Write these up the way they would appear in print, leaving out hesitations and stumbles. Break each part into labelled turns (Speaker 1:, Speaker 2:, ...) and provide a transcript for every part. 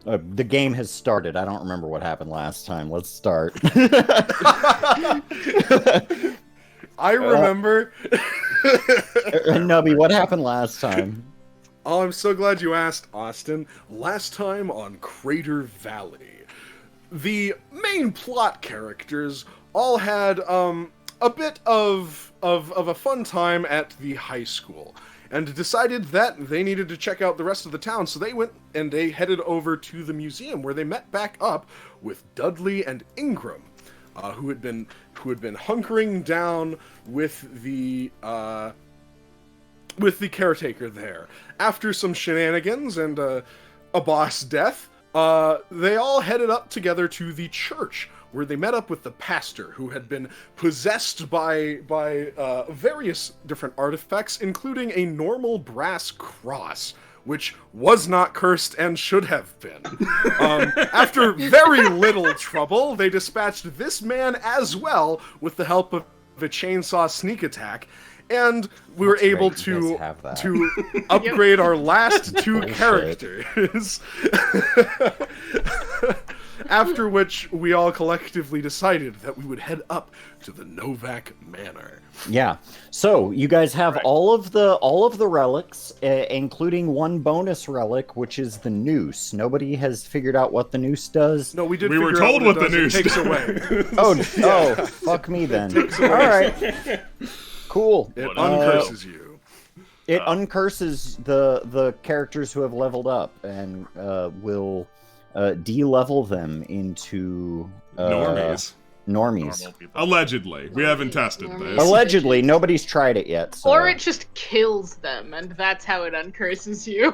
Speaker 1: The game has started. I don't remember what happened last time. Let's start.
Speaker 2: I remember.
Speaker 1: Nubby, what happened last time?
Speaker 2: Oh, I'm so glad you asked, Austin. Last time on Crater Valley, the main plot characters all had a bit of a fun time at the high school, and decided that they needed to check out the rest of the town, so they went and they headed over to the museum, where they met back up with Dudley and Ingram, who had been hunkering down with the caretaker there. After some shenanigans and a boss death, they all headed up together to the church, where they met up with the pastor, who had been possessed by various different artifacts, including a normal brass cross, which was not cursed and should have been. After very little trouble, they dispatched this man as well with the help of a chainsaw sneak attack, and we were able to upgrade our last two characters. After which, we all collectively decided that we would head up to the Novak Manor.
Speaker 1: Yeah. So you guys have all of the relics, including one bonus relic, which is the noose. Nobody has figured out what the noose does.
Speaker 2: No, we did.
Speaker 3: We were told what the noose
Speaker 2: takes away.
Speaker 1: Oh, fuck me then. All right. Cool.
Speaker 2: It uncurses you.
Speaker 1: It uncurses the characters who have leveled up and will de-level them into
Speaker 3: normies. Allegedly. We haven't tested this.
Speaker 1: Allegedly. Nobody's tried it yet. So.
Speaker 4: Or it just kills them, and that's how it uncurses you.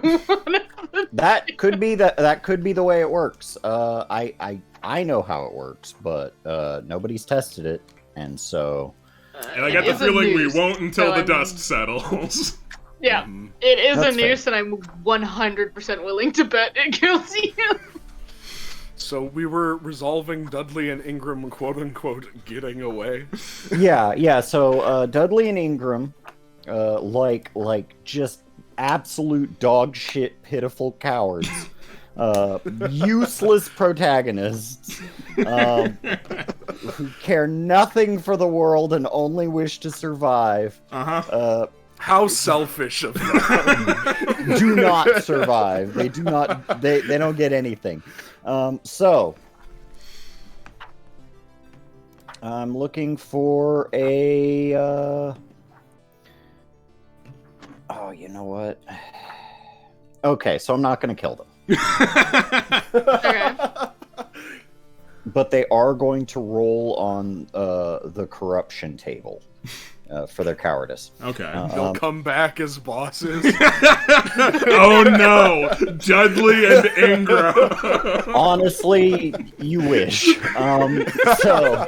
Speaker 1: That could be the way it works. I know how it works, but nobody's tested it, and so...
Speaker 3: and I get the feeling we won't until the dust settles.
Speaker 4: Yeah, it is
Speaker 1: That's
Speaker 4: a noose, and I'm 100% willing to bet it kills you.
Speaker 2: So we were resolving Dudley and Ingram, quote-unquote, getting away.
Speaker 1: Yeah, so Dudley and Ingram, like just absolute dog shit, pitiful cowards, useless protagonists, who care nothing for the world and only wish to survive.
Speaker 2: How selfish of them.
Speaker 1: Do not survive. They do not. They don't get anything. So I'm looking for a. Oh, you know what? Okay, so I'm not going to kill them.
Speaker 4: Okay.
Speaker 1: But they are going to roll on the corruption table. For their cowardice.
Speaker 3: Okay.
Speaker 2: They'll come back as bosses.
Speaker 3: Oh no! Dudley and Ingram.
Speaker 1: Honestly, you wish. So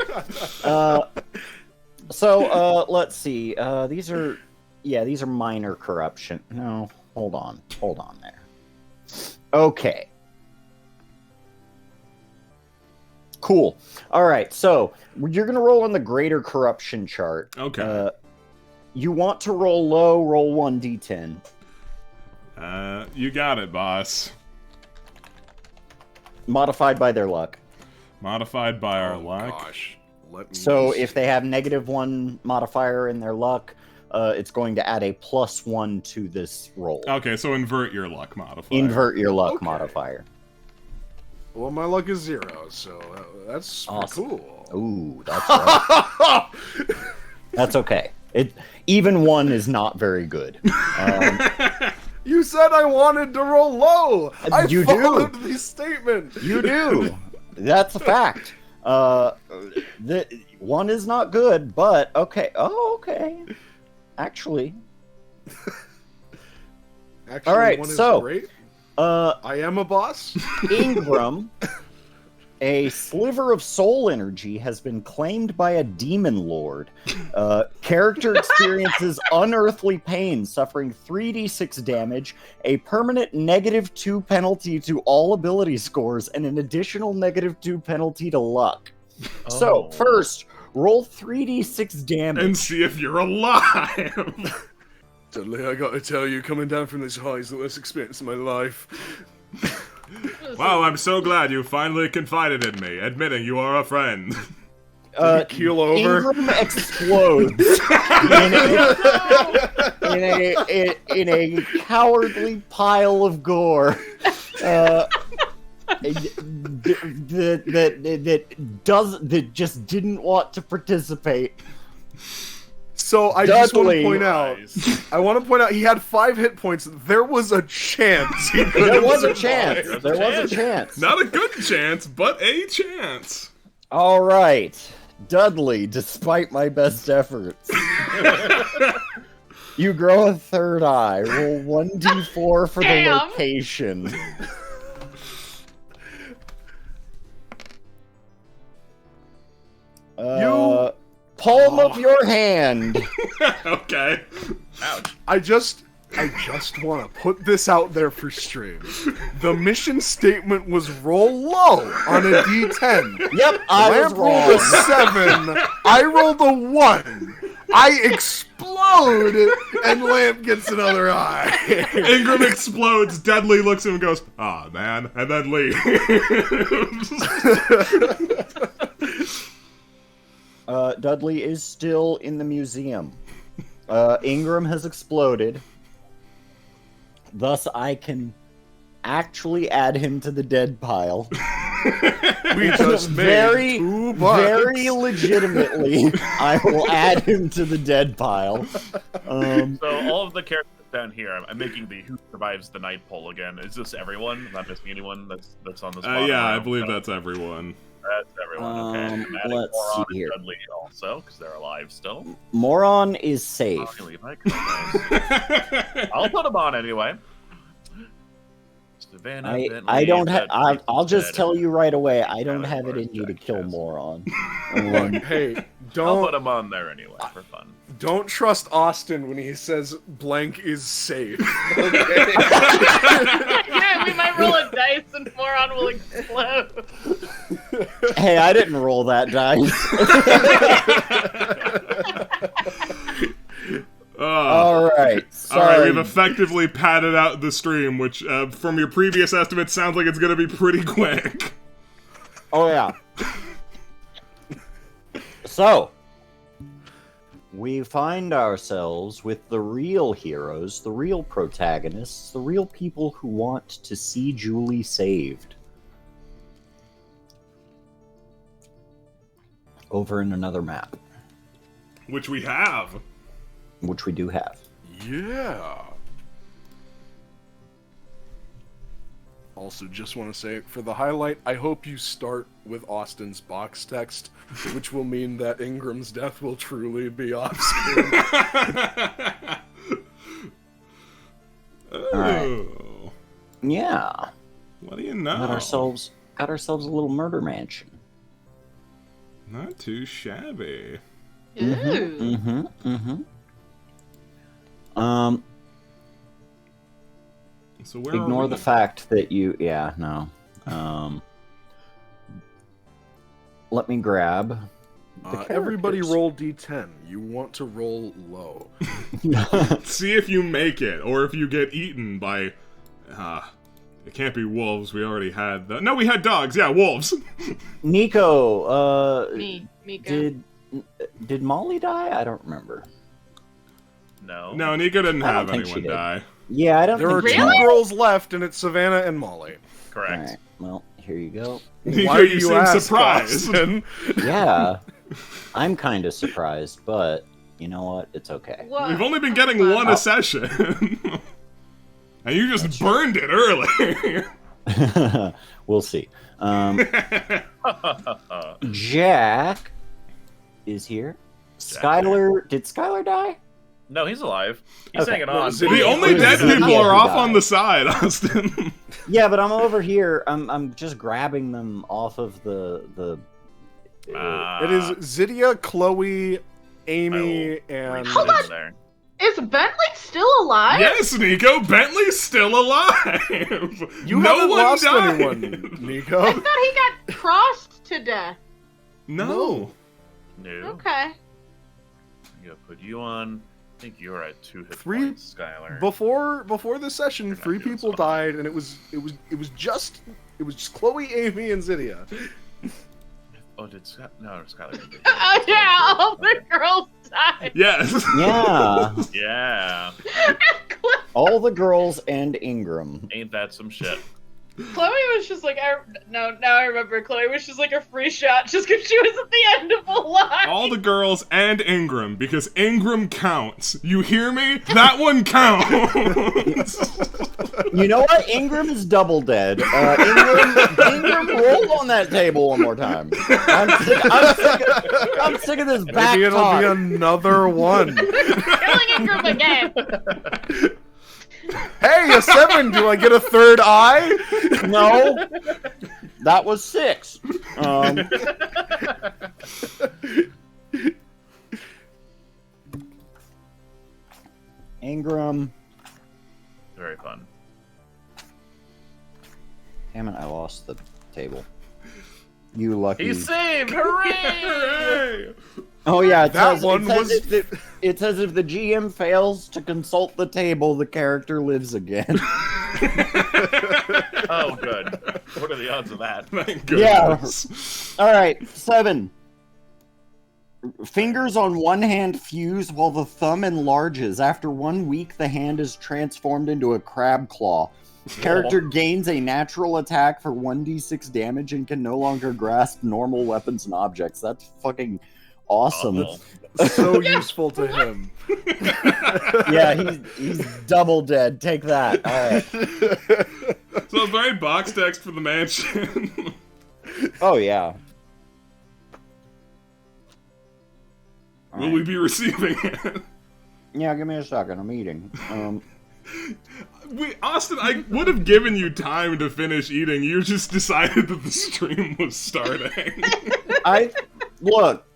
Speaker 1: let's see. These are minor corruption. No, hold on there. Okay. Cool. All right, so you're going to roll on the greater corruption chart.
Speaker 3: Okay.
Speaker 1: You want to roll low, roll 1d10.
Speaker 3: You got it, boss.
Speaker 1: Modified by their luck.
Speaker 3: Modified by our luck.
Speaker 2: Gosh.
Speaker 1: So if they have -1 modifier in their luck, it's going to add a +1 to this roll.
Speaker 3: Okay, so invert your luck modifier.
Speaker 1: Invert your luck modifier.
Speaker 2: Well, my luck is 0, so that's
Speaker 1: Awesome.
Speaker 2: cool.
Speaker 1: Ooh, that's right. That's okay. Even 1 is not very good.
Speaker 2: You said I wanted to roll low. I
Speaker 1: You
Speaker 2: followed
Speaker 1: do.
Speaker 2: the statement.
Speaker 1: You do. That's a fact. The 1 is not good, but okay. Oh, okay. Actually. All right,
Speaker 2: 1 is
Speaker 1: so
Speaker 2: great. I am a boss.
Speaker 1: Ingram, a sliver of soul energy has been claimed by a demon lord. Character experiences unearthly pain, suffering 3d6 damage, a permanent -2 penalty to all ability scores, and an additional -2 penalty to luck. So, first, roll 3d6 damage.
Speaker 3: And see if you're alive.
Speaker 2: Dudley, I gotta tell you, coming down from this high is the worst experience of my life.
Speaker 3: Wow, I'm so glad you finally confided in me, admitting you are a friend.
Speaker 2: Keel over.
Speaker 1: Ingram explodes in a cowardly pile of gore. That just didn't want to participate.
Speaker 2: So I just want to point out. I want to point out he had 5 hit points. There was a chance.
Speaker 1: There was a chance. There was a chance.
Speaker 3: Not a good chance, but a chance.
Speaker 1: All right, Dudley. Despite my best efforts, you grow a third eye. Roll 1d4 for the
Speaker 4: Damn.
Speaker 1: location. Palm of your hand.
Speaker 3: Okay.
Speaker 5: Ouch.
Speaker 2: I just want to put this out there for stream. The mission statement was roll low on a d10.
Speaker 1: Yep, I was
Speaker 2: Lamp rolled a
Speaker 1: wrong.
Speaker 2: 7. I rolled a 1. I explode, and Lamp gets another eye.
Speaker 3: Ingram explodes, Dudley looks at him and goes, "Aw, man," and then leaves.
Speaker 1: Dudley is still in the museum. Ingram has exploded. Thus, I can actually add him to the dead pile.
Speaker 2: We just made $2.
Speaker 1: Very legitimately, I will add him to the dead pile.
Speaker 5: So all of the characters down here, I'm making the who survives the night poll again. Is this everyone? Not missing anyone that's on the spot?
Speaker 3: Yeah, I believe that's everyone.
Speaker 5: That's everyone. Okay. I'm adding
Speaker 1: Let's
Speaker 5: Moron
Speaker 1: see here.
Speaker 5: and Dudley also, because they're alive still.
Speaker 1: Moron is safe.
Speaker 5: I'll leave my co-host. I'll put them on anyway. Savannah, Bentley,
Speaker 1: I don't have.
Speaker 5: Dudley,
Speaker 1: I'll just
Speaker 5: Ted,
Speaker 1: tell you right away. I don't
Speaker 5: Tyler,
Speaker 1: have it in you to kill
Speaker 5: Jack,
Speaker 1: Moron.
Speaker 2: Hey,
Speaker 5: I'll put them on there anyway for fun.
Speaker 2: don't trust Austin when he says blank is safe.
Speaker 4: Yeah, we might roll a dice and Moron will explode.
Speaker 1: Hey, I didn't roll that dice. All right. Sorry.
Speaker 3: All right, we've effectively padded out the stream, which, from your previous estimate, sounds like it's going to be pretty quick.
Speaker 1: Oh yeah. So, we find ourselves with the real heroes, the real protagonists, the real people who want to see Julie saved. Over in another map,
Speaker 3: Which we have.
Speaker 1: which we do have.
Speaker 2: Yeah. Also, just want to say, for the highlight, I hope you start with Austin's box text, which will mean that Ingram's death will truly be off screen.
Speaker 3: Oh.
Speaker 1: Yeah.
Speaker 3: What do you know?
Speaker 1: Got ourselves a little murder mansion.
Speaker 3: Not too shabby.
Speaker 4: Ooh.
Speaker 3: So where
Speaker 1: Ignore
Speaker 3: are we?
Speaker 1: the fact that you. Yeah, no. Let me grab.
Speaker 2: Everybody
Speaker 1: characters.
Speaker 2: roll d10. You want to roll low.
Speaker 3: See if you make it, or if you get eaten by... it can't be wolves, we already had... No, we had dogs, yeah, wolves!
Speaker 1: Nico,
Speaker 4: Mika.
Speaker 1: did Molly die? I don't remember.
Speaker 5: No.
Speaker 3: No, Nico didn't
Speaker 1: I don't
Speaker 3: have
Speaker 1: think she
Speaker 3: anyone
Speaker 1: did.
Speaker 3: die.
Speaker 1: Yeah, I don't
Speaker 2: There are
Speaker 1: think.
Speaker 2: two
Speaker 4: Really?
Speaker 2: girls left, and it's Savannah and Molly.
Speaker 5: Correct.
Speaker 1: Alright, well, here you go.
Speaker 3: Nico,
Speaker 2: Why do
Speaker 3: you seem
Speaker 2: ask,
Speaker 3: surprised.
Speaker 2: Austin?
Speaker 1: Yeah, I'm kind of surprised, but you know what? It's okay.
Speaker 4: What?
Speaker 3: We've only been getting one a session. And you just burned it early.
Speaker 1: We'll see. Jack is here. Skylar, did Skylar die?
Speaker 5: No, he's alive. He's
Speaker 1: Okay.
Speaker 5: hanging on.
Speaker 2: The
Speaker 3: The only
Speaker 1: Who's
Speaker 3: dead
Speaker 1: the
Speaker 3: people
Speaker 1: idiot
Speaker 3: are
Speaker 1: who
Speaker 3: off
Speaker 1: died?
Speaker 3: on the side, Austin.
Speaker 1: Yeah, but I'm over here. I'm just grabbing them off of the.
Speaker 2: It is Zydia, Chloe, Amy, and...
Speaker 4: Hold on.
Speaker 5: There.
Speaker 4: Is Bentley still alive?
Speaker 3: Yes, Nico, Bentley's still alive.
Speaker 2: You
Speaker 3: no
Speaker 2: haven't
Speaker 3: one
Speaker 2: lost
Speaker 3: died.
Speaker 2: anyone, Nico.
Speaker 4: I thought he got crossed to death.
Speaker 3: No.
Speaker 5: No.
Speaker 4: Okay.
Speaker 5: I'm gonna put you on think you're at 2 hit
Speaker 2: 3
Speaker 5: points, Skylar.
Speaker 2: Before the session,
Speaker 5: You're not
Speaker 2: 3
Speaker 5: doing
Speaker 2: people
Speaker 5: so hot.
Speaker 2: died, and it was just Chloe, Amy, and Zydia.
Speaker 5: Oh, did Sky... No, Skylar did.
Speaker 4: Oh yeah, all the girls died.
Speaker 3: Yes.
Speaker 1: Yeah.
Speaker 5: Yeah.
Speaker 1: All the girls and Ingram.
Speaker 5: Ain't that some shit?
Speaker 4: Chloe was just like, now I remember. Chloe was just like a free shot just because she was at the end of the line.
Speaker 3: All the girls and Ingram, because Ingram counts. You hear me? That one counts.
Speaker 1: You know what? Ingram is double dead. Ingram rolled on that table one more time. I'm sick of this back
Speaker 2: Maybe it'll
Speaker 1: talk.
Speaker 2: be another one.
Speaker 4: Killing Ingram again.
Speaker 2: Hey, a 7! Do I get a third eye?
Speaker 1: No, that was 6. Ingram.
Speaker 5: Very fun.
Speaker 1: Damn it, I lost the table. You lucky.
Speaker 5: He's saved! Hooray!
Speaker 1: Oh yeah,
Speaker 2: That one was-
Speaker 1: it says if the GM fails to consult the table, the character lives again.
Speaker 5: Oh, good. What are the odds of that?
Speaker 3: Thank
Speaker 1: Yeah.
Speaker 3: goodness.
Speaker 1: All right, 7. Fingers on one hand fuse while the thumb enlarges. After 1 week, the hand is transformed into a crab claw. Character gains a natural attack for 1d6 damage and can no longer grasp normal weapons and objects. That's fucking awesome.
Speaker 5: Oh.
Speaker 2: So useful to him.
Speaker 1: Yeah, he's double dead. Take that. All right.
Speaker 3: So very box text for the mansion.
Speaker 1: Oh yeah.
Speaker 3: Will we be receiving it?
Speaker 1: Yeah, give me a second. I'm eating.
Speaker 3: Wait, Austin, I would have given you time to finish eating. You just decided that the stream was starting.
Speaker 1: Look.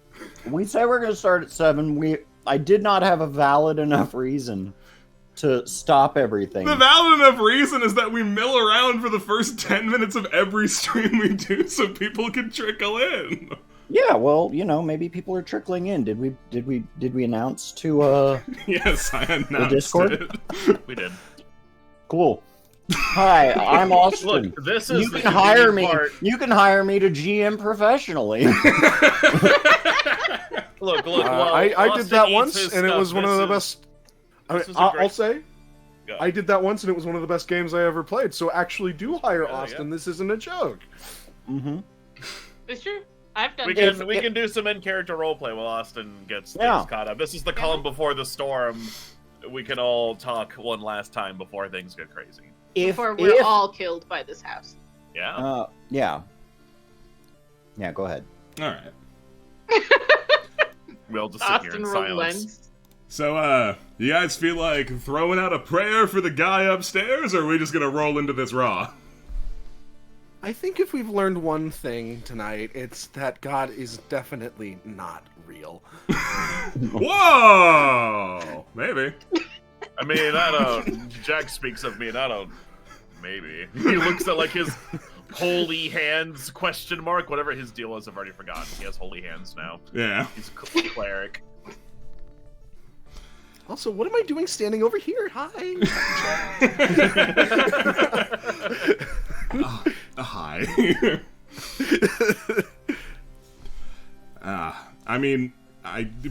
Speaker 1: We say we're going to start at 7. I did not have a valid enough reason to stop everything.
Speaker 3: The valid enough reason is that we mill around for the first 10 minutes of every stream we do so people can trickle in.
Speaker 1: Yeah, well, maybe people are trickling in. Did we announce to
Speaker 3: Yes, I announced
Speaker 1: Discord?
Speaker 3: it.
Speaker 5: We did.
Speaker 1: Cool. Hi, I'm Austin.
Speaker 5: Look, this is
Speaker 1: You
Speaker 5: the
Speaker 1: can hire me.
Speaker 5: part.
Speaker 1: You can hire me to GM professionally.
Speaker 5: Look. Well,
Speaker 2: I did
Speaker 5: Austin
Speaker 2: that
Speaker 5: eats
Speaker 2: once,
Speaker 5: his
Speaker 2: and it
Speaker 5: stuff.
Speaker 2: was one of the
Speaker 5: This
Speaker 2: best. I mean,
Speaker 5: this is a
Speaker 2: I'll
Speaker 5: great-
Speaker 2: say,
Speaker 5: Go.
Speaker 2: I did that once, and it was one of the best games I ever played. So actually, do hire
Speaker 5: Yeah,
Speaker 2: Austin. This isn't a joke.
Speaker 1: Mm-hmm.
Speaker 4: It's true. I've done
Speaker 5: We
Speaker 4: that.
Speaker 5: can do some in-character roleplay while Austin gets
Speaker 1: Yeah.
Speaker 5: things caught up. This is the calm before the storm. We can all talk one last time before things get crazy.
Speaker 4: Before we're all killed by this house.
Speaker 5: Yeah.
Speaker 1: Yeah. Yeah, go ahead.
Speaker 3: All right.
Speaker 5: We'll just sit here
Speaker 4: Austin
Speaker 5: in silence.
Speaker 4: relents.
Speaker 3: So, you guys feel like throwing out a prayer for the guy upstairs, or are we just gonna roll into this raw?
Speaker 2: I think if we've learned one thing tonight, it's that God is definitely not real.
Speaker 3: Whoa! Maybe.
Speaker 5: I mean, I don't. Jack speaks of me, and I don't. Maybe he looks at like his holy hands ? Whatever his deal is, I've already forgotten. He has holy hands now.
Speaker 3: Yeah.
Speaker 5: He's a cleric.
Speaker 2: Also, what am I doing standing over here? Hi.
Speaker 3: Hi. I mean,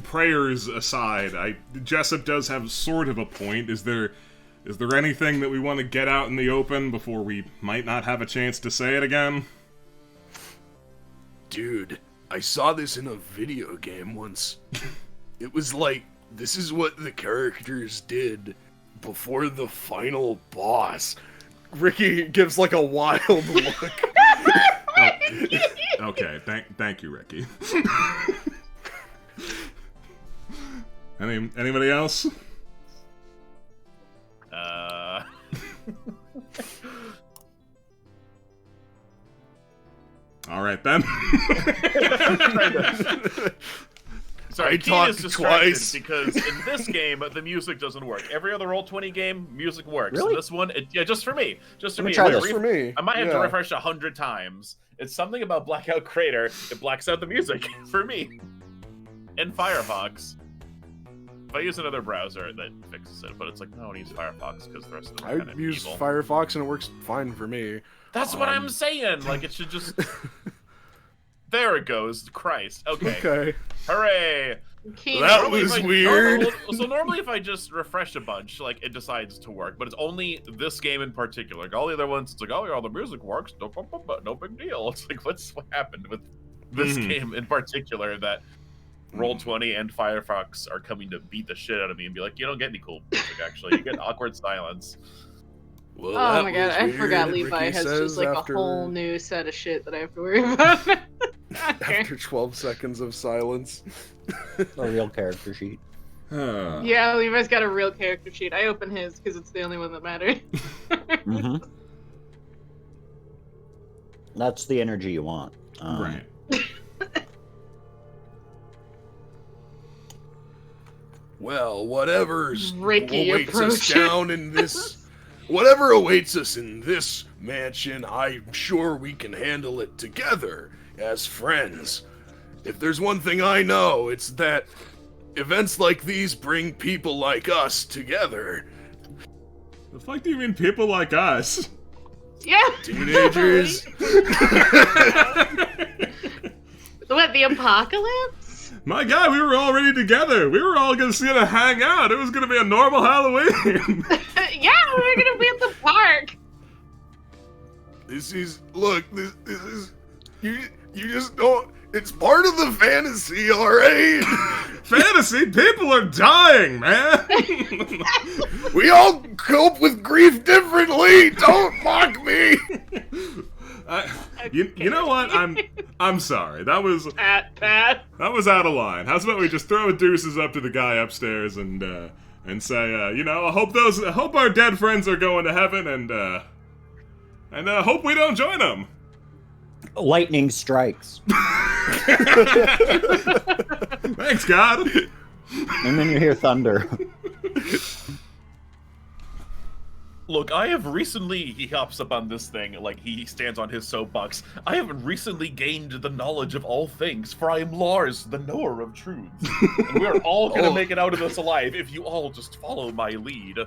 Speaker 3: prayers aside, Jessup does have sort of a point. Is there anything that we want to get out in the open before we might not have a chance to say it again?
Speaker 2: Dude, I saw this in a video game once. It was like, this is what the characters did before the final boss. Ricky gives like a wild look.
Speaker 3: Okay, thank you, Ricky. Anybody else? All right then.
Speaker 5: Sorry,
Speaker 2: I
Speaker 5: Keen
Speaker 2: talked
Speaker 5: is distracted
Speaker 2: twice.
Speaker 5: because in this game the music doesn't work. Every other Roll20 game, music works.
Speaker 1: Really?
Speaker 5: This one, just for me. Just for me.
Speaker 1: try
Speaker 5: Wait,
Speaker 1: this.
Speaker 2: For me.
Speaker 5: I might have to
Speaker 2: yeah.
Speaker 5: refresh 100 times. It's something about Blackout Crater. It blacks out the music for me. In Firefox. If I use another browser, that fixes it. But it's like, no, I want to use Firefox because the rest of them are kind
Speaker 2: I
Speaker 5: of
Speaker 2: use
Speaker 5: evil.
Speaker 2: Firefox and it works fine for me.
Speaker 5: That's what I'm saying. Like, it should just... There it goes. Christ. Okay.
Speaker 2: Okay.
Speaker 5: Hooray.
Speaker 2: That
Speaker 5: Normally,
Speaker 2: was
Speaker 5: if I-
Speaker 2: weird.
Speaker 5: So normally if I just refresh a bunch, like, it decides to work. But it's only this game in particular. Like, all the other ones, it's like, oh, yeah, the music works. No big deal. It's like, what happened with this game in particular that Roll20 and Firefox are coming to beat the shit out of me and be like, you don't get any cool music, actually. You get awkward silence.
Speaker 2: Well,
Speaker 4: Oh my god, I forgot Levi has just like a whole new set of shit that I have to worry about. Okay.
Speaker 2: After 12 seconds of silence.
Speaker 1: A real character sheet.
Speaker 4: Yeah, Levi's got a real character sheet. I open his because it's the only one that mattered.
Speaker 1: Mm-hmm. That's the energy you want.
Speaker 3: Right.
Speaker 2: Well, whatever's
Speaker 4: Ricky
Speaker 2: awaits us
Speaker 4: approaching.
Speaker 2: down in this... Whatever awaits us in this mansion, I'm sure we can handle it together, as friends. If there's one thing I know, it's that events like these bring people like us together.
Speaker 3: The fuck do you mean people like us?
Speaker 4: Yeah.
Speaker 2: Teenagers.
Speaker 4: What, the apocalypse?
Speaker 3: My God, we were already together. We were all gonna hang out. It was gonna be a normal Halloween.
Speaker 4: Yeah, we're gonna be at the park.
Speaker 2: This is you just don't. It's part of the fantasy, alright?
Speaker 3: Fantasy? People are dying, man.
Speaker 2: We all cope with grief differently. Don't mock me.
Speaker 3: You know what? I'm sorry. That was
Speaker 4: Pat.
Speaker 3: that was out of line. How's about we just throw deuces up to the guy upstairs and say, you know, I hope our dead friends are going to heaven and hope we don't join them.
Speaker 1: Lightning strikes.
Speaker 3: Thanks, God.
Speaker 1: And then you hear thunder.
Speaker 5: Look, I have recently, he hops up on this thing, like he stands on his soapbox. I have recently gained the knowledge of all things, for I am Lars, the knower of truths. And we are all gonna make it out of this alive if you all just follow my lead.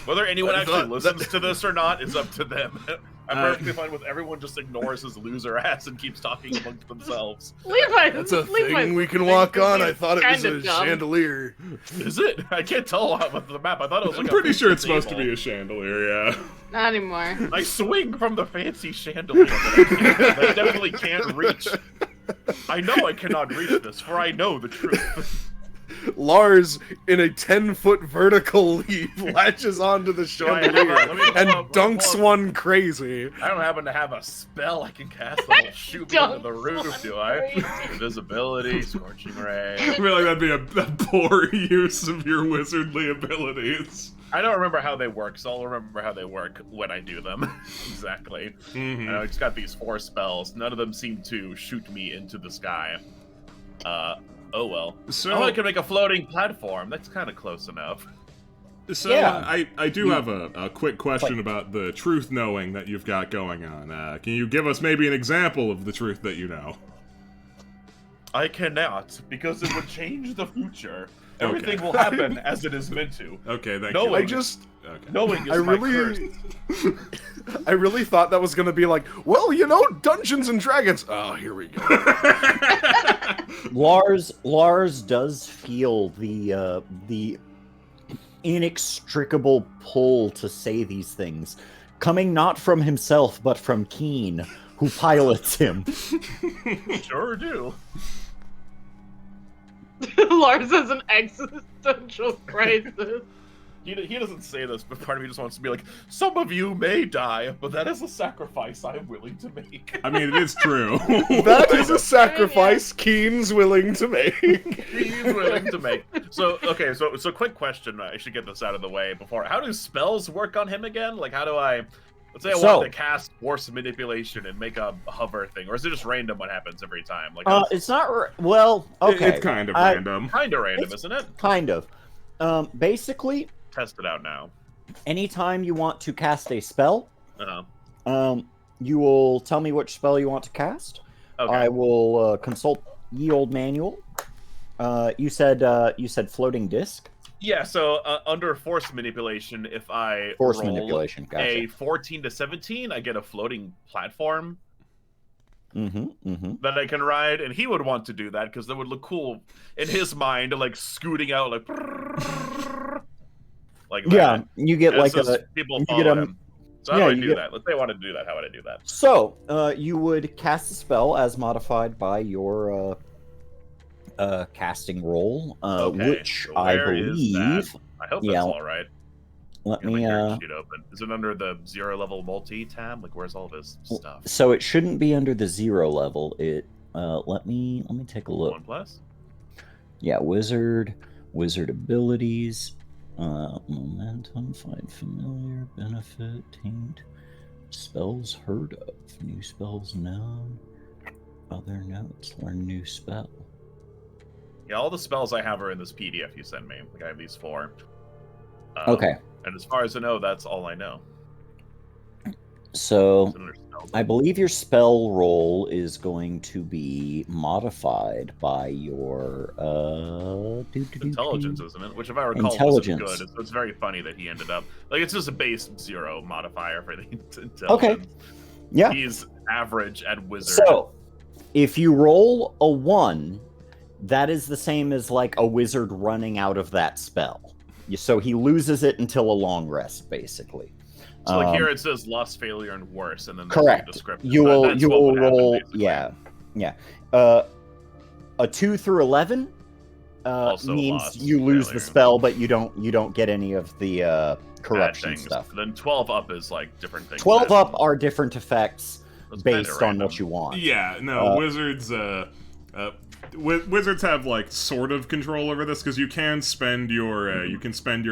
Speaker 5: Whether anyone actually listens to this or not is up to them. I'm perfectly fine with everyone just ignores his loser ass and keeps talking amongst themselves.
Speaker 4: Levi,
Speaker 2: That's a
Speaker 4: Levi's
Speaker 2: thing we can walk on. I thought it was
Speaker 4: kinda
Speaker 2: a
Speaker 4: dumb.
Speaker 2: chandelier.
Speaker 5: Is it? I can't tell with the map. I thought it was like
Speaker 3: I'm
Speaker 5: a
Speaker 3: pretty sure it's
Speaker 5: table.
Speaker 3: supposed to be a chandelier, yeah.
Speaker 4: Not anymore.
Speaker 5: I swing from the fancy chandelier that I definitely can't reach. I know I cannot reach this, for I know the truth.
Speaker 2: Lars, in a 10-foot vertical leap, latches onto the chandelier
Speaker 5: Let me pull
Speaker 2: and
Speaker 5: up,
Speaker 2: dunks one crazy.
Speaker 5: I don't happen to have a spell I can cast that'll shoot me into the roof,
Speaker 4: Dunks
Speaker 5: do
Speaker 4: one
Speaker 5: I?
Speaker 4: crazy.
Speaker 5: Invisibility, scorching ray.
Speaker 3: I feel like that'd be a poor use of your wizardly abilities.
Speaker 5: I don't remember how they work, so I'll remember how they work when I do them. Exactly. I just got these 4 spells. None of them seem to shoot me into the sky. Oh well.
Speaker 3: So
Speaker 5: I can make a floating platform. That's kind of close enough.
Speaker 3: So
Speaker 1: Yeah.
Speaker 3: I do have a quick question about the truth knowing that you've got going on. Can you give us maybe an example of the truth that you know?
Speaker 5: I cannot, because it would change the future. Everything will happen as it is meant to.
Speaker 3: Okay, thank
Speaker 5: No,
Speaker 3: you.
Speaker 2: I just...
Speaker 3: Okay.
Speaker 5: Knowing is
Speaker 2: I
Speaker 5: my
Speaker 2: really...
Speaker 5: curse.
Speaker 2: I really thought that was gonna be like, well, you know, Dungeons and Dragons. Oh, here we go.
Speaker 1: Lars does feel the inextricable pull to say these things, coming not from himself but from Keen, who pilots him.
Speaker 5: Sure do.
Speaker 4: Lars has an existential crisis.
Speaker 5: He doesn't say this, but part of me just wants to be like, some of you may die, but that is a sacrifice I'm willing to make.
Speaker 3: I mean, it is true.
Speaker 2: That is a sacrifice Keen's willing to make.
Speaker 5: He's willing to make. So, okay, so quick question. I should get this out of the way before. How do spells work on him again? Like, how do I... Let's say I wanted to cast force manipulation and make a hover thing, or is it just random what happens every time? Like,
Speaker 1: It's not... Well, okay.
Speaker 3: It's kind of random.
Speaker 5: kind of random, isn't it?
Speaker 1: Kind of. Basically,
Speaker 5: Test it out now.
Speaker 1: anytime you want to cast a spell,
Speaker 5: Uh-huh.
Speaker 1: you will tell me which spell you want to cast.
Speaker 5: Okay.
Speaker 1: I will consult ye old manual. You said floating disc.
Speaker 5: Yeah, so under force manipulation, if I
Speaker 1: Force
Speaker 5: roll
Speaker 1: manipulation, gotcha.
Speaker 5: a 14 to 17, I get a floating platform that I can ride, and he would want to do that because that would look cool in his mind, like scooting out like that.
Speaker 1: Yeah, you get
Speaker 5: And
Speaker 1: like
Speaker 5: so
Speaker 1: a
Speaker 5: people
Speaker 1: you
Speaker 5: follow
Speaker 1: get
Speaker 5: him. So how
Speaker 1: yeah,
Speaker 5: do I
Speaker 1: you
Speaker 5: do
Speaker 1: get-
Speaker 5: that? Let's say I want to do that. How would I do that?
Speaker 1: So, you would cast a spell as modified by your casting roll,
Speaker 5: Okay,
Speaker 1: which
Speaker 5: so
Speaker 1: I
Speaker 5: where is
Speaker 1: believe.
Speaker 5: that? I hope
Speaker 1: yeah,
Speaker 5: that's all right.
Speaker 1: Let
Speaker 5: Get my
Speaker 1: me.
Speaker 5: character sheet open. Is it under the 0 level multi tab? Like, where's all this stuff?
Speaker 1: So it shouldn't be under the 0 level. It. Let me take a look.
Speaker 5: 1+.
Speaker 1: Yeah, wizard abilities, momentum, find familiar, benefit, taint, spells heard of, new spells known, other notes, learn new spell.
Speaker 5: Yeah, all the spells I have are in this PDF you sent me. Like, I have these 4.
Speaker 1: Okay,
Speaker 5: And as far as I know, that's all I know.
Speaker 1: so
Speaker 5: It's under spell
Speaker 1: I believe your spell roll is going to be modified by your
Speaker 5: intelligence, isn't it? Which, if I recall,
Speaker 1: Intelligence.
Speaker 5: wasn't good. So it's very funny that he ended up like it's just a base 0 modifier for the intelligence.
Speaker 1: Okay. Yeah.
Speaker 5: He's average at wizard.
Speaker 1: So, if you roll a 1, that is the same as like a wizard running out of that spell. So he loses it until a long rest, basically.
Speaker 5: So like here it says lost, failure, and worse, and then there's
Speaker 1: correct.
Speaker 5: like a description.
Speaker 1: You will
Speaker 5: That's what would happen,
Speaker 1: roll
Speaker 5: basically.
Speaker 1: yeah. A 2 through 11
Speaker 5: Also
Speaker 1: means
Speaker 5: lost,
Speaker 1: you lose
Speaker 5: failure.
Speaker 1: the spell, but you don't get any of the
Speaker 5: Bad
Speaker 1: corruption
Speaker 5: things.
Speaker 1: stuff.
Speaker 5: Then 12 up is like different things.
Speaker 1: 12
Speaker 5: that-
Speaker 1: up are different effects
Speaker 5: That's kinda
Speaker 1: based on
Speaker 5: random.
Speaker 1: what you want.
Speaker 3: Yeah, no,
Speaker 1: Uh,
Speaker 3: wizards. Wizards have like sort of control over this because you can spend your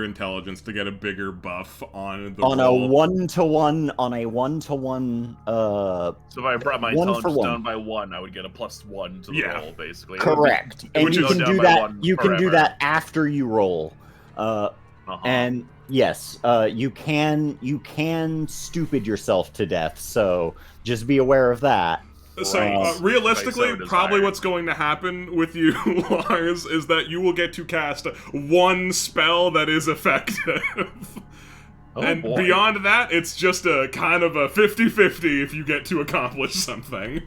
Speaker 3: intelligence to get a bigger buff on the
Speaker 1: On
Speaker 3: roll.
Speaker 1: a 1-to-1
Speaker 5: So if I brought my
Speaker 1: 1 for
Speaker 5: intelligence
Speaker 1: 1.
Speaker 5: down by 1, I would get a +1 to the
Speaker 3: Yeah.
Speaker 5: roll, basically.
Speaker 1: correct. And
Speaker 5: Which
Speaker 1: you
Speaker 5: goes
Speaker 1: can
Speaker 5: down
Speaker 1: do
Speaker 5: by
Speaker 1: that
Speaker 5: 1
Speaker 1: you can do
Speaker 5: forever.
Speaker 1: that after you roll. And yes, you can stupid yourself to death, so just be aware of that.
Speaker 3: So
Speaker 1: Right.
Speaker 3: realistically,
Speaker 5: By so
Speaker 3: probably
Speaker 5: desired.
Speaker 3: what's going to happen with you, Lars, is that you will get to cast 1 spell that is effective.
Speaker 5: Oh,
Speaker 3: and
Speaker 5: boy.
Speaker 3: beyond that, it's just a kind of a 50-50 if you get to accomplish something.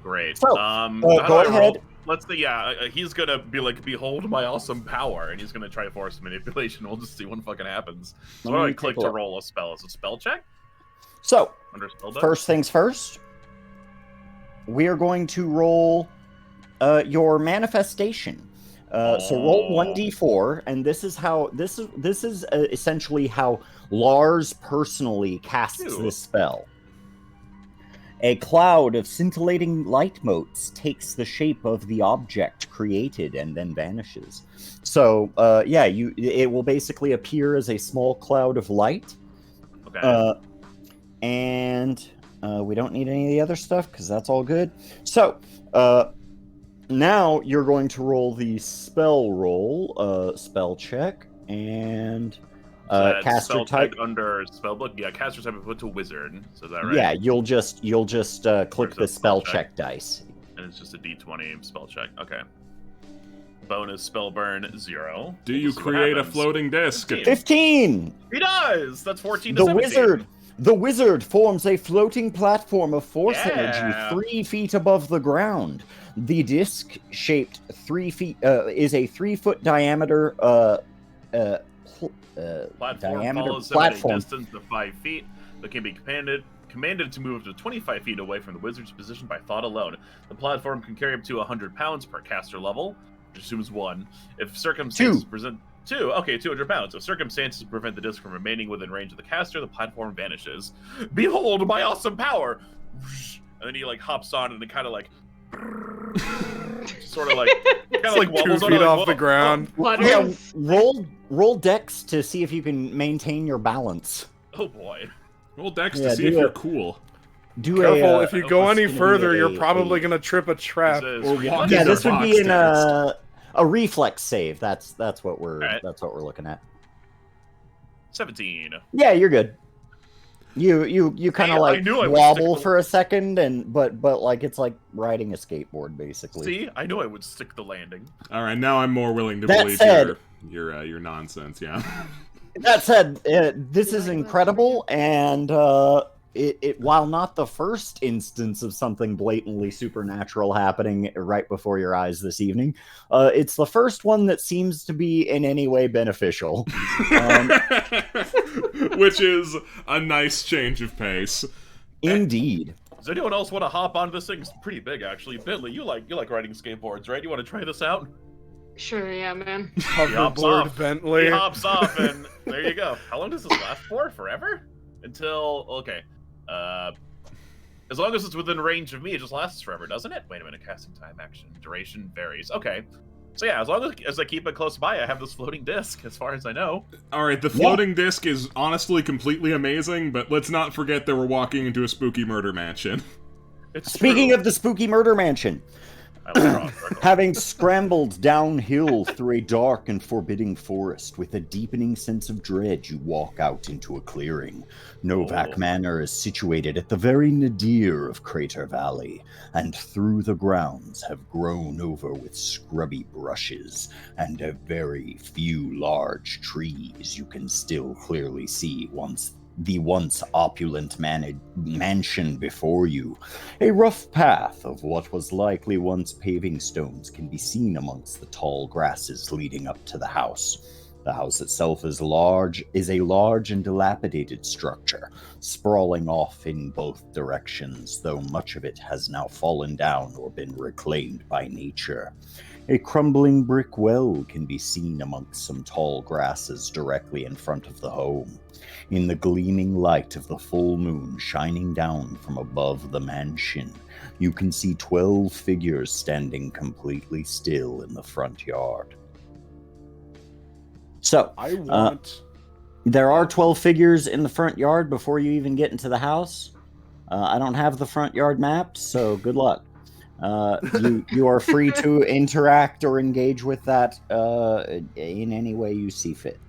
Speaker 5: Great.
Speaker 1: So,
Speaker 5: how do
Speaker 1: go
Speaker 5: I roll?
Speaker 1: ahead.
Speaker 5: Let's say, he's gonna be like, behold my awesome power, and he's gonna try force manipulation. We'll just see what fucking happens. So
Speaker 1: Let
Speaker 5: what do
Speaker 1: me
Speaker 5: I click
Speaker 1: take a
Speaker 5: to
Speaker 1: look.
Speaker 5: roll a spell? Is it spell check?
Speaker 1: So,
Speaker 5: Under spell book?
Speaker 1: first things first, we are going to roll your manifestation. So roll 1d4, and this is how this is essentially how Lars personally casts
Speaker 5: Ew.
Speaker 1: this spell. A cloud of scintillating light motes takes the shape of the object created and then vanishes. So it will basically appear as a small cloud of light.
Speaker 5: Okay.
Speaker 1: And we don't need any of the other stuff because that's all good. So now you're going to roll the spell roll, spell check, and
Speaker 5: So
Speaker 1: caster
Speaker 5: spell
Speaker 1: type.
Speaker 5: check under spellbook. Yeah, caster type is put to wizard. So is that right?
Speaker 1: Yeah, you'll just click
Speaker 5: Where's
Speaker 1: the
Speaker 5: the
Speaker 1: spell
Speaker 5: spell check?
Speaker 1: check dice.
Speaker 5: And it's just a d20 spell check. Okay. Bonus spell burn 0.
Speaker 3: Do
Speaker 5: We'll
Speaker 3: you
Speaker 5: see what
Speaker 3: create a
Speaker 5: happens.
Speaker 3: floating disc?
Speaker 1: 15.
Speaker 5: He does. That's 14 to
Speaker 1: The
Speaker 5: 17.
Speaker 1: wizard forms a floating platform of force
Speaker 5: Yeah.
Speaker 1: energy 3 feet above the ground. The disc-shaped 3 feet is a 3-foot diameter
Speaker 5: Platform follows him at a distance of 5 feet, but can be commanded to move up to 25 feet away from the wizard's position by thought alone. The platform can carry up to 100 pounds per caster level, which assumes 1. If circumstances present 2, okay, 200 pounds. If circumstances prevent the disc from remaining within range of the caster, the platform vanishes. Behold my awesome power! And then he like hops on and it kind of like sort of like
Speaker 2: Like 2
Speaker 5: wobbles on
Speaker 2: feet
Speaker 5: it, like,
Speaker 2: off
Speaker 5: whoa,
Speaker 2: the ground.
Speaker 1: Yeah, roll dex to see if you can maintain your balance.
Speaker 5: Oh boy.
Speaker 3: Roll dex
Speaker 1: Yeah,
Speaker 3: to see
Speaker 1: do
Speaker 3: if you're
Speaker 1: it.
Speaker 3: cool.
Speaker 1: Do
Speaker 2: Careful,
Speaker 1: a,
Speaker 2: if you
Speaker 5: oh,
Speaker 2: go
Speaker 5: it's
Speaker 2: any
Speaker 1: gonna be
Speaker 2: further,
Speaker 1: a-
Speaker 2: you're probably
Speaker 1: a-
Speaker 2: gonna trip a trap.
Speaker 5: This is
Speaker 3: Or
Speaker 5: really
Speaker 3: walk
Speaker 1: yeah,
Speaker 3: into
Speaker 1: this would be
Speaker 3: box
Speaker 1: in
Speaker 3: text.
Speaker 1: a reflex save. That's what we're
Speaker 5: Alright.
Speaker 1: that's what we're looking at.
Speaker 5: 17.
Speaker 1: Yeah, you're good. You kind
Speaker 5: Hey,
Speaker 1: of
Speaker 5: I
Speaker 1: like
Speaker 5: knew I would
Speaker 1: wobble
Speaker 5: stick the-
Speaker 1: for a second, but like it's like riding a skateboard basically.
Speaker 5: See, I knew I would stick the landing.
Speaker 3: All right, now I'm more willing to
Speaker 1: That
Speaker 3: believe
Speaker 1: said,
Speaker 3: your nonsense. Yeah.
Speaker 1: That said, this is incredible, and while not the first instance of something blatantly supernatural happening right before your eyes this evening, it's the first one that seems to be in any way beneficial.
Speaker 3: Which is a nice change of pace.
Speaker 1: Indeed.
Speaker 5: Does anyone else want to hop onto this thing? It's pretty big, actually. Bentley, you like riding skateboards, right? You want to try this out?
Speaker 4: Sure, yeah, man.
Speaker 2: Hoverboard Bentley.
Speaker 5: He hops off, and there you go. How long does this last for? Forever? Until, okay. As long as it's within range of me, it just lasts forever, doesn't it? Wait a minute, casting time, action, duration varies. Okay. So yeah, as long as I keep it close by, I have this floating disc, as far as I know.
Speaker 3: Alright, the floating disc is honestly completely amazing, but let's not forget that we're walking into a spooky murder mansion.
Speaker 1: Speaking of the spooky murder mansion, having scrambled downhill through a dark and forbidding forest with a deepening sense of dread, you walk out into a clearing. Novak Manor is situated at the very nadir of Crater Valley, and through the grounds have grown over with scrubby brushes and a very few large trees you can still clearly see the once opulent mansion before you. A rough path of what was likely once paving stones can be seen amongst the tall grasses leading up to the house. The house itself is a large and dilapidated structure, sprawling off in both directions, though much of it has now fallen down or been reclaimed by nature. A crumbling brick well can be seen amongst some tall grasses directly in front of the home. In the gleaming light of the full moon shining down from above the mansion, you can see 12 figures standing completely still in the front yard. So, there are 12 figures in the front yard before you even get into the house. I don't have the front yard mapped, so good luck. You are free to interact or engage with that in any way you see fit.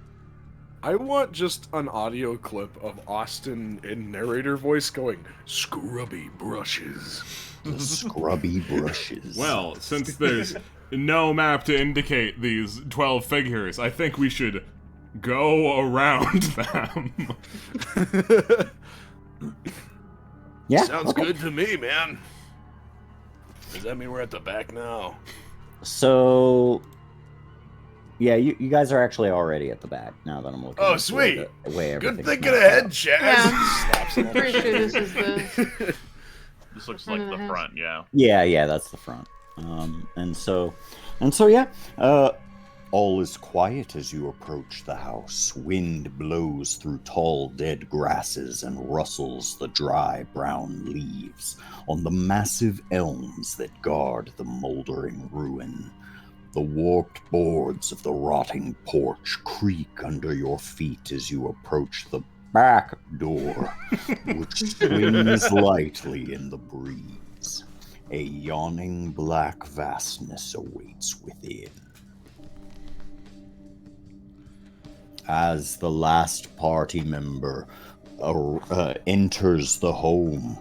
Speaker 2: I want just an audio clip of Austin in narrator voice going, "Scrubby brushes."
Speaker 1: The scrubby brushes.
Speaker 3: Well, since there's no map to indicate these 12 figures, I think we should go around them.
Speaker 1: Yeah.
Speaker 2: Sounds good to me, man. Does that mean we're at the back now?
Speaker 1: So, yeah, you guys are actually already at the back now that I'm looking.
Speaker 2: Oh, sweet.
Speaker 1: Good
Speaker 2: thinking ahead, Chaz.
Speaker 4: Yeah. I'm pretty sure this is the...
Speaker 5: This looks like the front, yeah.
Speaker 1: Yeah, that's the front. And so, yeah, all is quiet as you approach the house. Wind blows through tall dead grasses and rustles the dry brown leaves on the massive elms that guard the moldering ruin. The warped boards of the rotting porch creak under your feet as you approach the back door, which swings lightly in the breeze. A yawning black vastness awaits within. As the last party member enters the home,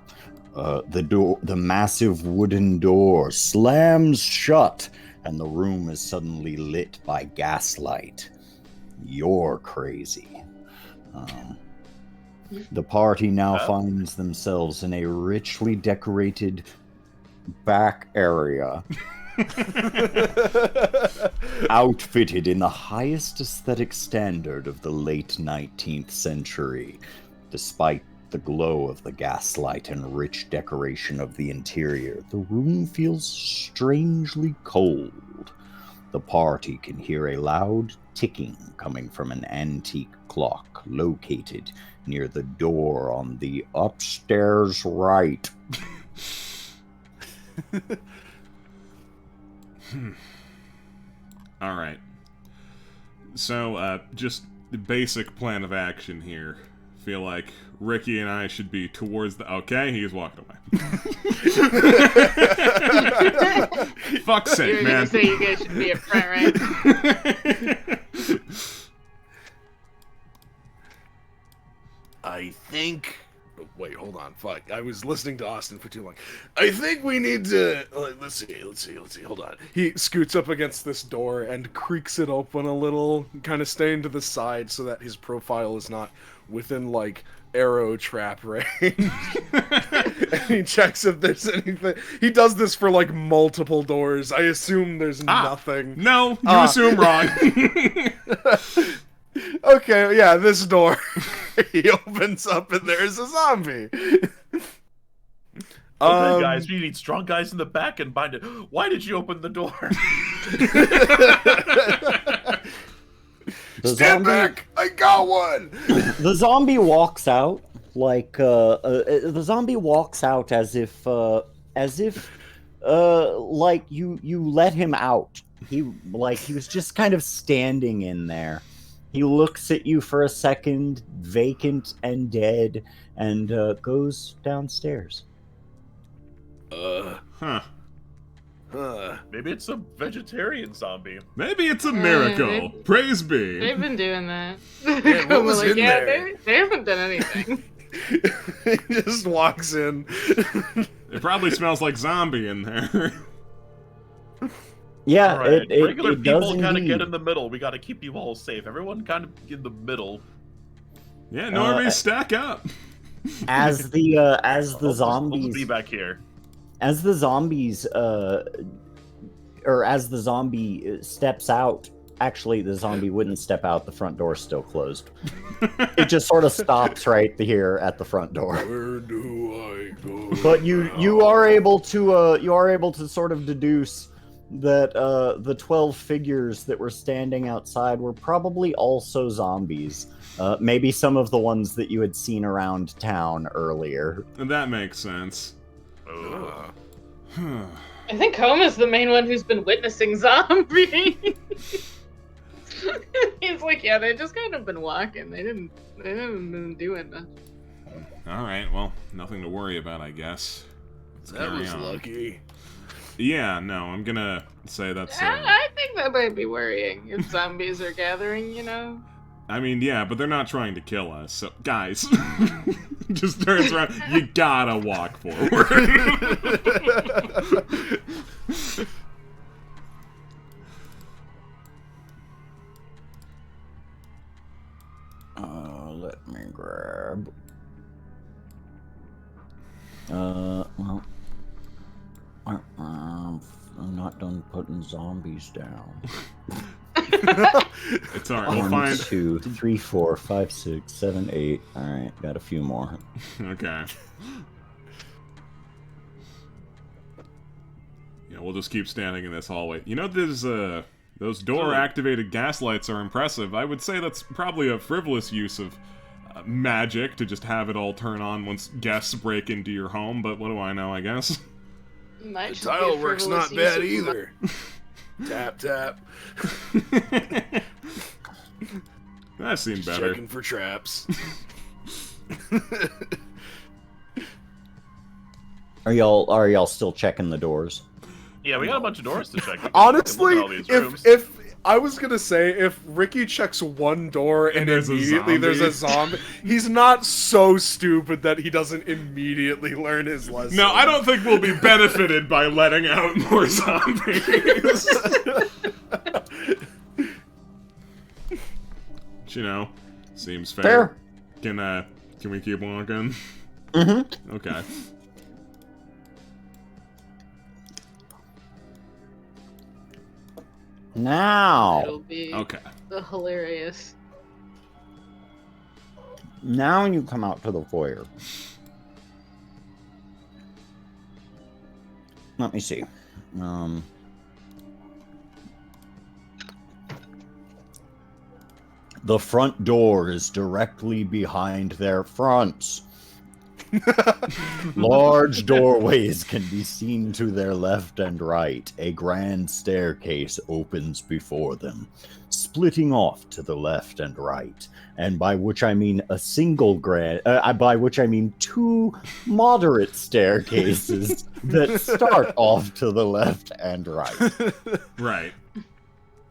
Speaker 1: the massive wooden door slams shut, and the room is suddenly lit by gaslight. You're crazy. The party now finds themselves in a richly decorated back area, outfitted in the highest aesthetic standard of the late 19th century. Despite the glow of the gaslight and rich decoration of the interior, the room feels strangely cold. The party can hear a loud ticking coming from an antique clock located near the door on the upstairs right.
Speaker 3: Alright. So, just the basic plan of action here. Feel like Ricky and I should be towards the... Okay, he's walking away. Fuck's sake,
Speaker 4: You're
Speaker 3: man.
Speaker 4: gonna say you guys should be up front, right?
Speaker 2: I think... wait, hold on. Fuck. I was listening to Austin for too long. I think we need to... Let's see. Hold on. He scoots up against this door and creaks it open a little, kind of staying to the side so that his profile is not within, like, arrow trap range. And he checks if there's anything. He does this for, like, multiple doors. I assume there's nothing.
Speaker 3: No, you assume wrong.
Speaker 2: Okay, yeah, this door. He opens up and there's a zombie.
Speaker 5: Okay, guys, we need strong guys in the back and bind it. Why did you open the door?
Speaker 2: Stand back! I got one!
Speaker 1: The zombie walks out like the zombie walks out as if like you let him out. He was just kind of standing in there. He looks at you for a second, vacant and dead, and goes downstairs.
Speaker 5: Maybe it's a vegetarian zombie.
Speaker 3: Maybe it's a miracle. Praise be.
Speaker 4: They've been doing that.
Speaker 2: Yeah, what was in there?
Speaker 4: They haven't done anything.
Speaker 2: He just walks in.
Speaker 3: It probably smells like zombie in there.
Speaker 1: Yeah,
Speaker 5: All right,
Speaker 1: it
Speaker 5: regular
Speaker 1: does
Speaker 5: people kind of
Speaker 1: indeed.
Speaker 5: get in the middle. We got to keep you all safe. Everyone kind of in the middle.
Speaker 3: Yeah, Normie, stack up.
Speaker 1: As the
Speaker 5: I'll just
Speaker 1: zombies
Speaker 5: be back here.
Speaker 1: as the zombies or as the zombie steps out. Actually, the zombie wouldn't step out. The front door's still closed. It just sort of stops right here at the front door.
Speaker 2: Where do I go?
Speaker 1: But you are able to sort of deduce that the 12 figures that were standing outside were probably also zombies. Maybe some of the ones that you had seen around town earlier.
Speaker 3: And that makes sense.
Speaker 4: I think Homa's the main one who's been witnessing zombies. He's like, yeah, they just kind of been walking. They haven't been doing much.
Speaker 3: Alright, well, nothing to worry about, I guess. Let's
Speaker 2: That
Speaker 3: carry
Speaker 2: was
Speaker 3: on.
Speaker 2: lucky.
Speaker 3: Yeah, no, I'm gonna say that's...
Speaker 4: I think that might be worrying if zombies are gathering, you know?
Speaker 3: I mean, yeah, but they're not trying to kill us, so... Guys! Just turns around. You gotta walk forward.
Speaker 1: Let me grab. Well, I'm not done putting zombies down.
Speaker 3: It's alright, we'll
Speaker 1: 1,
Speaker 3: find...
Speaker 1: 2, 3, 4, 5, 6, 7, 8. All right, got a few more.
Speaker 3: Okay. Yeah, we'll just keep standing in this hallway. You know, those door-activated gaslights are impressive. I would say that's probably a frivolous use of magic to just have it all turn on once guests break into your home, but what do I know, I guess?
Speaker 4: Might
Speaker 2: The
Speaker 4: just be a
Speaker 2: tile work's
Speaker 4: frivolous
Speaker 2: not bad
Speaker 4: use of-
Speaker 2: either. Tap, tap.
Speaker 3: That seemed better.
Speaker 2: Checking for traps.
Speaker 1: Are y'all still checking the doors?
Speaker 5: Yeah, we got a bunch of doors to check.
Speaker 2: Honestly,
Speaker 5: All these rooms.
Speaker 2: if I was gonna say, if Ricky checks one door and
Speaker 3: there's a
Speaker 2: immediately there's a zombie, he's not so stupid that he doesn't immediately learn his lesson.
Speaker 3: No, I don't think we'll be benefited by letting out more zombies. You know, seems fair. Can we keep walking?
Speaker 1: Mm-hmm.
Speaker 3: Okay.
Speaker 1: Now,
Speaker 4: It'll be
Speaker 3: Okay.
Speaker 4: hilarious.
Speaker 1: now you come out to the foyer. Let me see. The front door is directly behind their fronts. Large doorways can be seen to their left and right. A grand staircase opens before them, splitting off to the left and right. And by which I mean a single by which I mean two moderate staircases that start off to the left and right.
Speaker 3: Right.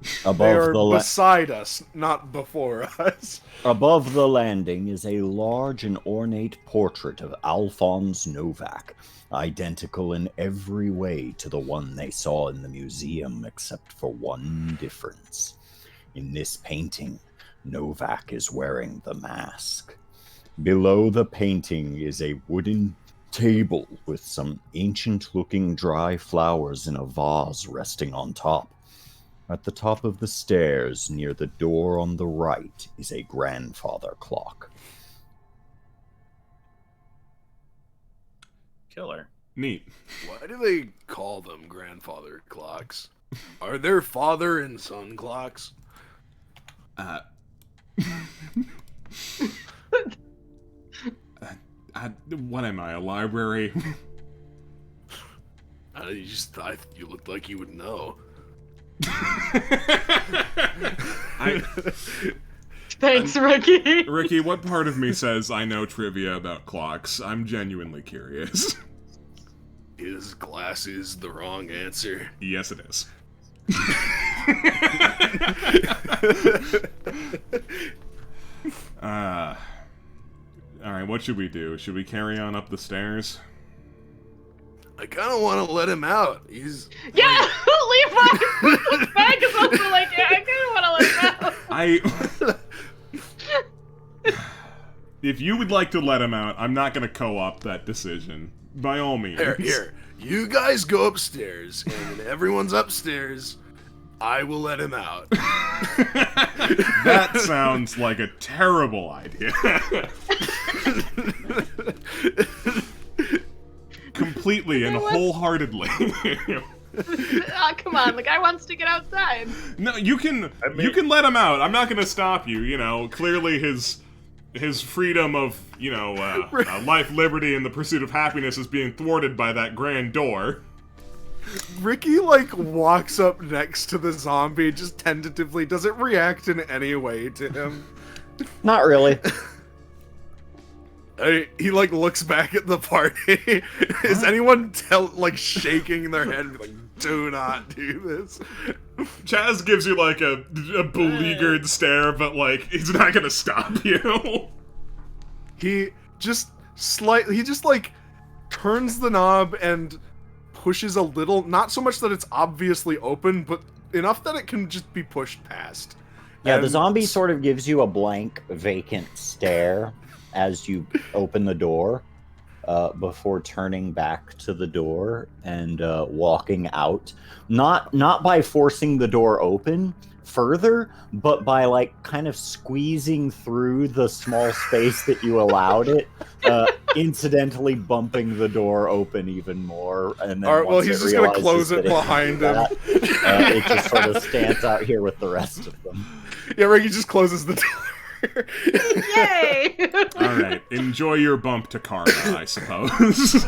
Speaker 2: They
Speaker 1: Above
Speaker 2: are
Speaker 1: the
Speaker 2: beside us, not before us.
Speaker 1: Above the landing is a large and ornate portrait of Alphonse Novak, identical in every way to the one they saw in the museum, except for one difference. In this painting, Novak is wearing the mask. Below the painting is a wooden table with some ancient-looking dry flowers in a vase resting on top. At the top of the stairs, near the door on the right, is a grandfather clock.
Speaker 5: Killer.
Speaker 3: Neat.
Speaker 2: Why do they call them grandfather clocks? Are there father and son clocks?
Speaker 3: What am I, a library?
Speaker 2: You looked like you would know.
Speaker 4: Thanks, Ricky.
Speaker 3: Ricky, what part of me says I know trivia about clocks? I'm genuinely curious.
Speaker 2: Is glasses the wrong answer?
Speaker 3: Yes, it is. Alright, what should we do? Should we carry on up the stairs?
Speaker 2: I kind of want to let him out. He's
Speaker 4: Yeah, Levi. Bag is also like, yeah, I kind of want to let him out.
Speaker 3: If you would like to let him out, I'm not going to co-opt that decision. By all means.
Speaker 2: Here. You guys go upstairs, and when everyone's upstairs, I will let him out.
Speaker 3: That sounds like a terrible idea. Completely and wholeheartedly.
Speaker 4: Come on, the guy wants to get outside.
Speaker 3: No, you can let him out. I'm not going to stop you. You know, clearly his freedom of, life, liberty, and the pursuit of happiness is being thwarted by that grand door.
Speaker 2: Ricky, walks up next to the zombie, just tentatively, doesn't react in any way to him.
Speaker 1: Not really.
Speaker 2: He, looks back at the party. Is anyone, shaking their head, do not do this?
Speaker 3: Chaz gives you, a beleaguered stare, but, he's not gonna stop you.
Speaker 2: He just turns the knob and pushes a little, not so much that it's obviously open, but enough that it can just be pushed past.
Speaker 1: Yeah, the zombie sort of gives you a blank, vacant stare as you open the door, before turning back to the door and walking out. Not by forcing the door open further, but by kind of squeezing through the small space that you allowed it, incidentally bumping the door open even more. And then
Speaker 2: Alright, well, he's just gonna close it behind him.
Speaker 1: It just sort of stands out here with the rest of them.
Speaker 2: Yeah, Ricky just closes the door.
Speaker 4: Yay!
Speaker 3: Alright, enjoy your bump to karma, I suppose.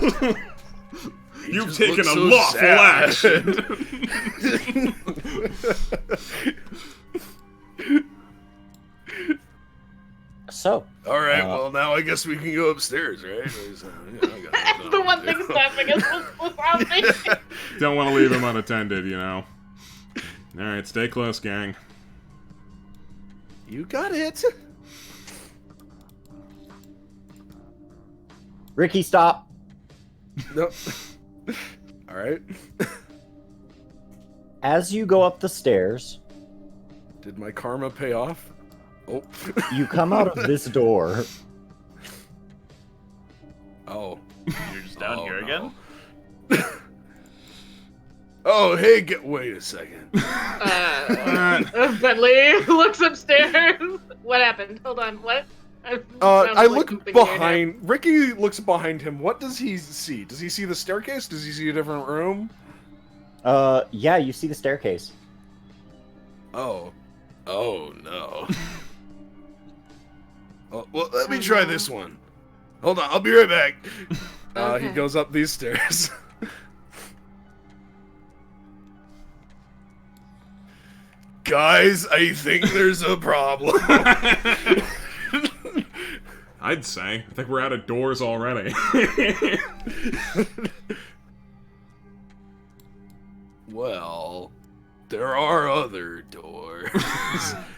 Speaker 3: You've taken a lawful action.
Speaker 1: So.
Speaker 2: Alright, well, now I guess we can go upstairs, right?
Speaker 4: The one thing stopping us was zombie.
Speaker 3: Don't want to leave him unattended, Alright, stay close, gang.
Speaker 2: You got it.
Speaker 1: Ricky, stop.
Speaker 2: Nope. Alright.
Speaker 1: As you go up the stairs,
Speaker 2: Did my karma pay off? Oh.
Speaker 1: you come out of this door.
Speaker 2: Oh.
Speaker 5: You're just down here
Speaker 2: no.
Speaker 5: again?
Speaker 2: Oh, hey, wait a second.
Speaker 4: Bentley looks upstairs. What happened? Hold on, what?
Speaker 2: I look behind. Ricky looks behind him. What does he see? Does he see the staircase? Does he see a different room?
Speaker 1: Yeah, you see the staircase.
Speaker 2: Oh. Oh, no. Oh, well, let me try this one. Hold on, I'll be right back.
Speaker 4: Okay.
Speaker 2: He goes up these stairs. Guys, I think there's a problem.
Speaker 3: I'd say. I think we're out of doors already.
Speaker 2: Well, there are other doors.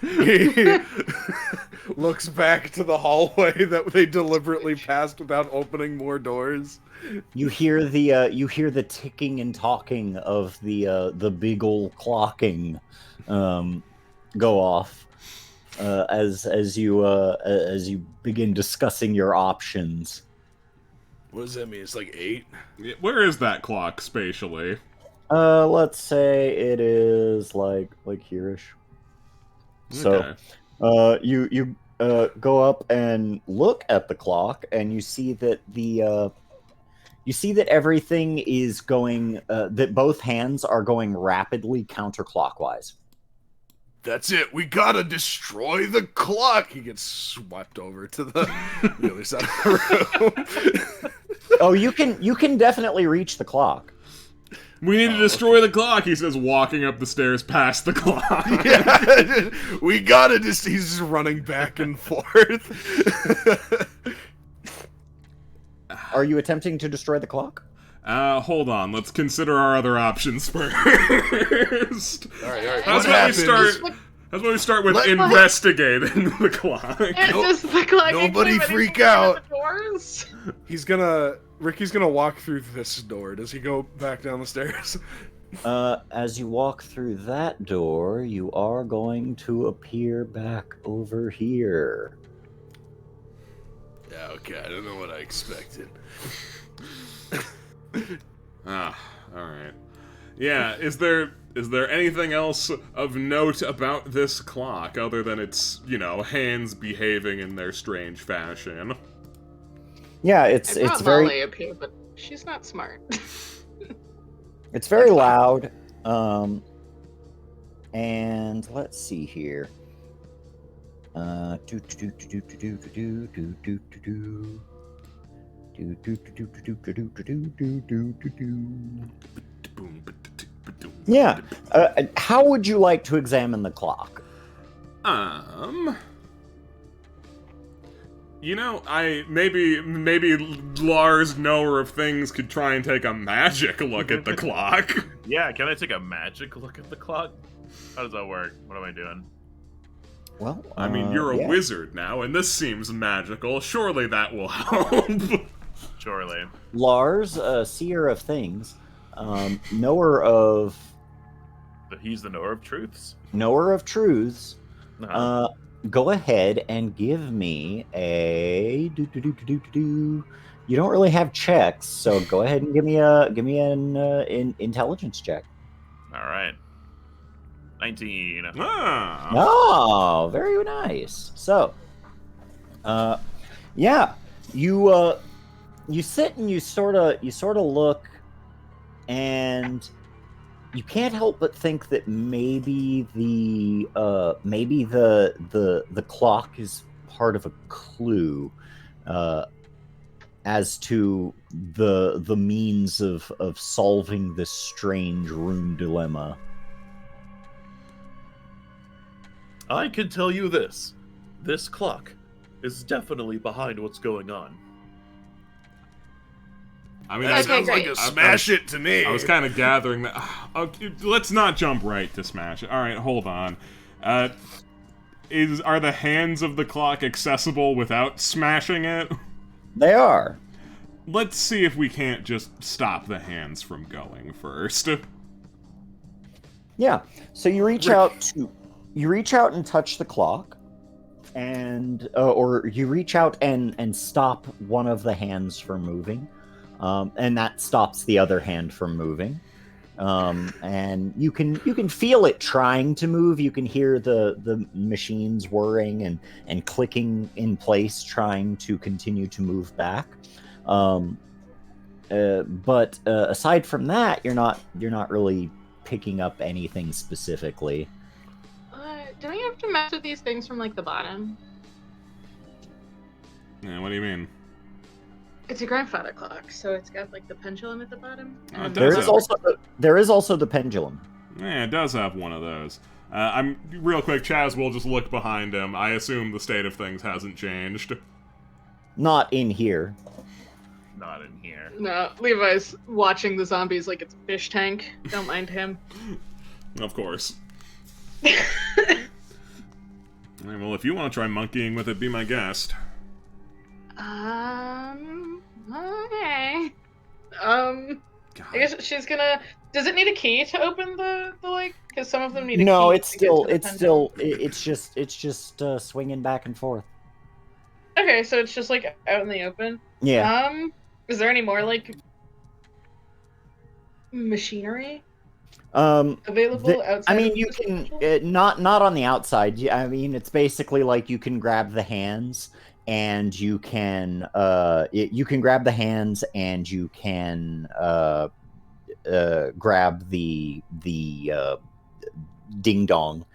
Speaker 2: He looks back to the hallway that they deliberately passed without opening more doors.
Speaker 1: You hear the ticking and talking of the beagle clocking go off as you begin discussing your options.
Speaker 2: What does that mean? It's like 8?
Speaker 3: Where is that clock spatially?
Speaker 1: Let's say it is like here-ish. So, you go up and look at the clock, and you see that everything is going. That both hands are going rapidly counterclockwise.
Speaker 2: That's it. We gotta destroy the clock. He gets swept over to the other side of the room.
Speaker 1: Oh, you can definitely reach the clock.
Speaker 3: We need to destroy the clock, he says, walking up the stairs past the clock.
Speaker 2: Yeah, we gotta he's just running back and forth.
Speaker 1: Are you attempting to destroy the clock?
Speaker 3: Hold on. Let's consider our other options first.
Speaker 2: All right.
Speaker 3: That's why we start with investigating the clock.
Speaker 4: Does the clock
Speaker 2: Nobody freak
Speaker 4: anything
Speaker 2: out.
Speaker 4: at the doors?
Speaker 2: Ricky's gonna walk through this door. Does he go back down the stairs?
Speaker 1: As you walk through that door, you are going to appear back over here.
Speaker 2: Yeah, okay. I don't know what I expected.
Speaker 3: Alright. Yeah, is there anything else of note about this clock other than its, hands behaving in their strange fashion?
Speaker 1: Yeah, it's very
Speaker 4: Molly up here, but she's not smart.
Speaker 1: It's very loud. And let's see here. Yeah. How would you like to examine the clock?
Speaker 3: Maybe Lars, knower of things, could try and take a magic look at the clock.
Speaker 5: Yeah, can I take a magic look at the clock? How does that work? What am I doing?
Speaker 1: Well,
Speaker 3: I mean, you're a wizard now, and this seems magical. Surely that will help.
Speaker 5: Surely.
Speaker 1: Lars, seer of things, knower of...
Speaker 5: He's the knower of truths?
Speaker 1: Knower of truths.
Speaker 5: Uh-huh.
Speaker 1: Go ahead and give me a... You don't really have checks, so go ahead and give me an intelligence check.
Speaker 5: All right. 19.
Speaker 3: Ah.
Speaker 1: Oh, very nice. So, yeah, you sit and you sort of look, and you can't help but think that maybe the clock is part of a clue as to the means of solving this strange room dilemma.
Speaker 5: I can tell you this. This clock is definitely behind what's going on.
Speaker 3: I mean,
Speaker 2: That
Speaker 4: Okay,
Speaker 2: sounds like
Speaker 4: great.
Speaker 2: a smash it to me.
Speaker 3: I was kind of gathering that. Let's not jump right to smash it. All right, hold on. Are the hands of the clock accessible without smashing it?
Speaker 1: They are.
Speaker 3: Let's see if we can't just stop the hands from going first.
Speaker 1: Yeah. So you reach out and touch the clock, and or you reach out and stop one of the hands from moving, and that stops the other hand from moving. And you can feel it trying to move. You can hear the machines whirring and clicking in place, trying to continue to move back. But aside from that, you're not really picking up anything specifically.
Speaker 4: Do we have to mess with these things from like the bottom?
Speaker 3: Yeah, what do you mean?
Speaker 4: It's a grandfather clock, so it's got like the pendulum at the bottom.
Speaker 3: Oh, it
Speaker 1: There
Speaker 3: does
Speaker 1: is
Speaker 3: have-
Speaker 1: also the pendulum.
Speaker 3: Yeah, it does have one of those. I'm real quick. Chaz will just look behind him. I assume the state of things hasn't changed.
Speaker 1: Not in here.
Speaker 5: Not in here.
Speaker 4: No, Levi's watching the zombies like it's a fish tank. Don't mind him.
Speaker 3: Of course. Alright, well, if you want to try monkeying with it, be my guest.
Speaker 4: Okay.
Speaker 3: God.
Speaker 4: I guess she's gonna. Does it need a key to open the like? Because some of them need a key.
Speaker 1: No, it's
Speaker 4: to get to the pendulum.
Speaker 1: it's just swinging back and forth.
Speaker 4: Okay, so it's just like out in the open.
Speaker 1: Yeah.
Speaker 4: Is there any more like machinery
Speaker 1: I
Speaker 4: available outside?
Speaker 1: mean,
Speaker 4: of
Speaker 1: you
Speaker 4: this
Speaker 1: can
Speaker 4: pendulum?
Speaker 1: not on the outside. I mean, it's basically like you can grab the hands, and you can grab the hands, and you can grab the ding dong.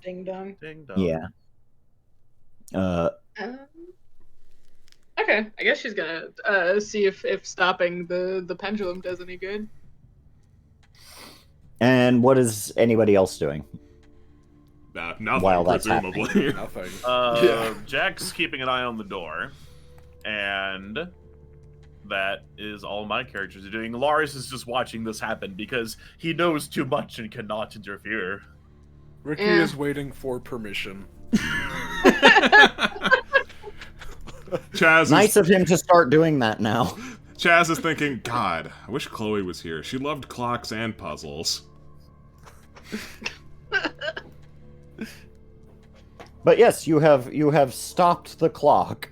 Speaker 4: Ding dong.
Speaker 5: Ding dong.
Speaker 1: Yeah.
Speaker 4: Okay, I guess she's gonna see if stopping the pendulum does any good.
Speaker 1: And what is anybody else doing?
Speaker 3: Nothing,
Speaker 1: While that's
Speaker 3: presumably.
Speaker 2: Nothing.
Speaker 5: Jack's keeping an eye on the door, and that is all my characters are doing. Lars is just watching this happen because he knows too much and cannot interfere.
Speaker 2: Ricky
Speaker 4: Yeah.
Speaker 2: is waiting for permission.
Speaker 3: Chaz
Speaker 1: Nice
Speaker 3: is,
Speaker 1: of him to start doing that now.
Speaker 3: Chaz is thinking, God, I wish Chloe was here. She loved clocks and puzzles.
Speaker 1: But yes, you have stopped the clock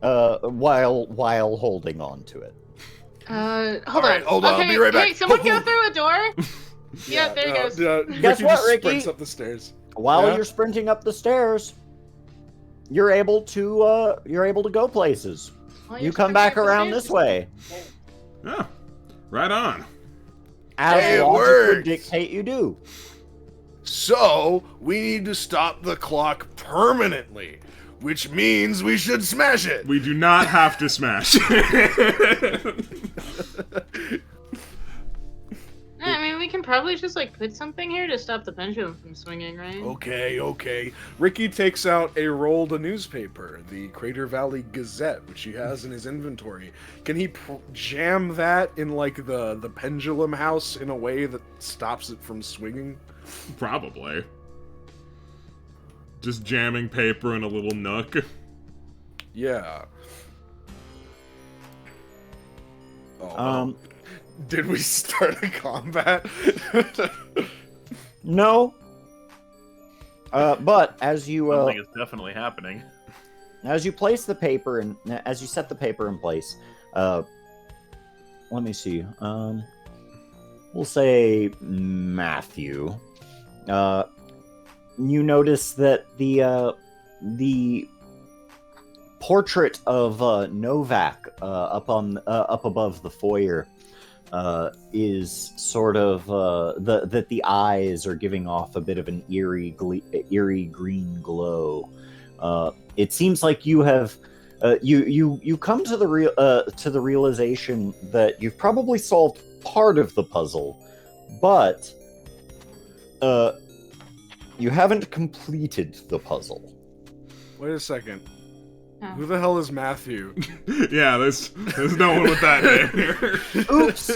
Speaker 1: while holding on to it.
Speaker 4: Hold
Speaker 2: right,
Speaker 4: on.
Speaker 2: hold on, I'll
Speaker 4: Okay,
Speaker 2: be right back.
Speaker 4: Hey, someone go through a door. Yeah, there he goes.
Speaker 1: Guess
Speaker 2: Ricky
Speaker 1: what,
Speaker 2: just
Speaker 1: Ricky?
Speaker 2: sprints up the stairs.
Speaker 1: While
Speaker 2: Yeah?
Speaker 1: you're sprinting up the stairs, you're able to go places.
Speaker 4: While
Speaker 1: You
Speaker 4: you're
Speaker 1: come
Speaker 4: sprinting
Speaker 1: back
Speaker 4: up the
Speaker 1: around
Speaker 4: stairs.
Speaker 1: this way.
Speaker 3: Yeah, right on.
Speaker 1: As
Speaker 2: Hey, it
Speaker 1: logic would
Speaker 2: works.
Speaker 1: dictate you do.
Speaker 2: So, we need to stop the clock permanently, which means we should smash it.
Speaker 3: We do not have to smash.
Speaker 4: I mean, we can probably just like put something here to stop the pendulum from swinging, right?
Speaker 2: Okay. Ricky takes out a rolled newspaper, the Crater Valley Gazette, which he has in his inventory. Can he jam that in like the pendulum house in a way that stops it from swinging?
Speaker 3: Probably. Just jamming paper in a little nook.
Speaker 2: Yeah. Oh, did we start a combat?
Speaker 1: No. But as you
Speaker 5: Something is definitely happening.
Speaker 1: as you place the paper and as you set the paper in place, let me see. We'll say Matthew. You notice that the portrait of Novak up above the foyer is sort of that the eyes are giving off a bit of an eerie green glow. It seems like you have you come to the realization that you've probably solved part of the puzzle, but you haven't completed the puzzle.
Speaker 2: Wait a second.
Speaker 4: Oh.
Speaker 2: Who the hell is Matthew?
Speaker 3: Yeah, there's no one with that name here.
Speaker 1: Oops.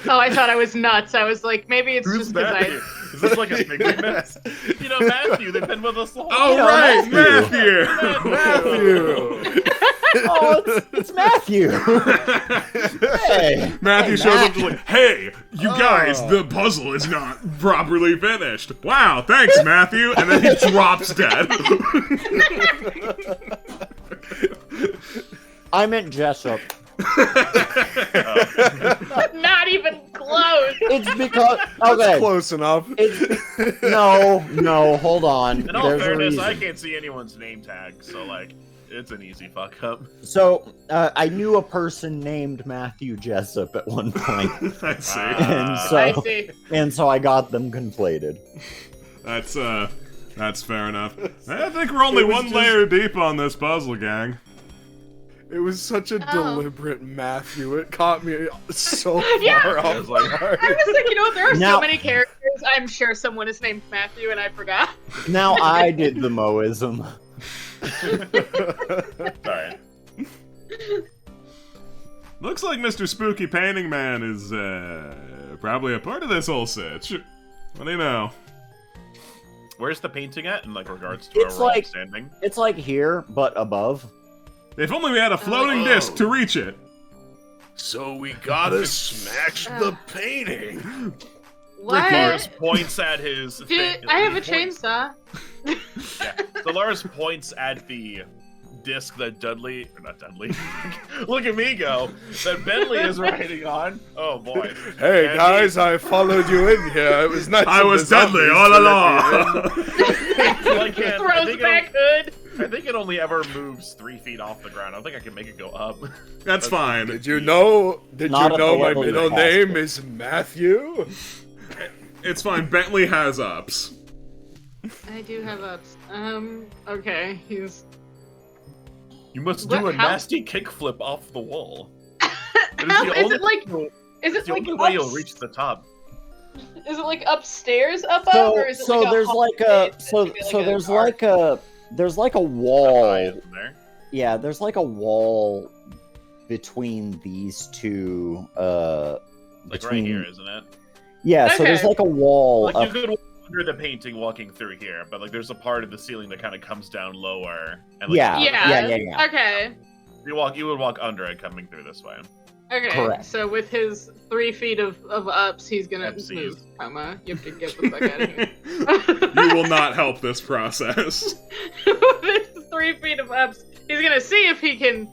Speaker 4: Oh, I thought I was nuts. I was like, maybe it's
Speaker 5: Who's
Speaker 4: just because
Speaker 5: Matthew?
Speaker 4: I.
Speaker 5: Is this like a figment? You know, Matthew, they've been with us the whole
Speaker 3: Oh,
Speaker 1: know,
Speaker 3: right,
Speaker 1: Matthew.
Speaker 3: Matthew.
Speaker 1: Oh, it's Matthew. Hey.
Speaker 3: Matthew
Speaker 1: Hey,
Speaker 3: shows up
Speaker 1: Matt.
Speaker 3: to like, hey, you guys, the puzzle is not properly finished. Wow, thanks, Matthew. And then he drops dead.
Speaker 1: I meant Jessup.
Speaker 4: Not even close.
Speaker 1: It's because
Speaker 2: That's
Speaker 1: okay.
Speaker 2: close enough.
Speaker 1: No, hold on.
Speaker 5: In all
Speaker 1: There's a
Speaker 5: fairness,
Speaker 1: reason.
Speaker 5: I can't see anyone's name tag, so like, it's an easy fuck up.
Speaker 1: So I knew a person named Matthew Jessup at one point,
Speaker 3: I see.
Speaker 1: and
Speaker 4: I see.
Speaker 1: so I got them conflated.
Speaker 3: That's fair enough. I think we're only
Speaker 2: It was
Speaker 3: one
Speaker 2: just-
Speaker 3: layer deep on this puzzle, gang.
Speaker 2: It was such a
Speaker 4: Oh.
Speaker 2: deliberate Matthew. It caught me so
Speaker 4: Yeah.
Speaker 2: far
Speaker 5: I
Speaker 2: off
Speaker 5: was like-
Speaker 2: guard.
Speaker 4: I was like, you know what? There are
Speaker 1: Now-
Speaker 4: so many characters. I'm sure someone is named Matthew, and I forgot.
Speaker 1: Now I did the Moism.
Speaker 5: Alright.
Speaker 3: Looks like Mr. Spooky Painting Man is probably a part of this whole sitch. What do you know?
Speaker 5: Where's the painting at in like regards to
Speaker 1: It's
Speaker 5: where we're all
Speaker 1: like-
Speaker 5: standing?
Speaker 1: It's like here, but above.
Speaker 3: If only we had a floating disc to reach it.
Speaker 2: So we gotta smash the painting.
Speaker 5: Lars
Speaker 4: What?
Speaker 5: points at his.
Speaker 4: Dude, I have a chainsaw.
Speaker 5: Yeah. So Lars points at the disc that Dudley. Look at me go. That Bentley is riding on. Oh boy.
Speaker 2: Hey
Speaker 5: And
Speaker 2: guys, I followed you in here. It was nice.
Speaker 3: I
Speaker 2: of
Speaker 3: was
Speaker 2: the
Speaker 3: Dudley
Speaker 2: zombies
Speaker 3: all
Speaker 2: to let me in.
Speaker 3: along.
Speaker 5: Like, I
Speaker 4: Throws
Speaker 5: think
Speaker 4: back hood.
Speaker 5: I think it only ever moves 3 feet off the ground. I don't think I can make it go up.
Speaker 3: That's fine.
Speaker 2: Did you know? Did
Speaker 1: Not
Speaker 2: you
Speaker 1: at
Speaker 2: know
Speaker 1: the
Speaker 2: my
Speaker 1: level
Speaker 2: middle
Speaker 1: you
Speaker 2: name
Speaker 1: cast it.
Speaker 2: is Matthew?
Speaker 3: It's fine. Bentley has ups.
Speaker 4: I do have ups. Okay, he's.
Speaker 5: You must do
Speaker 4: What-
Speaker 5: a
Speaker 4: how-
Speaker 5: nasty kickflip off the wall.
Speaker 4: How, is it like? Is
Speaker 5: It's
Speaker 4: it
Speaker 5: the
Speaker 4: like
Speaker 5: only way you'll
Speaker 4: ups-
Speaker 5: reach the top.
Speaker 4: Is it like upstairs, up,
Speaker 1: So,
Speaker 4: or is it
Speaker 1: so
Speaker 4: like a
Speaker 1: there's
Speaker 4: hallway
Speaker 1: like a
Speaker 4: that's
Speaker 1: so
Speaker 4: maybe
Speaker 1: so
Speaker 4: like a
Speaker 1: there's
Speaker 4: dark-
Speaker 1: like a there's like a
Speaker 5: High
Speaker 1: wall.
Speaker 5: isn't there?
Speaker 1: Yeah, there's like a wall between these two.
Speaker 5: Like
Speaker 1: Between,
Speaker 5: right here, isn't it?
Speaker 1: Yeah, so there's
Speaker 4: Okay.
Speaker 1: like a wall
Speaker 5: Like
Speaker 1: up.
Speaker 5: you could walk under the painting walking through here, but like there's a part of the ceiling that kind of comes down lower. And, like,
Speaker 1: Yeah.
Speaker 4: Yeah. Okay.
Speaker 5: You would walk under it coming through this way.
Speaker 4: Okay.
Speaker 1: Correct.
Speaker 4: So with his 3 feet of ups, he's gonna
Speaker 5: Upsies.
Speaker 4: move. You have to get the fuck out of here.
Speaker 3: You will not help this process.
Speaker 4: With his 3 feet of ups, he's gonna see if he can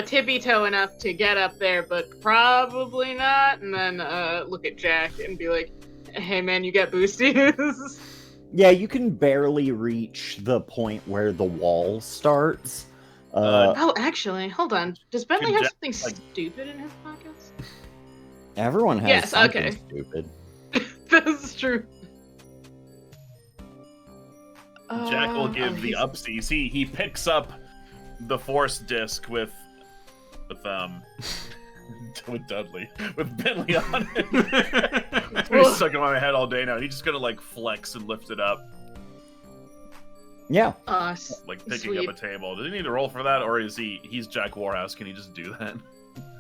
Speaker 4: tippy toe enough to get up there, but probably not. And then look at Jack and be like, "Hey man, you got boosties."
Speaker 1: Yeah, you can barely reach the point where the wall starts.
Speaker 4: Oh, actually, hold on. Does Bentley
Speaker 5: Could
Speaker 4: have
Speaker 5: Jack,
Speaker 4: something
Speaker 5: like-
Speaker 4: stupid in his pockets?
Speaker 1: Everyone has
Speaker 4: Yes,
Speaker 1: something
Speaker 4: okay.
Speaker 1: stupid.
Speaker 4: That's true.
Speaker 5: Jack will give the
Speaker 4: he's-
Speaker 5: upsies. He picks up the force disc with Dudley, with Bentley on it. It's been stuck in my head all day now. He's just gonna like flex and lift it up,
Speaker 1: Yeah.
Speaker 5: like picking
Speaker 4: Sweet.
Speaker 5: up a table. Does he need to roll for that, or is he's Jack Warhouse? Can he just do that?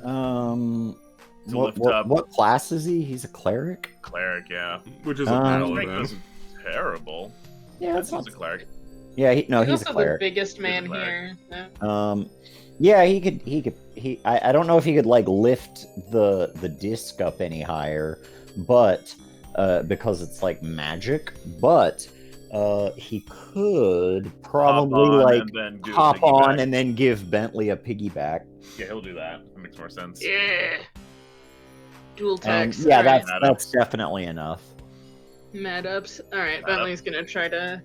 Speaker 5: To lift up.
Speaker 1: What class is he? He's a cleric?
Speaker 5: Cleric, yeah.
Speaker 3: Which is a
Speaker 5: Strength
Speaker 3: paladin.
Speaker 5: isn't terrible.
Speaker 1: Yeah,
Speaker 5: That's
Speaker 1: that's
Speaker 5: he's
Speaker 1: not.
Speaker 5: a cleric.
Speaker 1: Yeah, he's
Speaker 4: He's
Speaker 1: a
Speaker 4: also the
Speaker 1: cleric.
Speaker 4: biggest man
Speaker 5: He's a
Speaker 4: here.
Speaker 5: cleric.
Speaker 4: Yeah.
Speaker 1: Yeah, he could. I don't know if he could like lift the disc up any higher, but because it's like magic. But he could probably
Speaker 5: Hop on
Speaker 1: like
Speaker 5: and then do a
Speaker 1: hop on
Speaker 5: piggyback.
Speaker 1: and then give Bentley a piggyback.
Speaker 5: Yeah, he'll do that. That makes more sense.
Speaker 4: Yeah. Dual text.
Speaker 1: Yeah,
Speaker 4: Alright.
Speaker 1: that's definitely enough.
Speaker 4: Mad ups. Alright,
Speaker 5: Mad
Speaker 4: Bentley's gonna try to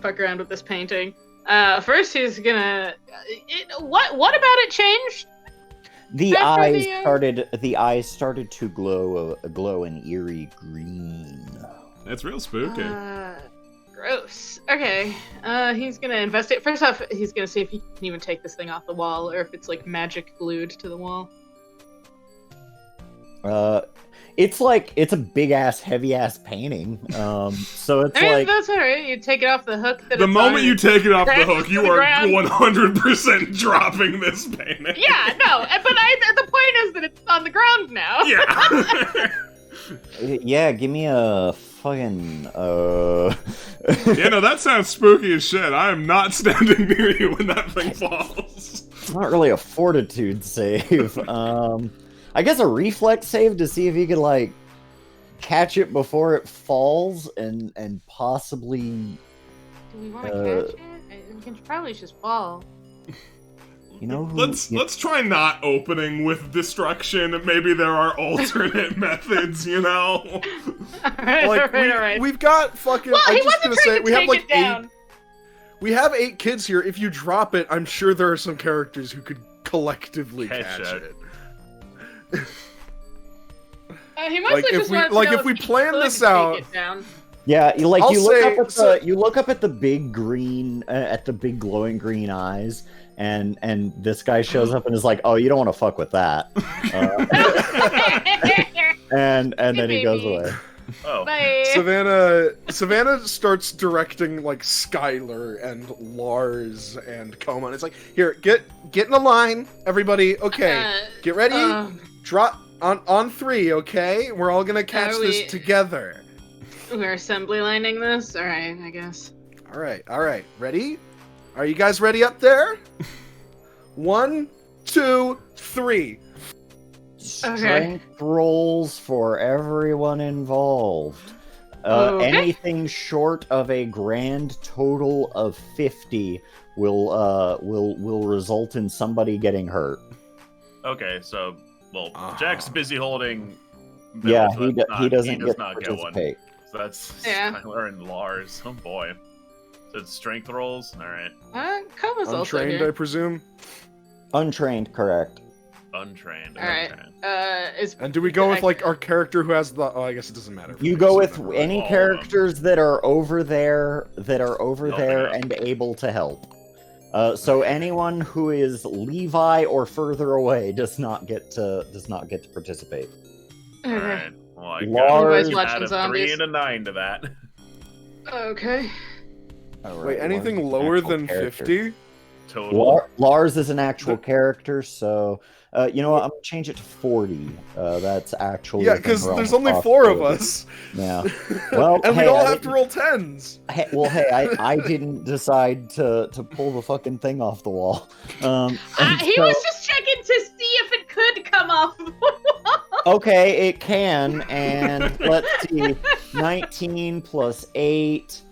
Speaker 4: fuck around with this painting. First he's gonna. What about it changed?
Speaker 1: The
Speaker 4: After
Speaker 1: eyes
Speaker 4: the,
Speaker 1: the eyes started to glow an eerie green.
Speaker 3: That's real spooky.
Speaker 4: Gross. Okay. He's gonna investigate. First off, he's gonna see if he can even take this thing off the wall, or if it's like magic glued to the wall.
Speaker 1: It's a big ass, heavy ass painting. So it's
Speaker 4: I mean,
Speaker 1: like
Speaker 4: that's alright. You take it off the hook. That
Speaker 3: The
Speaker 4: it's
Speaker 3: moment
Speaker 4: on,
Speaker 3: you take it off the
Speaker 4: crash
Speaker 3: hook,
Speaker 4: to
Speaker 3: you
Speaker 4: the
Speaker 3: are
Speaker 4: ground.
Speaker 3: 100% dropping this painting.
Speaker 4: Yeah, no, but the point is that it's on the ground now.
Speaker 3: Yeah.
Speaker 1: yeah, give me a fucking
Speaker 3: Yeah, no, that sounds spooky as shit. I am not standing near you when that thing falls.
Speaker 1: It's not really a fortitude save. I guess a reflex save to see if he could like catch it before it falls and possibly.
Speaker 4: Do we want to catch it? It can probably just fall.
Speaker 1: You know who,
Speaker 3: Let's try not opening with destruction. Maybe there are alternate methods, you know?
Speaker 4: Alright,
Speaker 2: Like
Speaker 4: alright.
Speaker 2: we've got fucking.
Speaker 4: Well,
Speaker 2: I'm
Speaker 4: he
Speaker 2: just
Speaker 4: wasn't
Speaker 2: gonna
Speaker 4: trying
Speaker 2: say
Speaker 4: to
Speaker 2: we have
Speaker 4: take
Speaker 2: like
Speaker 4: it down.
Speaker 2: 8. We have 8 kids here. If you drop it, I'm sure there are some characters who could collectively
Speaker 5: Catch
Speaker 2: catch
Speaker 5: it.
Speaker 2: it.
Speaker 4: He mostly
Speaker 2: Like, if
Speaker 4: just
Speaker 2: we-
Speaker 4: wants to
Speaker 2: like,
Speaker 4: know
Speaker 2: if we
Speaker 4: he
Speaker 2: plan
Speaker 4: could
Speaker 2: this
Speaker 4: take
Speaker 2: out-
Speaker 4: it down.
Speaker 1: Yeah, you
Speaker 2: I'll
Speaker 1: look
Speaker 2: say-
Speaker 1: up at
Speaker 2: so-
Speaker 1: you look up at the big green at the big glowing green eyes, and this guy shows up and is like, "Oh, you don't want to fuck with that," and then he goes
Speaker 4: Baby.
Speaker 1: away.
Speaker 5: Oh.
Speaker 4: Bye.
Speaker 2: Savannah starts directing like Skylar and Lars and Coma. And it's like, here, get in a line, everybody. Okay, get ready. Drop on 3. Okay, we're all gonna catch
Speaker 4: Are
Speaker 2: this
Speaker 4: we-
Speaker 2: together.
Speaker 4: We're assembly lining this? Alright, I guess.
Speaker 2: All right. Ready? Are you guys ready up there? 1, 2, 3.
Speaker 1: Strength rolls for everyone involved.
Speaker 4: Okay.
Speaker 1: Anything short of a grand total of 50 will result in somebody getting hurt.
Speaker 5: Okay, so Jack's busy holding. Bill,
Speaker 1: Yeah,
Speaker 5: so
Speaker 1: he doesn't
Speaker 5: does
Speaker 1: get to
Speaker 5: not get one.
Speaker 1: participate.
Speaker 5: So that's
Speaker 4: Yeah.
Speaker 5: Skylar and Lars. Oh boy. So it's strength rolls. All right.
Speaker 4: Coma's also
Speaker 2: Untrained,
Speaker 4: here.
Speaker 2: I presume.
Speaker 1: Untrained, correct.
Speaker 5: Untrained.
Speaker 4: Alright.
Speaker 5: Okay.
Speaker 2: And do we go with like our character who has the? Oh, I guess it doesn't matter.
Speaker 1: You go with
Speaker 2: Right.
Speaker 1: any
Speaker 5: All of
Speaker 1: characters that are over there
Speaker 5: Helping out.
Speaker 1: and able to help. So anyone who is Levi or further away does not get to participate.
Speaker 5: All
Speaker 4: Okay.
Speaker 5: right. Well, I
Speaker 1: Lars-
Speaker 5: got
Speaker 4: Watching
Speaker 5: add a 3
Speaker 4: zombies.
Speaker 5: and a 9 to that.
Speaker 4: Okay.
Speaker 1: All right,
Speaker 2: Wait, anything
Speaker 1: Lars is an
Speaker 2: lower
Speaker 1: actual
Speaker 2: than
Speaker 1: character.
Speaker 2: 50?
Speaker 5: Total.
Speaker 1: Lars is an actual character, so you know what? I'm gonna change it to 40. That's actually
Speaker 2: Yeah,
Speaker 1: within
Speaker 2: because
Speaker 1: realm
Speaker 2: there's
Speaker 1: of
Speaker 2: only 4 of
Speaker 1: possibility.
Speaker 2: us.
Speaker 1: Yeah. Well,
Speaker 2: and
Speaker 1: hey,
Speaker 2: we all
Speaker 1: I
Speaker 2: have to
Speaker 1: didn't-
Speaker 2: roll 10s.
Speaker 1: I didn't decide to pull the fucking thing off the wall.
Speaker 4: He
Speaker 1: So-
Speaker 4: was just checking to see if it could come off the wall.
Speaker 1: Okay, it can, and let's see, 19 plus 8,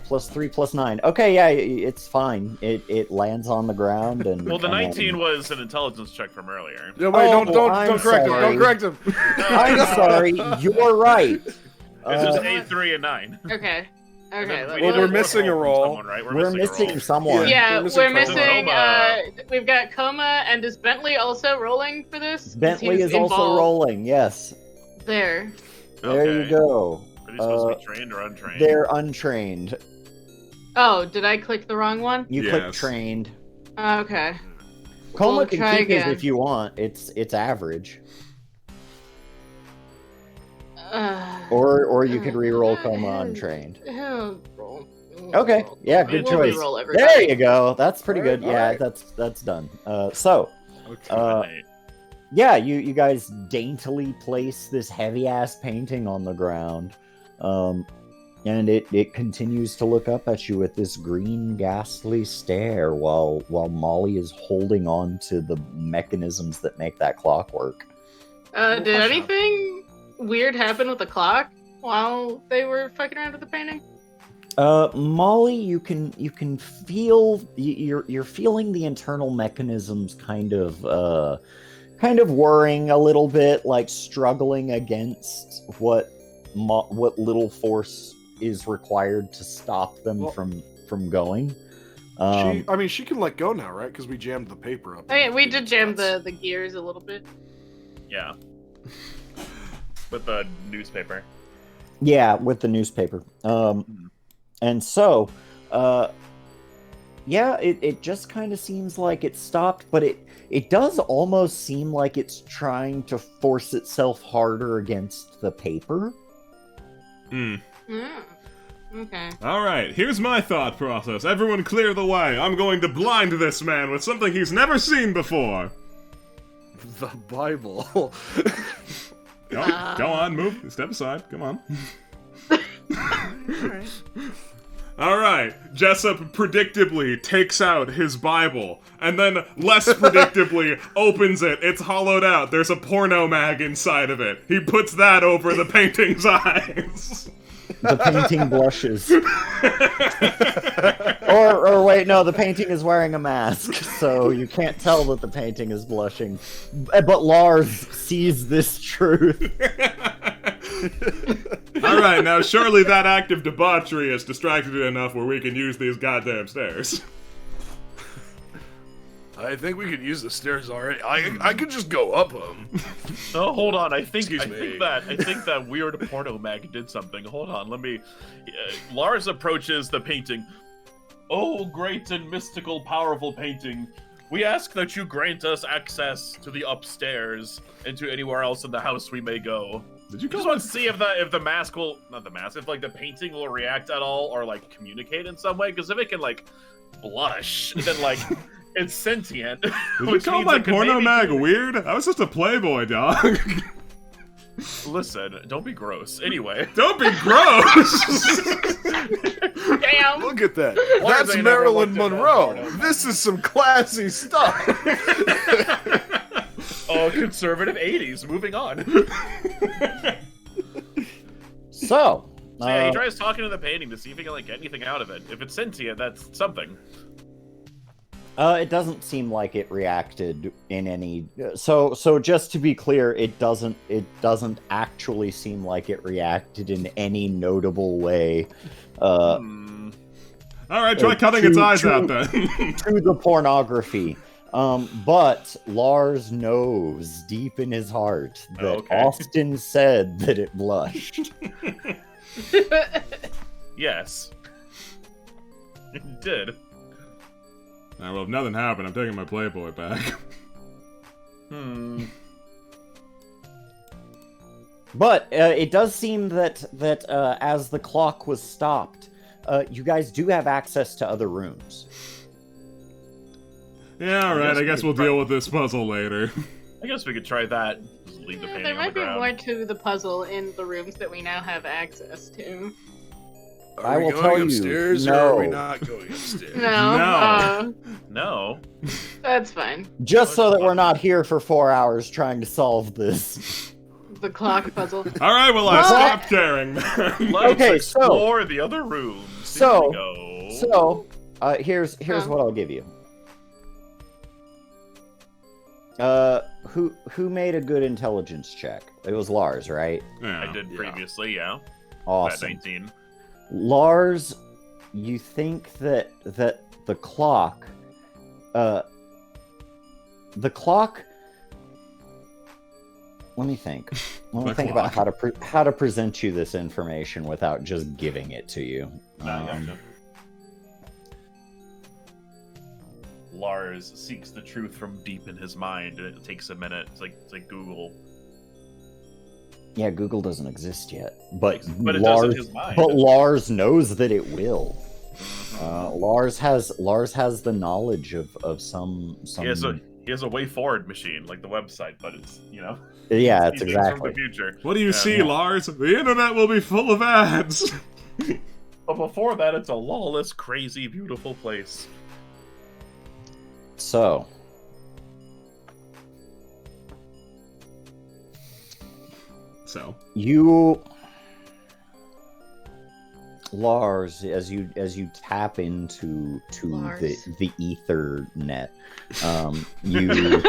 Speaker 1: plus 3 plus 9. Okay, yeah, it's fine. It lands on the ground, and
Speaker 5: Well, the
Speaker 1: and then-
Speaker 5: 19 was an intelligence check from earlier.
Speaker 2: Yeah, wait,
Speaker 1: Oh,
Speaker 2: don't
Speaker 1: I'm
Speaker 2: correct him.
Speaker 1: sorry.
Speaker 2: Don't correct him.
Speaker 1: I'm sorry, you're right.
Speaker 5: It's just
Speaker 1: Uh,
Speaker 5: 8, 3, and 9.
Speaker 4: Okay.
Speaker 5: And
Speaker 4: Okay.
Speaker 5: then
Speaker 4: let
Speaker 5: we
Speaker 4: me
Speaker 2: Well,
Speaker 5: did
Speaker 2: we're
Speaker 4: look.
Speaker 2: missing a roll.
Speaker 5: Someone, right?
Speaker 1: we're missing
Speaker 5: a roll.
Speaker 1: someone.
Speaker 4: Yeah,
Speaker 2: We're
Speaker 4: we're
Speaker 2: missing
Speaker 4: missing.
Speaker 5: Coma.
Speaker 4: We've got Coma, and is Bentley also rolling for this? 'Cause
Speaker 1: Bentley
Speaker 4: he's
Speaker 1: is also
Speaker 4: involved
Speaker 1: rolling. Yes,
Speaker 4: There.
Speaker 1: there you
Speaker 5: Okay.
Speaker 1: go.
Speaker 5: Are they supposed to be trained or untrained?
Speaker 1: They're untrained.
Speaker 4: Oh, did I click the wrong one?
Speaker 1: You click
Speaker 3: Yes.
Speaker 1: trained.
Speaker 4: Okay.
Speaker 1: Coma
Speaker 4: We'll
Speaker 1: can
Speaker 4: try
Speaker 1: keep his
Speaker 4: again.
Speaker 1: if you want. It's average. Or you could re-roll Coma untrained. Okay, yeah, good
Speaker 4: We'll
Speaker 1: choice.
Speaker 4: re-roll everybody.
Speaker 1: There you go. That's pretty
Speaker 2: Alright,
Speaker 1: good. Yeah,
Speaker 2: alright.
Speaker 1: that's done. So
Speaker 2: Okay.
Speaker 1: yeah, you guys daintily place this heavy ass painting on the ground, and it continues to look up at you with this green ghastly stare while Molly is holding on to the mechanisms that make that clock work.
Speaker 4: Did anything weird happen with the clock while they were fucking around with the painting?
Speaker 1: Molly, you can feel you're feeling the internal mechanisms kind of whirring a little bit, like struggling against what little force is required to stop them
Speaker 2: Well-
Speaker 1: from going.
Speaker 2: She can let go now, right? Because we jammed the paper up.
Speaker 4: Okay, we did jam the gears a little bit.
Speaker 5: Yeah. With the newspaper.
Speaker 1: Yeah, with the newspaper. And so, yeah, it just kind of seems like it stopped, but it does almost seem like it's trying to force itself harder against the paper.
Speaker 4: Okay.
Speaker 3: Alright, here's my thought process. Everyone clear the way. I'm going to blind this man with something he's never seen before.
Speaker 2: The Bible.
Speaker 3: Go on, move. Step aside. Come on. Alright, Jessup predictably takes out his Bible, and then less predictably opens it. It's hollowed out. There's a porno mag inside of it. He puts that over the painting's eyes.
Speaker 1: The painting blushes. or wait, no, the painting is wearing a mask, so you can't tell that the painting is blushing. But Lars sees this truth.
Speaker 3: Alright, now surely that act of debauchery has distracted it enough where we can use these goddamn stairs.
Speaker 2: I think we could use the stairs already. I could just go up them.
Speaker 5: Oh, hold on. I think
Speaker 2: Excuse me.
Speaker 5: that weird porno mag did something. Hold on. Let me. Lars approaches the painting. Oh, great and mystical, powerful painting. We ask that you grant us access to the upstairs and to anywhere else in the house we may go.
Speaker 3: Did you
Speaker 5: I just
Speaker 3: go
Speaker 5: want to see if the mask will, not the mask, if like the painting will react at all or like communicate in some way. Because if it can like blush, then like it's sentient.
Speaker 3: Did you
Speaker 5: which
Speaker 3: call
Speaker 5: means
Speaker 3: my
Speaker 5: it could
Speaker 3: porno
Speaker 5: maybe
Speaker 3: mag
Speaker 5: communicate.
Speaker 3: weird? I was just a playboy, dog.
Speaker 5: Listen, don't be gross. Anyway.
Speaker 3: Don't be gross!
Speaker 4: Damn.
Speaker 2: Look at that.
Speaker 5: Why
Speaker 2: That's
Speaker 5: they never
Speaker 2: Marilyn
Speaker 5: looked at that
Speaker 2: Monroe.
Speaker 5: porno?
Speaker 2: This is some classy stuff.
Speaker 5: Oh, conservative 80s. Moving on.
Speaker 1: So,
Speaker 5: So yeah, he tries talking to the painting to see if he can like get anything out of it. If it's sentient, that's something.
Speaker 1: it doesn't seem like it reacted in any. So just to be clear, it doesn't actually seem like it reacted in any notable way.
Speaker 3: All right, try cutting its eyes out then.
Speaker 1: To the pornography. But Lars knows deep in his heart that
Speaker 5: Okay.
Speaker 1: Austin said that it blushed.
Speaker 5: Yes. It did.
Speaker 3: Well, if nothing happened, I'm taking my Playboy back.
Speaker 1: But it does seem that as the clock was stopped, you guys do have access to other rooms.
Speaker 3: Yeah, alright, I guess we'll deal with this puzzle later.
Speaker 5: I guess we could try that. Just leave the painting
Speaker 4: There
Speaker 5: on the
Speaker 4: might be
Speaker 5: ground.
Speaker 4: more to the puzzle in the rooms that we now have access to.
Speaker 2: Are we
Speaker 1: will
Speaker 2: going
Speaker 1: tell you,
Speaker 2: upstairs or are we
Speaker 1: no.
Speaker 2: not going upstairs?
Speaker 4: No.
Speaker 3: No.
Speaker 5: No.
Speaker 4: That's fine.
Speaker 1: Just so that we're not here for 4 hours trying to solve this.
Speaker 4: The clock puzzle.
Speaker 3: Alright, well, I
Speaker 1: What?
Speaker 3: stopped caring.
Speaker 5: Let's
Speaker 1: Okay, so-
Speaker 5: explore the other rooms.
Speaker 1: So-
Speaker 5: Here we go.
Speaker 1: So, here's
Speaker 4: Huh.
Speaker 1: what I'll give you. Who made a good intelligence check? It was Lars, right?
Speaker 3: Yeah.
Speaker 5: I did
Speaker 2: Yeah.
Speaker 5: previously, yeah. At
Speaker 1: Awesome.
Speaker 5: 19.
Speaker 1: Lars, you think that the clock, Let me think. Let me
Speaker 3: The
Speaker 1: think about
Speaker 3: clock.
Speaker 1: how to present you this information without just giving it to you.
Speaker 5: Gotcha. Lars seeks the truth from deep in his mind, and it takes a minute. It's like Google.
Speaker 1: Yeah, Google doesn't exist yet, but
Speaker 5: But it does in
Speaker 1: Lars,
Speaker 5: his mind.
Speaker 1: but Lars knows that it will. Lars has the knowledge of some.
Speaker 5: He has a way forward machine, like the website, but it's,
Speaker 1: Yeah,
Speaker 5: he
Speaker 1: it's
Speaker 5: thinks
Speaker 1: exactly.
Speaker 5: from the future.
Speaker 3: What do you
Speaker 5: Yeah.
Speaker 3: see, Lars? The internet will be full of ads!
Speaker 5: But before that, it's a lawless, crazy, beautiful place.
Speaker 1: So,
Speaker 3: So,
Speaker 1: Lars, as you tap into
Speaker 4: Lars.
Speaker 1: the Ethernet, you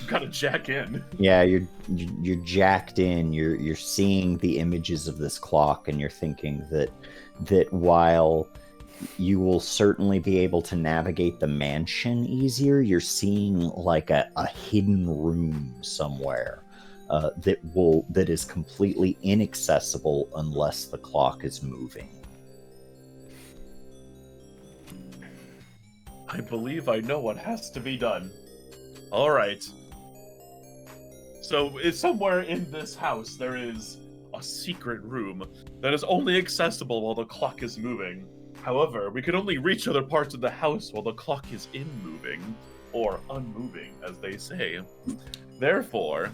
Speaker 5: Gotta jack in.
Speaker 1: yeah you're jacked in. You're seeing the images of this clock, and you're thinking that while you will certainly be able to navigate the mansion easier, you're seeing like a hidden room somewhere that is completely inaccessible unless the clock is moving.
Speaker 5: I believe I know what has to be done. Alright. So, it's somewhere in this house there is a secret room that is only accessible while the clock is moving. However, we can only reach other parts of the house while the clock is moving, or unmoving, as they say. Therefore,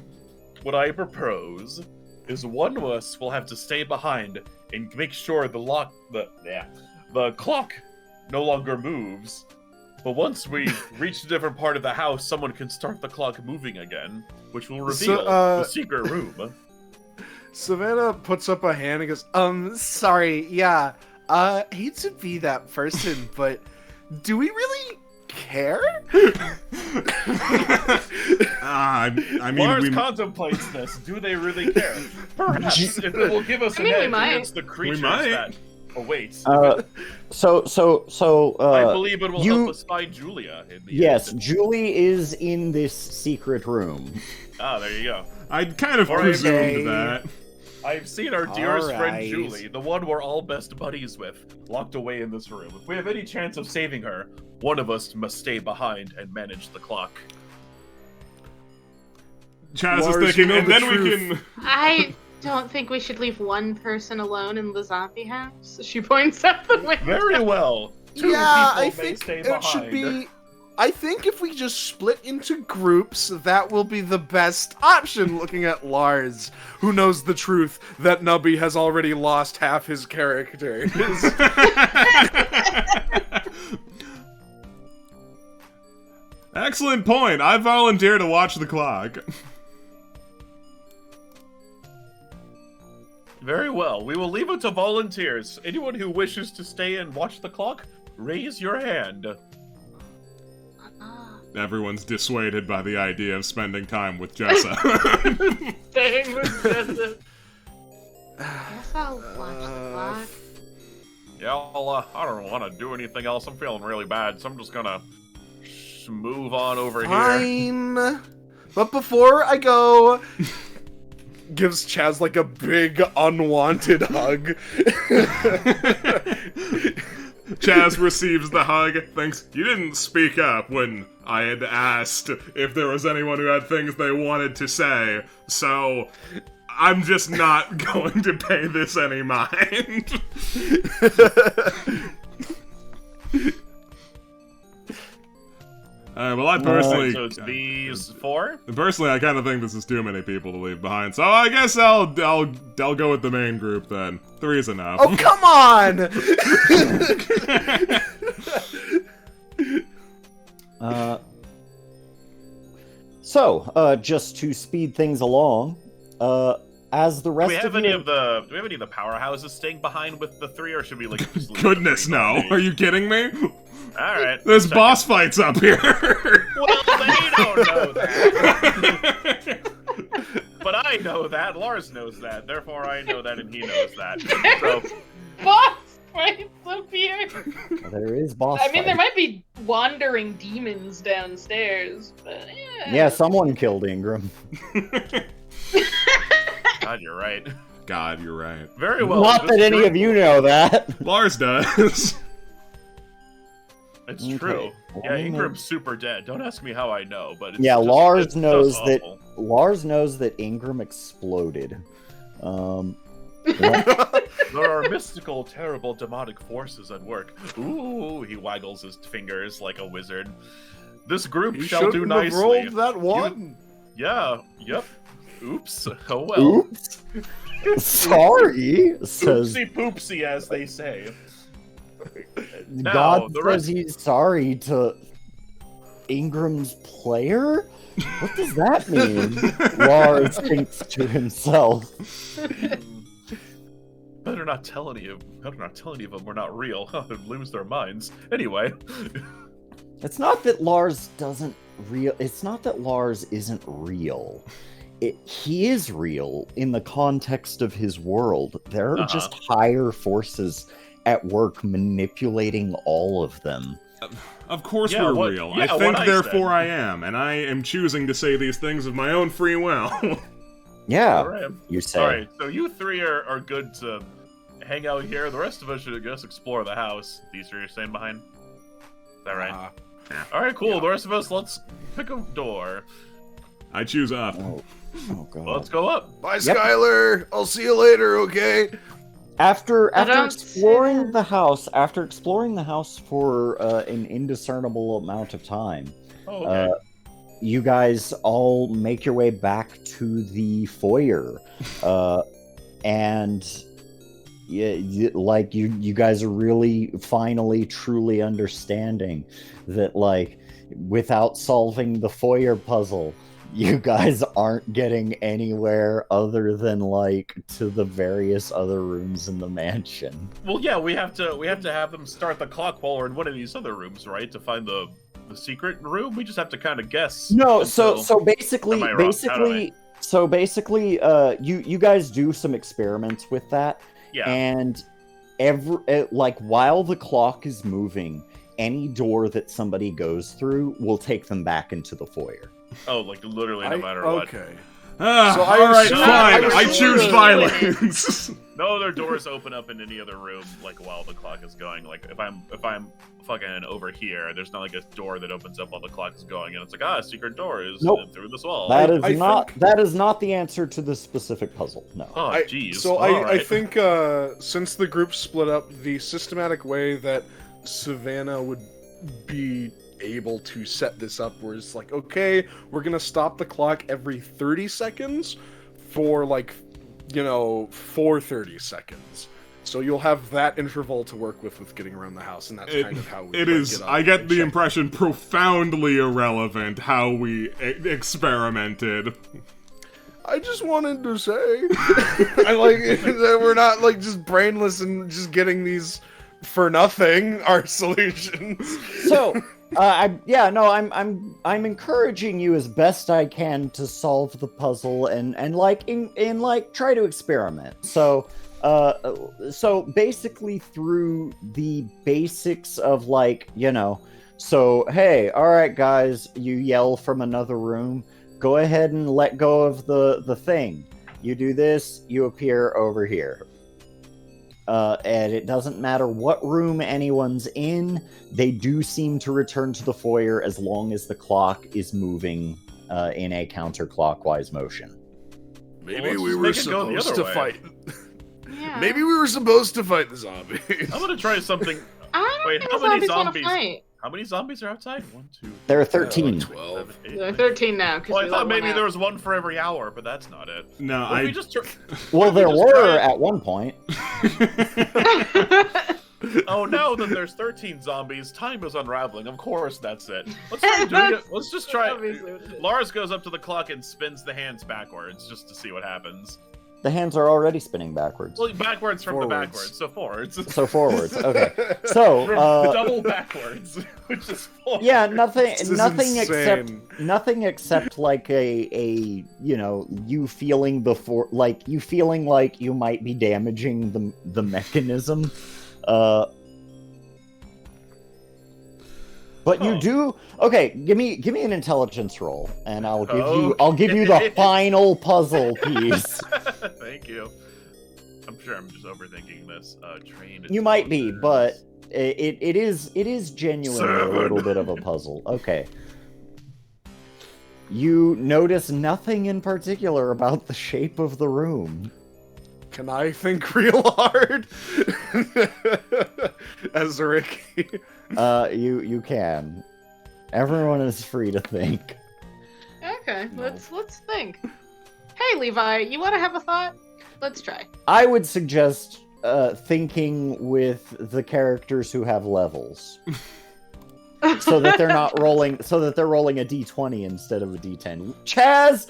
Speaker 5: what I propose is one of us will have to stay behind and make sure the clock no longer moves. But once we reach a different part of the house, someone can start the clock moving again, which will reveal the secret room.
Speaker 2: Savannah puts up a hand and goes, sorry, yeah, hate to be that person, but do we really care?
Speaker 3: I mean,
Speaker 5: Lars contemplates this. Do they really care? Perhaps if it will give us
Speaker 4: I
Speaker 5: an
Speaker 4: mean, we
Speaker 5: edge
Speaker 4: might.
Speaker 5: against the creatures
Speaker 3: might.
Speaker 5: that await.
Speaker 1: So
Speaker 5: I believe it will
Speaker 1: you-
Speaker 5: help us find Julia. In the
Speaker 1: yes,
Speaker 5: end.
Speaker 1: Julie is in this secret room.
Speaker 5: Ah, there you go.
Speaker 3: I'd kind of
Speaker 5: Alright.
Speaker 3: presumed that.
Speaker 5: I've seen our dearest friend
Speaker 2: Alright.
Speaker 5: Julie, the one we're all best buddies with, locked away in this room. If we have any chance of saving her, one of us must stay behind and manage the clock.
Speaker 3: Chaz
Speaker 2: Lars,
Speaker 3: is thinking,
Speaker 2: you know
Speaker 3: and
Speaker 2: the
Speaker 3: then we
Speaker 2: truth.
Speaker 3: can...
Speaker 4: I don't think we should leave one person alone in the zombie house. She points out the window.
Speaker 5: Very well. Two
Speaker 2: Yeah,
Speaker 5: people
Speaker 2: I
Speaker 5: may
Speaker 2: think
Speaker 5: stay
Speaker 2: it
Speaker 5: behind.
Speaker 2: should be I think if we just split into groups, that will be the best option, looking at Lars, who knows the truth that Nubby has already lost half his character.
Speaker 3: Excellent point. I volunteer to watch the clock.
Speaker 5: Very well. We will leave it to volunteers. Anyone who wishes to stay and watch the clock, raise your hand.
Speaker 3: Everyone's dissuaded by the idea of spending time with Jessa.
Speaker 4: Staying with Jessa. Guess I'll watch the clock.
Speaker 5: Yeah, I don't want to do anything else. I'm feeling really bad, so I'm just gonna move on over here.
Speaker 2: Fine. But before I go, gives Chaz like a big unwanted hug.
Speaker 3: Chaz receives the hug, thinks, you didn't speak up when I had asked if there was anyone who had things they wanted to say, so I'm just not going to pay this any mind. Well, I personally...
Speaker 5: So it's these four?
Speaker 3: Personally, I kind of think this is too many people to leave behind, so I guess I'll go with the main group then. 3 is enough.
Speaker 2: Oh, come on!
Speaker 1: Just to speed things along, as the rest
Speaker 5: Do we have
Speaker 1: of
Speaker 5: any
Speaker 1: you...
Speaker 5: of the powerhouses staying behind with the 3, or should we like just leave
Speaker 3: Goodness,
Speaker 5: the 3
Speaker 3: no.
Speaker 5: on
Speaker 3: Are you kidding me?
Speaker 5: All right.
Speaker 3: There's boss fights up here.
Speaker 5: Well, they don't know that. But I know that. Lars knows that. Therefore, I know that, and he knows that. So,
Speaker 4: Boss fights up here.
Speaker 1: There is boss
Speaker 4: I mean, there
Speaker 1: fight.
Speaker 4: might be wandering demons downstairs, but
Speaker 1: Yeah, someone killed Ingram.
Speaker 5: God, you're right.
Speaker 3: God, you're right.
Speaker 5: Very well.
Speaker 1: Not
Speaker 5: this
Speaker 1: that any
Speaker 5: group-
Speaker 1: of you know that.
Speaker 3: Lars does.
Speaker 5: It's
Speaker 1: Okay.
Speaker 5: true. Yeah,
Speaker 1: Well,
Speaker 5: Ingram's super dead. Don't ask me how I know, but it's
Speaker 1: Yeah,
Speaker 5: just-
Speaker 1: Lars
Speaker 5: it's
Speaker 1: knows
Speaker 5: just
Speaker 1: that.
Speaker 5: awful.
Speaker 1: Lars knows that Ingram exploded. Yeah.
Speaker 5: There are mystical, terrible, demonic forces at work. Ooh, he waggles his fingers like a wizard. This group
Speaker 2: You
Speaker 5: shall do
Speaker 2: shouldn't have
Speaker 5: nicely.
Speaker 2: rolled that one.
Speaker 5: Yeah, yep. Oops. Oh well.
Speaker 1: Oops. Sorry, says
Speaker 5: Oopsie poopsie, as they say. Now,
Speaker 1: God.
Speaker 5: the
Speaker 1: Says
Speaker 5: rest-
Speaker 1: he's sorry to Ingram's player. What does that mean? Lars thinks to himself.
Speaker 5: Better not tell any of them we're not real. They'd lose their minds. Anyway.
Speaker 1: It's not that Lars doesn't real. It's not that Lars isn't real. He is real in the context of his world. There are just higher forces at work manipulating all of them.
Speaker 3: Of course
Speaker 5: Yeah,
Speaker 3: we're
Speaker 5: what-
Speaker 3: real.
Speaker 5: yeah,
Speaker 3: I
Speaker 5: what
Speaker 3: think,
Speaker 5: I
Speaker 3: therefore
Speaker 5: said.
Speaker 3: I am, and I am choosing to say these things of my own free will.
Speaker 1: Yeah,
Speaker 5: Alright.
Speaker 1: you say.
Speaker 5: Alright, so you 3 are good to hang out here. The rest of us should just explore the house. These 3 are staying behind. Is that right? Alright, cool.
Speaker 2: yeah.
Speaker 5: The rest of us, let's pick a door.
Speaker 3: I choose up.
Speaker 1: Oh god.
Speaker 5: Let's go up.
Speaker 2: Bye, Skylar. I'll see you later, okay?
Speaker 1: After
Speaker 4: don't
Speaker 1: exploring
Speaker 4: say
Speaker 1: the house, for an indiscernible amount of time,
Speaker 5: Oh, okay.
Speaker 1: you guys all make your way back to the foyer, and you guys are really finally truly understanding that, like, without solving the foyer puzzle, you guys aren't getting anywhere other than, like, to the various other rooms in the mansion.
Speaker 5: Well, yeah, we have to have them start the clock while we're in one of these other rooms, right? To find the secret room. We just have to kind of guess.
Speaker 1: No,
Speaker 5: until-
Speaker 1: so basically,
Speaker 5: Am I wrong? How do
Speaker 1: you guys do some experiments with that,
Speaker 5: yeah.
Speaker 1: and while the clock is moving, any door that somebody goes through will take them back into the foyer.
Speaker 5: Oh, like literally no matter what.
Speaker 2: Okay. So
Speaker 3: Alright,
Speaker 2: assume-
Speaker 3: fine.
Speaker 2: I
Speaker 3: I
Speaker 2: assume-
Speaker 3: choose violence.
Speaker 5: No other doors open up in any other room, like, while the clock is going. Like, if I'm fucking over here, there's not like a door that opens up while the clock is going, and it's like, secret door is
Speaker 1: Nope.
Speaker 5: through this wall.
Speaker 1: That
Speaker 2: I
Speaker 1: is not the answer to the specific puzzle. No.
Speaker 5: Oh,
Speaker 2: I-
Speaker 5: jeez.
Speaker 2: So
Speaker 5: All
Speaker 2: I
Speaker 5: right.
Speaker 2: think since the group split up, the systematic way that Savannah would be able to set this up where it's like, okay, we're gonna stop the clock every 30 seconds for like, 4 30 seconds. So you'll have that interval to work with getting around the house, and that's kind of how we
Speaker 3: it is.
Speaker 2: get up
Speaker 3: I get
Speaker 2: and
Speaker 3: the
Speaker 2: check.
Speaker 3: impression profoundly irrelevant how we experimented.
Speaker 2: I just wanted to say, I like that we're not like just brainless and just getting these for nothing our solutions.
Speaker 1: So, I'm encouraging you as best I can to solve the puzzle and try to experiment. So basically through the basics of so hey, all right guys, you yell from another room. Go ahead and let go of the thing. You do this, you appear over here. And it doesn't matter what room anyone's in, they do seem to return to the foyer as long as the clock is moving in a counterclockwise motion.
Speaker 2: Maybe
Speaker 5: Well,
Speaker 2: we
Speaker 5: let's
Speaker 2: were
Speaker 5: just make it go the
Speaker 2: supposed
Speaker 5: other
Speaker 2: to
Speaker 5: way.
Speaker 2: fight.
Speaker 4: Yeah.
Speaker 2: Maybe we were supposed to fight the zombies.
Speaker 5: I'm gonna try something.
Speaker 4: I don't
Speaker 5: Wait,
Speaker 4: think
Speaker 5: how
Speaker 4: the
Speaker 5: many
Speaker 4: zombies want to
Speaker 5: zombies?
Speaker 4: fight.
Speaker 5: How many zombies are outside? 1, 2.
Speaker 1: There are 13.
Speaker 2: 12.
Speaker 4: There are 13 now. 'cause
Speaker 5: Well, I
Speaker 4: we
Speaker 5: thought
Speaker 4: let
Speaker 5: maybe
Speaker 4: one
Speaker 5: there
Speaker 4: out.
Speaker 5: was one for every hour, but that's not it.
Speaker 3: No,
Speaker 5: What if we
Speaker 3: I.
Speaker 5: just
Speaker 1: Well, there
Speaker 5: just
Speaker 1: were
Speaker 5: try it?
Speaker 1: at one point.
Speaker 5: Oh, now that there's 13 zombies, time is unraveling. Of course, that's it. Let's try doing it. Let's just try
Speaker 4: Obviously what it is.
Speaker 5: Lars goes up to the clock and spins the hands backwards just to see what happens.
Speaker 1: The hands are already spinning backwards.
Speaker 5: Well, backwards from the
Speaker 2: Forwards.
Speaker 5: backwards, so forwards.
Speaker 1: So forwards. Okay. So
Speaker 5: Double backwards, which is forwards.
Speaker 1: yeah, nothing
Speaker 2: This is
Speaker 1: nothing
Speaker 2: insane.
Speaker 1: except like a you feeling like you might be damaging the mechanism. But you do okay. Give me an intelligence roll, and I'll give you the final puzzle piece.
Speaker 5: Thank you. I'm sure I'm just overthinking this. Trained.
Speaker 1: You might be,
Speaker 5: intelligence.
Speaker 1: but it is genuinely a little bit of a puzzle. Okay. You notice nothing in particular about the shape of the room.
Speaker 2: Can I think real hard? As Ricky.
Speaker 1: You can. Everyone is free to think.
Speaker 4: Okay, let's think. Hey, Levi, you want to have a thought? Let's try.
Speaker 1: I would suggest thinking with the characters who have levels. So that they're not rolling they're rolling a d20 instead of a d10. Chaz,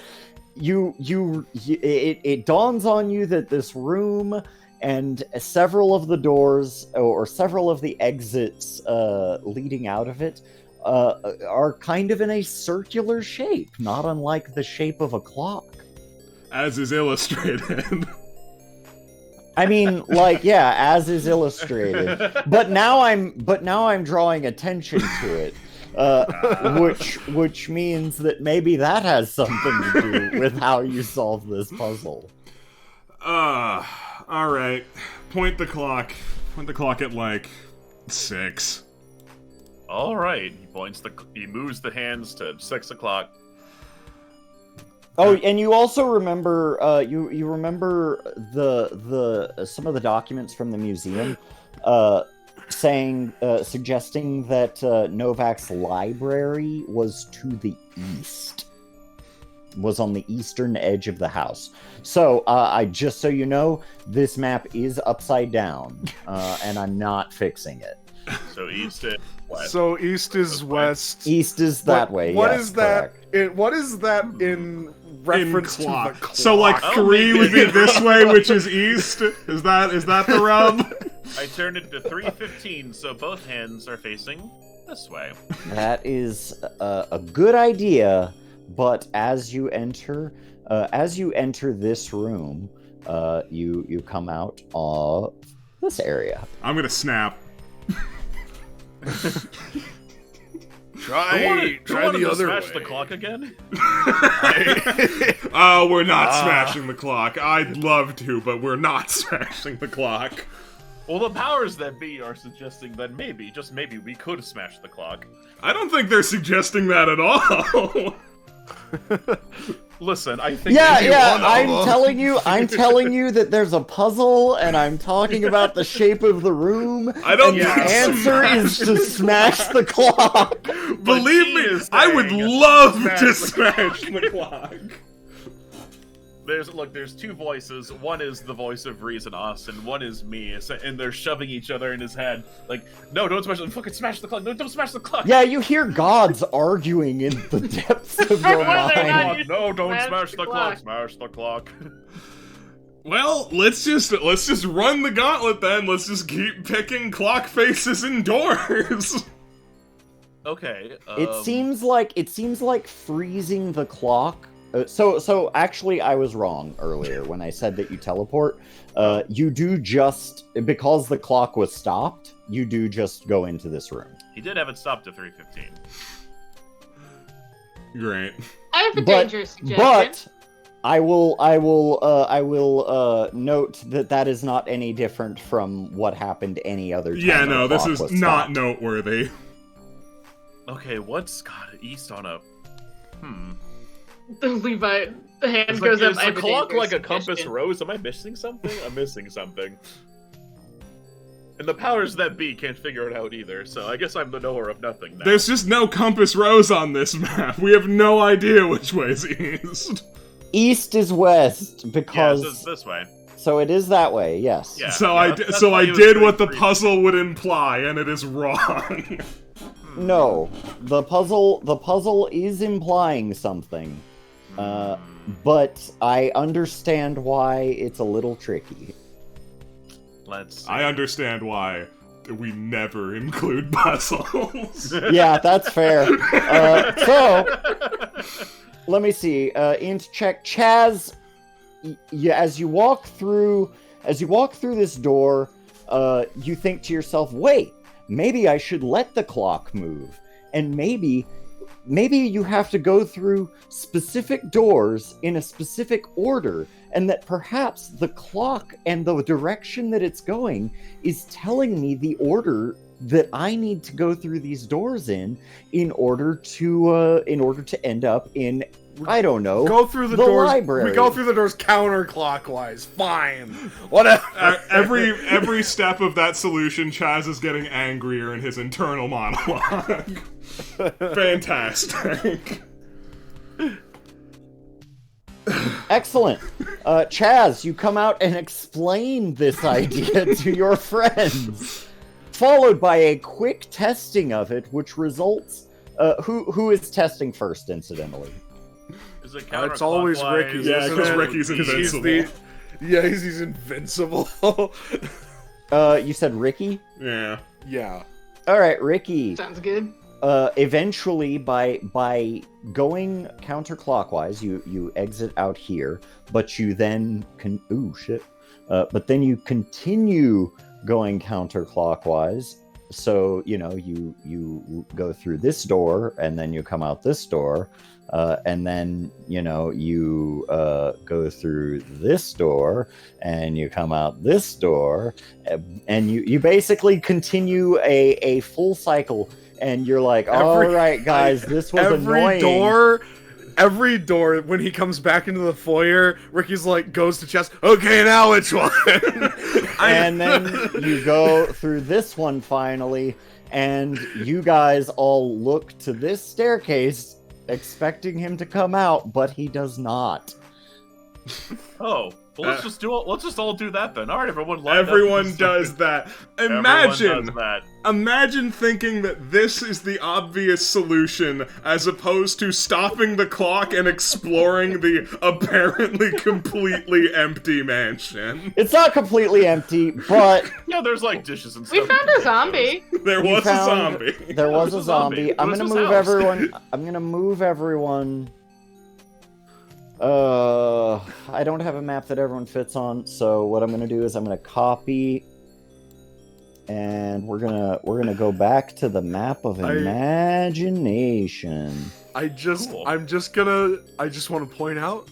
Speaker 1: it dawns on you that this room and several of the doors or several of the exits leading out of it are kind of in a circular shape, not unlike the shape of a clock.
Speaker 3: As is illustrated.
Speaker 1: I mean, as is illustrated. But now I'm drawing attention to it, which means that maybe that has something to do with how you solve this puzzle.
Speaker 3: All right. Point the clock. Point the clock at 6.
Speaker 5: All right. He moves the hands to 6 o'clock.
Speaker 1: Oh, and you also remember you remember the some of the documents from the museum suggesting that Novak's library was to the east. Was on the eastern edge of the house. So, just so you know, this map is upside down, and I'm not fixing it.
Speaker 5: So east is west.
Speaker 2: So east is west.
Speaker 1: East is that way.
Speaker 2: What
Speaker 1: yes,
Speaker 2: is that?
Speaker 1: correct.
Speaker 2: What is that in reference to the
Speaker 3: clock.
Speaker 2: clock?
Speaker 3: So 3 would be this way, which is east. Is that the rub?
Speaker 5: I turned it to 3:15, so both hands are facing this way.
Speaker 1: That is a good idea, but as you enter this room, you come out of this area.
Speaker 3: I'm gonna snap.
Speaker 2: Try the other
Speaker 5: smash
Speaker 2: way.
Speaker 5: the clock again?
Speaker 3: Oh, we're not smashing the clock. I'd love to, but we're not smashing the clock.
Speaker 5: Well, the powers that be are suggesting that maybe, just maybe, we could smash the clock.
Speaker 3: I don't think they're suggesting that at all.
Speaker 5: Listen, I think
Speaker 1: Yeah,
Speaker 5: if you
Speaker 1: yeah.
Speaker 5: wanna-
Speaker 1: I'm telling you that there's a puzzle, and I'm talking about the shape of the room.
Speaker 3: I don't
Speaker 1: and the
Speaker 3: think
Speaker 1: answer is to smash the clock.
Speaker 3: Believe
Speaker 5: he
Speaker 3: me,
Speaker 5: is
Speaker 3: I would
Speaker 5: saying
Speaker 3: love
Speaker 5: smash
Speaker 3: to
Speaker 5: the
Speaker 3: smash the clock.
Speaker 5: There's two voices. One is the voice of reason, us, and one is me. And they're shoving each other in his head. Like, no, don't smash the fucking smash the clock. No, don't smash the clock.
Speaker 1: Yeah, you hear gods arguing in the depths of your
Speaker 4: Why they're not
Speaker 1: mind.
Speaker 4: used
Speaker 5: No, don't
Speaker 4: Smash
Speaker 5: smash
Speaker 4: the
Speaker 5: the
Speaker 4: clock.
Speaker 5: clock. Smash the clock.
Speaker 3: Well, let's just run the gauntlet then. Let's just keep picking clock faces and doors.
Speaker 5: Okay.
Speaker 1: It seems like freezing the clock. So actually, I was wrong earlier when I said that you teleport. You do just because the clock was stopped. You do just go into this room.
Speaker 5: He did have it stopped at 3:15.
Speaker 3: Great.
Speaker 4: I have a
Speaker 1: But-
Speaker 4: dangerous suggestion.
Speaker 1: But I will note that is not any different from what happened any other time.
Speaker 3: Yeah,
Speaker 1: the
Speaker 3: no, this
Speaker 1: clock
Speaker 3: is
Speaker 1: was
Speaker 3: not
Speaker 1: stopped.
Speaker 3: noteworthy.
Speaker 5: Okay, what's east on a?
Speaker 4: The Levi, the hand
Speaker 5: Is
Speaker 4: goes up.
Speaker 5: is
Speaker 4: I
Speaker 5: the
Speaker 4: have a
Speaker 5: clock
Speaker 4: dangerous
Speaker 5: like a compass
Speaker 4: suggestion.
Speaker 5: rose? Am I missing something? I'm missing something. And the powers that be can't figure it out either, so I guess I'm the knower of nothing now.
Speaker 3: There's just no compass rose on this map. We have no idea which way's east.
Speaker 1: East is west
Speaker 5: yeah,
Speaker 1: because
Speaker 5: it's this way.
Speaker 1: so it is that way. Yes.
Speaker 5: Yeah.
Speaker 3: So
Speaker 5: that's why
Speaker 3: I
Speaker 5: he was
Speaker 3: did
Speaker 5: doing
Speaker 3: what the
Speaker 5: 3.
Speaker 3: puzzle would imply, and it is wrong.
Speaker 1: No, the puzzle is implying something, but I understand why it's a little tricky.
Speaker 5: Let's see.
Speaker 3: I understand why we never include puzzles.
Speaker 1: Yeah, that's fair. So let me see. Int check Chaz. As you walk through this door, you think to yourself, "Wait, maybe I should let the clock move." And maybe you have to go through specific doors in a specific order, and that perhaps the clock and the direction that it's going is telling me the order that I need to go through these doors in order to end up in, I don't know,
Speaker 2: Go through the
Speaker 1: the
Speaker 2: doors.
Speaker 1: library.
Speaker 2: We go through the doors counterclockwise. Fine. Whatever.
Speaker 3: Every step of that solution, Chaz is getting angrier in his internal monologue. Fantastic.
Speaker 1: Excellent. Chaz, you come out and explain this idea to your friends, followed by a quick testing of it, which results. Who is testing first, incidentally?
Speaker 5: Is it
Speaker 2: It's always
Speaker 5: counterclockwise?
Speaker 2: Ricky's.
Speaker 3: Yeah,
Speaker 2: isn't
Speaker 3: 'cause
Speaker 2: it?
Speaker 3: Ricky's
Speaker 2: 'Cause he's
Speaker 3: invincible.
Speaker 2: he's invincible.
Speaker 1: You said Ricky?
Speaker 3: Yeah.
Speaker 2: Yeah.
Speaker 1: All right, Ricky.
Speaker 4: Sounds good.
Speaker 1: Eventually, by going counterclockwise, you exit out here, but you then but then you continue going counterclockwise. So you go through this door, and then you come out this door, and then you go through this door, and you come out this door, and you basically continue a full cycle. And you're like, all right, guys, this was annoying.
Speaker 2: Every door, when he comes back into the foyer, Ricky's like, goes to chest. Okay, now which one?
Speaker 1: And then you go through this one finally, and you guys all look to this staircase, expecting him to come out, but he does not.
Speaker 5: Oh, well, let's just all do that then. All right, everyone. line up.
Speaker 3: Everyone does that. Imagine.
Speaker 5: Everyone does that.
Speaker 3: Imagine thinking that this is the obvious solution as opposed to stopping the clock and exploring the apparently completely empty mansion.
Speaker 1: It's not completely empty, but
Speaker 5: Yeah, there's like dishes and stuff.
Speaker 4: We found a zombie.
Speaker 3: There
Speaker 1: You
Speaker 3: was a
Speaker 1: found-
Speaker 3: zombie.
Speaker 1: there was
Speaker 5: There's
Speaker 1: a
Speaker 5: a zombie.
Speaker 1: zombie. I'm
Speaker 5: Where's
Speaker 1: gonna
Speaker 5: his
Speaker 1: move
Speaker 5: house?
Speaker 1: everyone. I'm gonna move everyone. I don't have a map that everyone fits on, so what I'm gonna do is I'm gonna copy, and we're gonna go back to the map of imagination.
Speaker 2: I just
Speaker 5: Cool.
Speaker 2: want to point out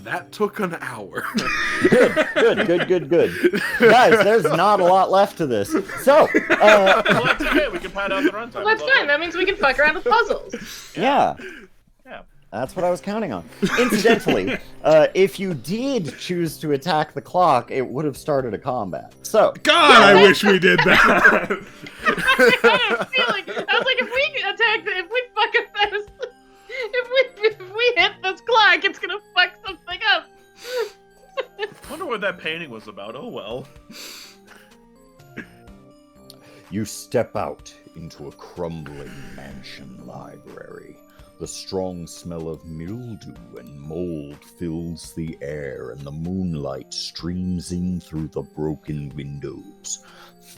Speaker 2: that took an hour.
Speaker 1: Good. Guys, there's not a lot left to this. So,
Speaker 5: Well, that's okay. We can pad out the runtime.
Speaker 4: Well, that's fine. That means we can fuck around with puzzles.
Speaker 1: yeah.
Speaker 5: Yeah.
Speaker 1: That's what I was counting on. Incidentally, if you did choose to attack the clock, it would have started a combat. So,
Speaker 3: God, I wish we did that.
Speaker 4: I had a feeling. I was like, if we attack, if we fuck up this, if we hit this clock, it's gonna fuck something up.
Speaker 5: Wonder what that painting was about. Oh well.
Speaker 1: you step out into a crumbling mansion library. The strong smell of mildew and mold fills the air, and the moonlight streams in through the broken windows.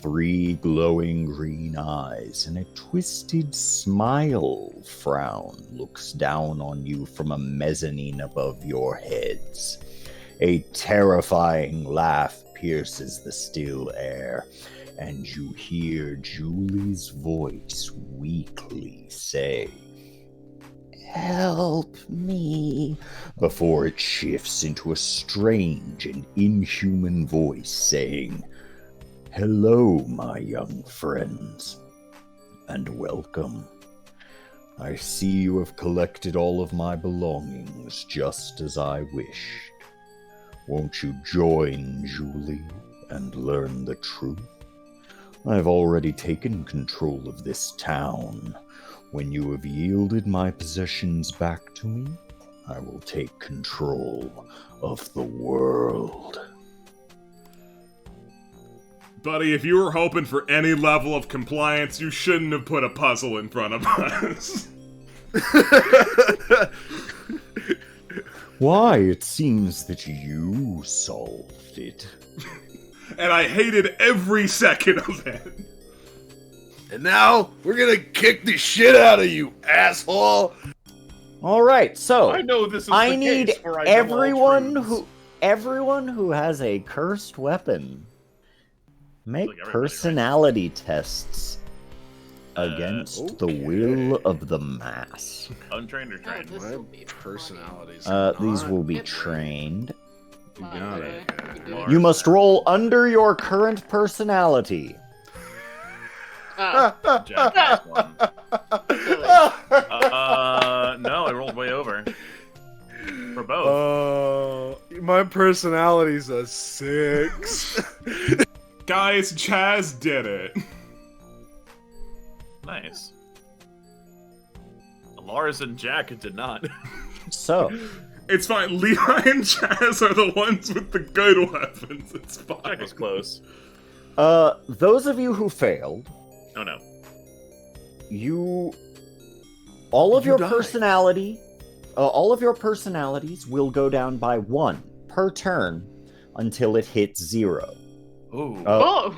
Speaker 1: 3 glowing green eyes and a twisted smile frown looks down on you from a mezzanine above your heads. A terrifying laugh pierces the still air, and you hear Julie's voice weakly say, "Help me," before it shifts into a strange and inhuman voice saying, "Hello, my young friends, and welcome. I see you have collected all of my belongings just as I wished. Won't you join Julie and learn the truth? I've already taken control of this town. When you have yielded my possessions back to me, I will take control of the world."
Speaker 3: Buddy, if you were hoping for any level of compliance, you shouldn't have put a puzzle in front of us.
Speaker 1: Why, it seems that you solved it.
Speaker 3: And I hated every second of it.
Speaker 2: And now we're gonna kick the shit out of you, asshole.
Speaker 1: All right, so
Speaker 5: I know this is
Speaker 1: I
Speaker 5: the
Speaker 1: need
Speaker 5: case where I know all
Speaker 1: everyone who has a cursed weapon make
Speaker 5: Like everybody,
Speaker 1: personality tests against the will of the mass.
Speaker 5: Untrained or
Speaker 4: Oh,
Speaker 5: trained?
Speaker 4: this
Speaker 2: My
Speaker 4: will be
Speaker 2: personalities.
Speaker 1: These will be
Speaker 4: Get there.
Speaker 1: trained.
Speaker 3: You got it.
Speaker 1: You must roll under your current personality.
Speaker 4: Oh,
Speaker 5: Jack has one.
Speaker 4: silly.
Speaker 5: No, I rolled way over. For both.
Speaker 2: My personality's a 6.
Speaker 3: Guys, Chaz did it.
Speaker 5: Nice. Lars and Jack did not.
Speaker 1: So,
Speaker 3: It's fine. Levi and Chaz are the ones with the good weapons. It's fine.
Speaker 5: Jack was close.
Speaker 1: those of you who failed,
Speaker 5: Oh no.
Speaker 1: all of
Speaker 2: You
Speaker 1: your
Speaker 2: died.
Speaker 1: all of your personalities will go down by 1 per turn until it hits 0.
Speaker 5: Ooh.
Speaker 4: Oh,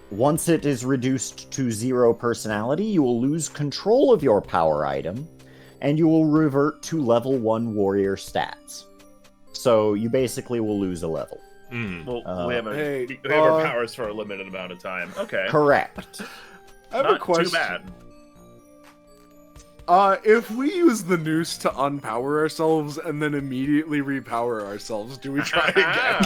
Speaker 1: Once it is reduced to 0 personality, you will lose control of your power item, and you will revert to level 1 warrior stats. So you basically will lose a level.
Speaker 5: Well, we have,
Speaker 2: hey,
Speaker 5: we have our powers for a limited amount of time. Okay.
Speaker 1: Correct.
Speaker 2: I have
Speaker 5: Not
Speaker 2: a question.
Speaker 5: too bad.
Speaker 2: If we use the noose to unpower ourselves and then immediately repower ourselves, do we try again?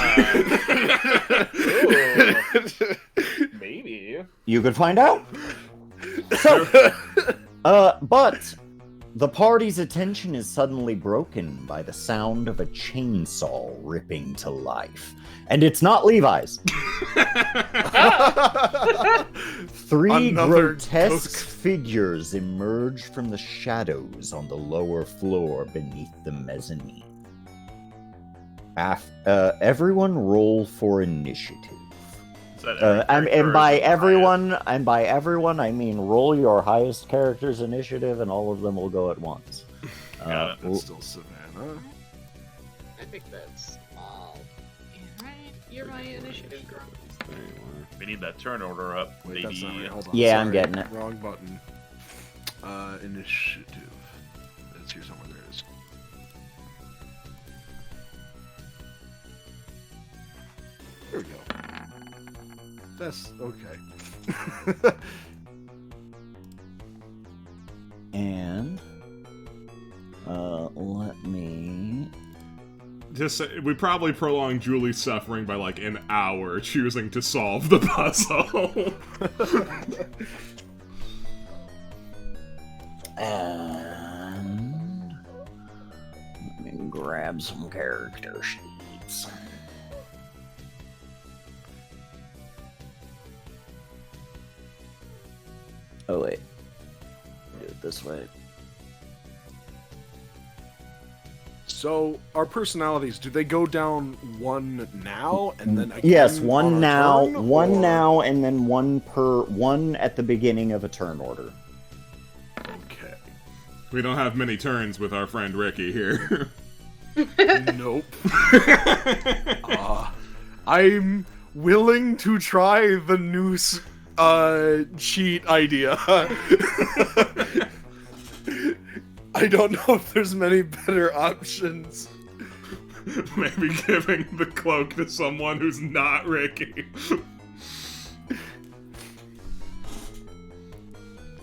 Speaker 5: Maybe.
Speaker 1: You could find out. So, but the party's attention is suddenly broken by the sound of a chainsaw ripping to life. And it's not Levi's. 3
Speaker 2: Another
Speaker 1: grotesque
Speaker 2: ghost.
Speaker 1: figures emerge from the shadows on the lower floor beneath the mezzanine. Everyone roll for initiative.
Speaker 5: Is that
Speaker 1: And
Speaker 5: every
Speaker 1: by
Speaker 5: character or is it
Speaker 1: everyone, I mean roll your highest character's initiative, and all of them will go at once.
Speaker 5: Got it.
Speaker 2: It's still Savannah.
Speaker 4: I think that's all. Yeah, right? You're my initiative girl.
Speaker 5: We need that turn order up,
Speaker 2: Wait,
Speaker 5: baby.
Speaker 2: that's not right. Hold on.
Speaker 1: Yeah, I'm
Speaker 2: Sorry.
Speaker 1: getting it.
Speaker 2: Wrong button. Initiative. It's here somewhere. There it is. There we go. That's okay.
Speaker 1: And let me.
Speaker 3: We probably prolonged Julie's suffering by like an hour choosing to solve the puzzle.
Speaker 1: And let me grab some character sheets. Oh wait, do it this way.
Speaker 2: So our personalities, do they go down one now and then again?
Speaker 1: Yes,
Speaker 2: on
Speaker 1: one
Speaker 2: our
Speaker 1: now,
Speaker 2: turn,
Speaker 1: one
Speaker 2: or-
Speaker 1: now, and then one at the beginning of a turn order.
Speaker 2: Okay.
Speaker 3: We don't have many turns with our friend Ricky here.
Speaker 2: Nope. I'm willing to try the noose cheat idea. I don't know if there's many better options.
Speaker 3: Maybe giving the cloak to someone who's not Ricky.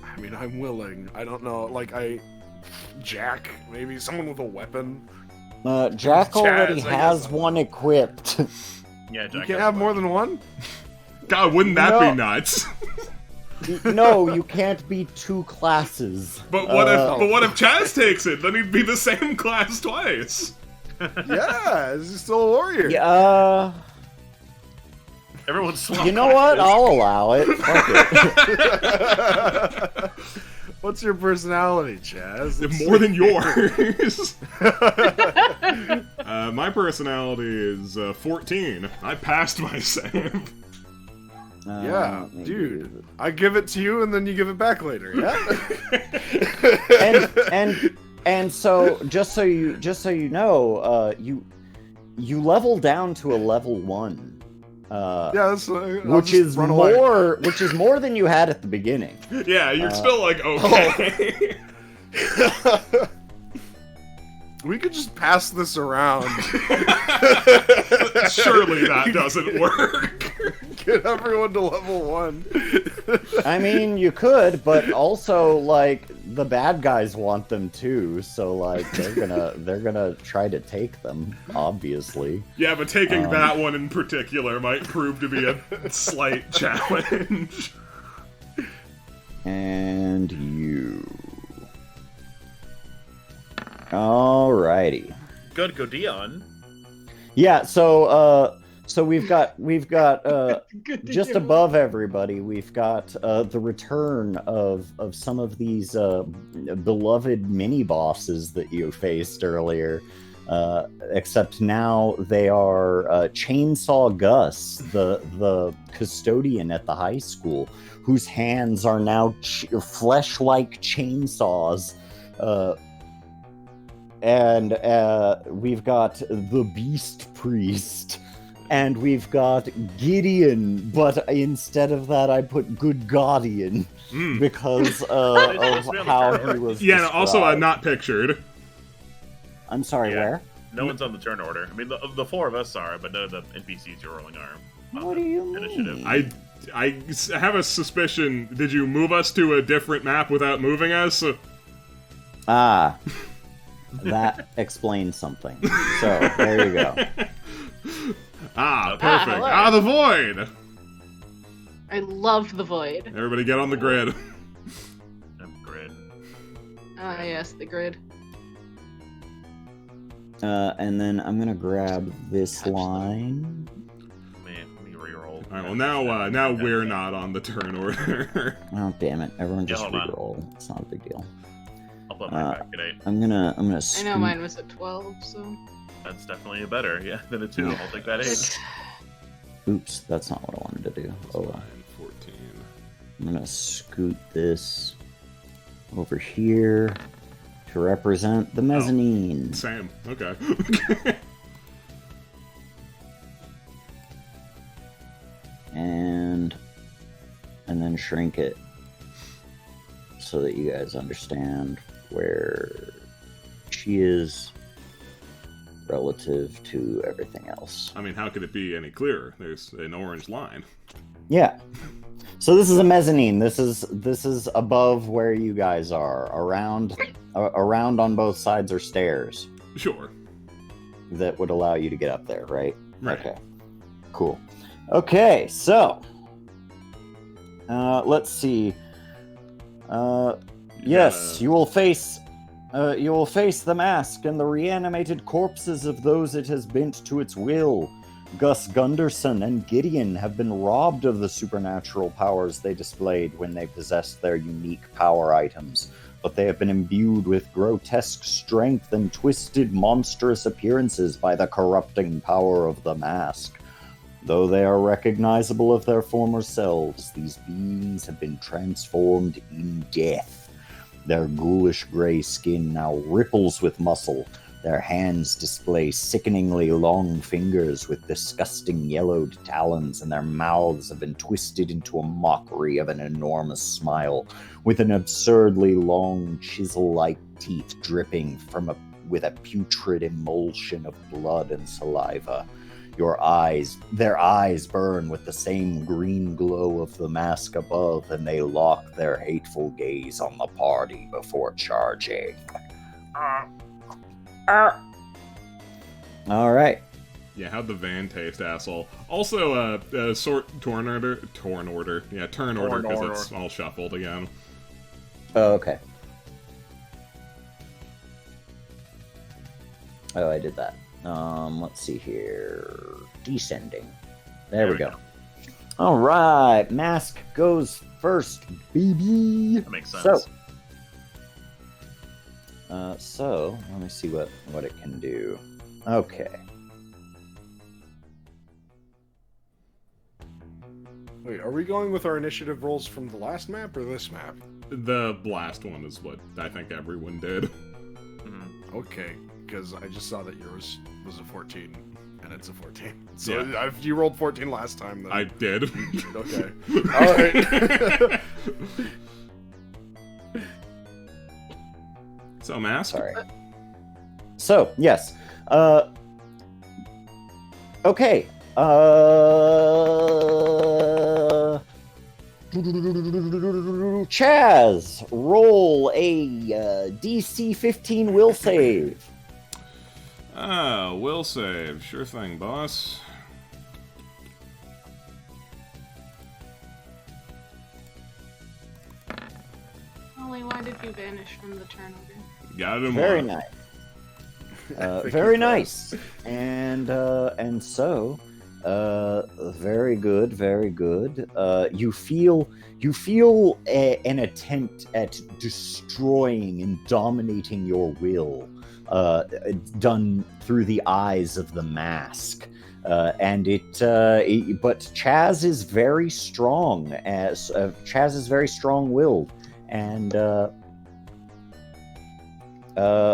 Speaker 2: I mean, I'm willing. I don't know, Jack, maybe someone with a weapon.
Speaker 1: Jack already
Speaker 2: Chaz, I
Speaker 1: has
Speaker 2: guess.
Speaker 1: one equipped.
Speaker 5: Yeah,
Speaker 2: You
Speaker 5: Jack
Speaker 2: can't
Speaker 5: has
Speaker 2: have
Speaker 5: one.
Speaker 2: more than one?
Speaker 3: God, wouldn't that
Speaker 1: No.
Speaker 3: be nuts?
Speaker 1: No, you can't be two classes.
Speaker 3: But what if Chaz takes it? Then he'd be the same class twice.
Speaker 2: Yeah, he's still a warrior.
Speaker 1: Yeah,
Speaker 5: Everyone's swamp
Speaker 1: you know what?
Speaker 5: classes.
Speaker 1: I'll allow it. Fuck it.
Speaker 2: What's your personality, Chaz?
Speaker 3: More than yours. My personality is 14. I passed my save.
Speaker 2: Yeah,
Speaker 1: Maybe
Speaker 2: dude. I give it to you and then you give it back later, yeah?
Speaker 1: and so just so you know, you level down to a level 1.
Speaker 2: Yeah, that's
Speaker 1: Which is more than you had at the beginning.
Speaker 3: Yeah, you're still like, okay.
Speaker 2: We could just pass this around.
Speaker 3: Surely that doesn't work.
Speaker 2: Get everyone to level 1.
Speaker 1: I mean, you could, but also like the bad guys want them too, so like they're gonna try to take them, obviously.
Speaker 3: Yeah, but taking that one in particular might prove to be a slight challenge.
Speaker 1: And you. Alrighty.
Speaker 5: Good, go Dion.
Speaker 1: Yeah, so we've got just above everybody, we've got the return of some of these beloved mini bosses that you faced earlier. Except now they are Chainsaw Gus, the custodian at the high school, whose hands are now flesh-like chainsaws. And we've got the Beast Priest, and we've got Gideon, but instead of that I put Good Guardian, because of how he was
Speaker 3: Yeah, no, also
Speaker 1: described.
Speaker 3: not pictured.
Speaker 1: I'm sorry,
Speaker 5: Yeah.
Speaker 1: where?
Speaker 5: No one's on the turn order. I mean, the four of us are, but none of the NPCs you're rolling are. on
Speaker 1: What
Speaker 5: the
Speaker 1: do you
Speaker 5: initiative.
Speaker 1: mean?
Speaker 3: I have a suspicion. Did you move us to a different map without moving us?
Speaker 1: Ah, that explains something. So, there you go.
Speaker 3: Perfect.
Speaker 4: hello.
Speaker 3: The void!
Speaker 4: I loved the void.
Speaker 3: Everybody get on the grid.
Speaker 5: Grid.
Speaker 4: Ah, yes, the grid.
Speaker 1: And then I'm gonna grab this line.
Speaker 5: Man, let me reroll.
Speaker 3: Alright, well now we're not on the turn order.
Speaker 1: Oh, damn it. Everyone just
Speaker 5: hold on.
Speaker 1: reroll. It's not a big deal.
Speaker 5: I'll put mine back at 8.
Speaker 1: I'm gonna
Speaker 4: I know
Speaker 1: scoot-
Speaker 4: mine was at 12, so.
Speaker 5: That's definitely a better, yeah, than a 2. I'll take that 8.
Speaker 1: Oops, that's not what I wanted to do. Oh well.
Speaker 3: 14.
Speaker 1: I'm gonna scoot this over here to represent the mezzanine.
Speaker 3: Same. Okay.
Speaker 1: And then shrink it so that you guys understand where she is relative to everything else.
Speaker 3: I mean, how could it be any clearer? There's an orange line.
Speaker 1: Yeah. So this is a mezzanine. This is above where you guys are. Around on both sides are stairs
Speaker 3: Sure.
Speaker 1: that would allow you to get up there, right?
Speaker 3: Right.
Speaker 1: Okay. Cool. Okay, so let's see. Yes, you will face the mask and the reanimated corpses of those it has bent to its will. Gus Gunderson and Gideon have been robbed of the supernatural powers they displayed when they possessed their unique power items, but they have been imbued with grotesque strength and twisted, monstrous appearances by the corrupting power of the mask. Though they are recognizable of their former selves, these beings have been transformed in death. Their ghoulish gray skin now ripples with muscle. Their hands display sickeningly long fingers with disgusting yellowed talons, and their mouths have been twisted into a mockery of an enormous smile, with an absurdly long chisel-like teeth dripping with a putrid emulsion of blood and saliva. Their eyes burn with the same green glow of the mask above, and they lock their hateful gaze on the party before charging. All right.
Speaker 3: Yeah, how'd the van taste, asshole? Also, turn order, because it's all shuffled again.
Speaker 1: Oh, okay. Oh, I did that. Let's see here. Descending. There we go. All right, mask goes first, baby.
Speaker 5: That makes sense.
Speaker 1: So let me see what it can do. Okay.
Speaker 2: Wait, are we going with our initiative rolls from the last map or this map?
Speaker 3: The last one is what I think everyone did.
Speaker 2: Okay, because I just saw that yours was a 14, and it's a 14. So
Speaker 3: Yeah.
Speaker 2: if you rolled 14 last time, then...
Speaker 3: I did.
Speaker 2: Okay. Alright.
Speaker 3: So, Mask?
Speaker 1: Sorry. So, yes. Okay. Chaz, roll a DC 15 will save.
Speaker 3: Will save. Sure thing, boss.
Speaker 4: Ollie, why did you vanish from the turnover?
Speaker 3: Got him.
Speaker 1: Very
Speaker 3: on.
Speaker 1: nice.
Speaker 2: Thank
Speaker 1: Very
Speaker 2: you,
Speaker 1: nice. And so, very good, very good. You feel an attempt at destroying and dominating your will, done through the eyes of the mask. But Chaz is very strong. Chaz is very strong-willed, and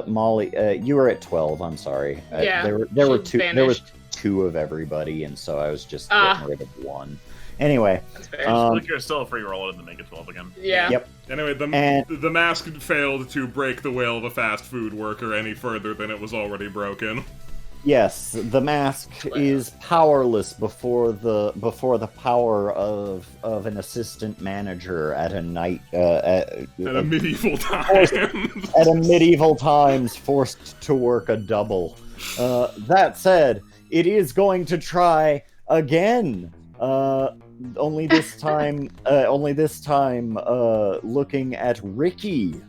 Speaker 1: Molly, you were at 12. I'm sorry.
Speaker 4: Yeah,
Speaker 1: there were
Speaker 4: she
Speaker 1: two. There was
Speaker 4: vanished.
Speaker 1: 2 of everybody, and so I was just getting rid of 1. Anyway,
Speaker 4: That's fair.
Speaker 5: Look, you're still a free roll and then make it 12 again.
Speaker 4: Yeah.
Speaker 1: Yep.
Speaker 3: Anyway, the mask failed to break the will of a fast food worker any further than it was already broken.
Speaker 1: Yes, the mask is powerless before the power of an assistant manager at a night
Speaker 3: At a medieval time.
Speaker 1: at a medieval times, forced to work a double. That said, it is going to try again. Only this time, looking at Ricky.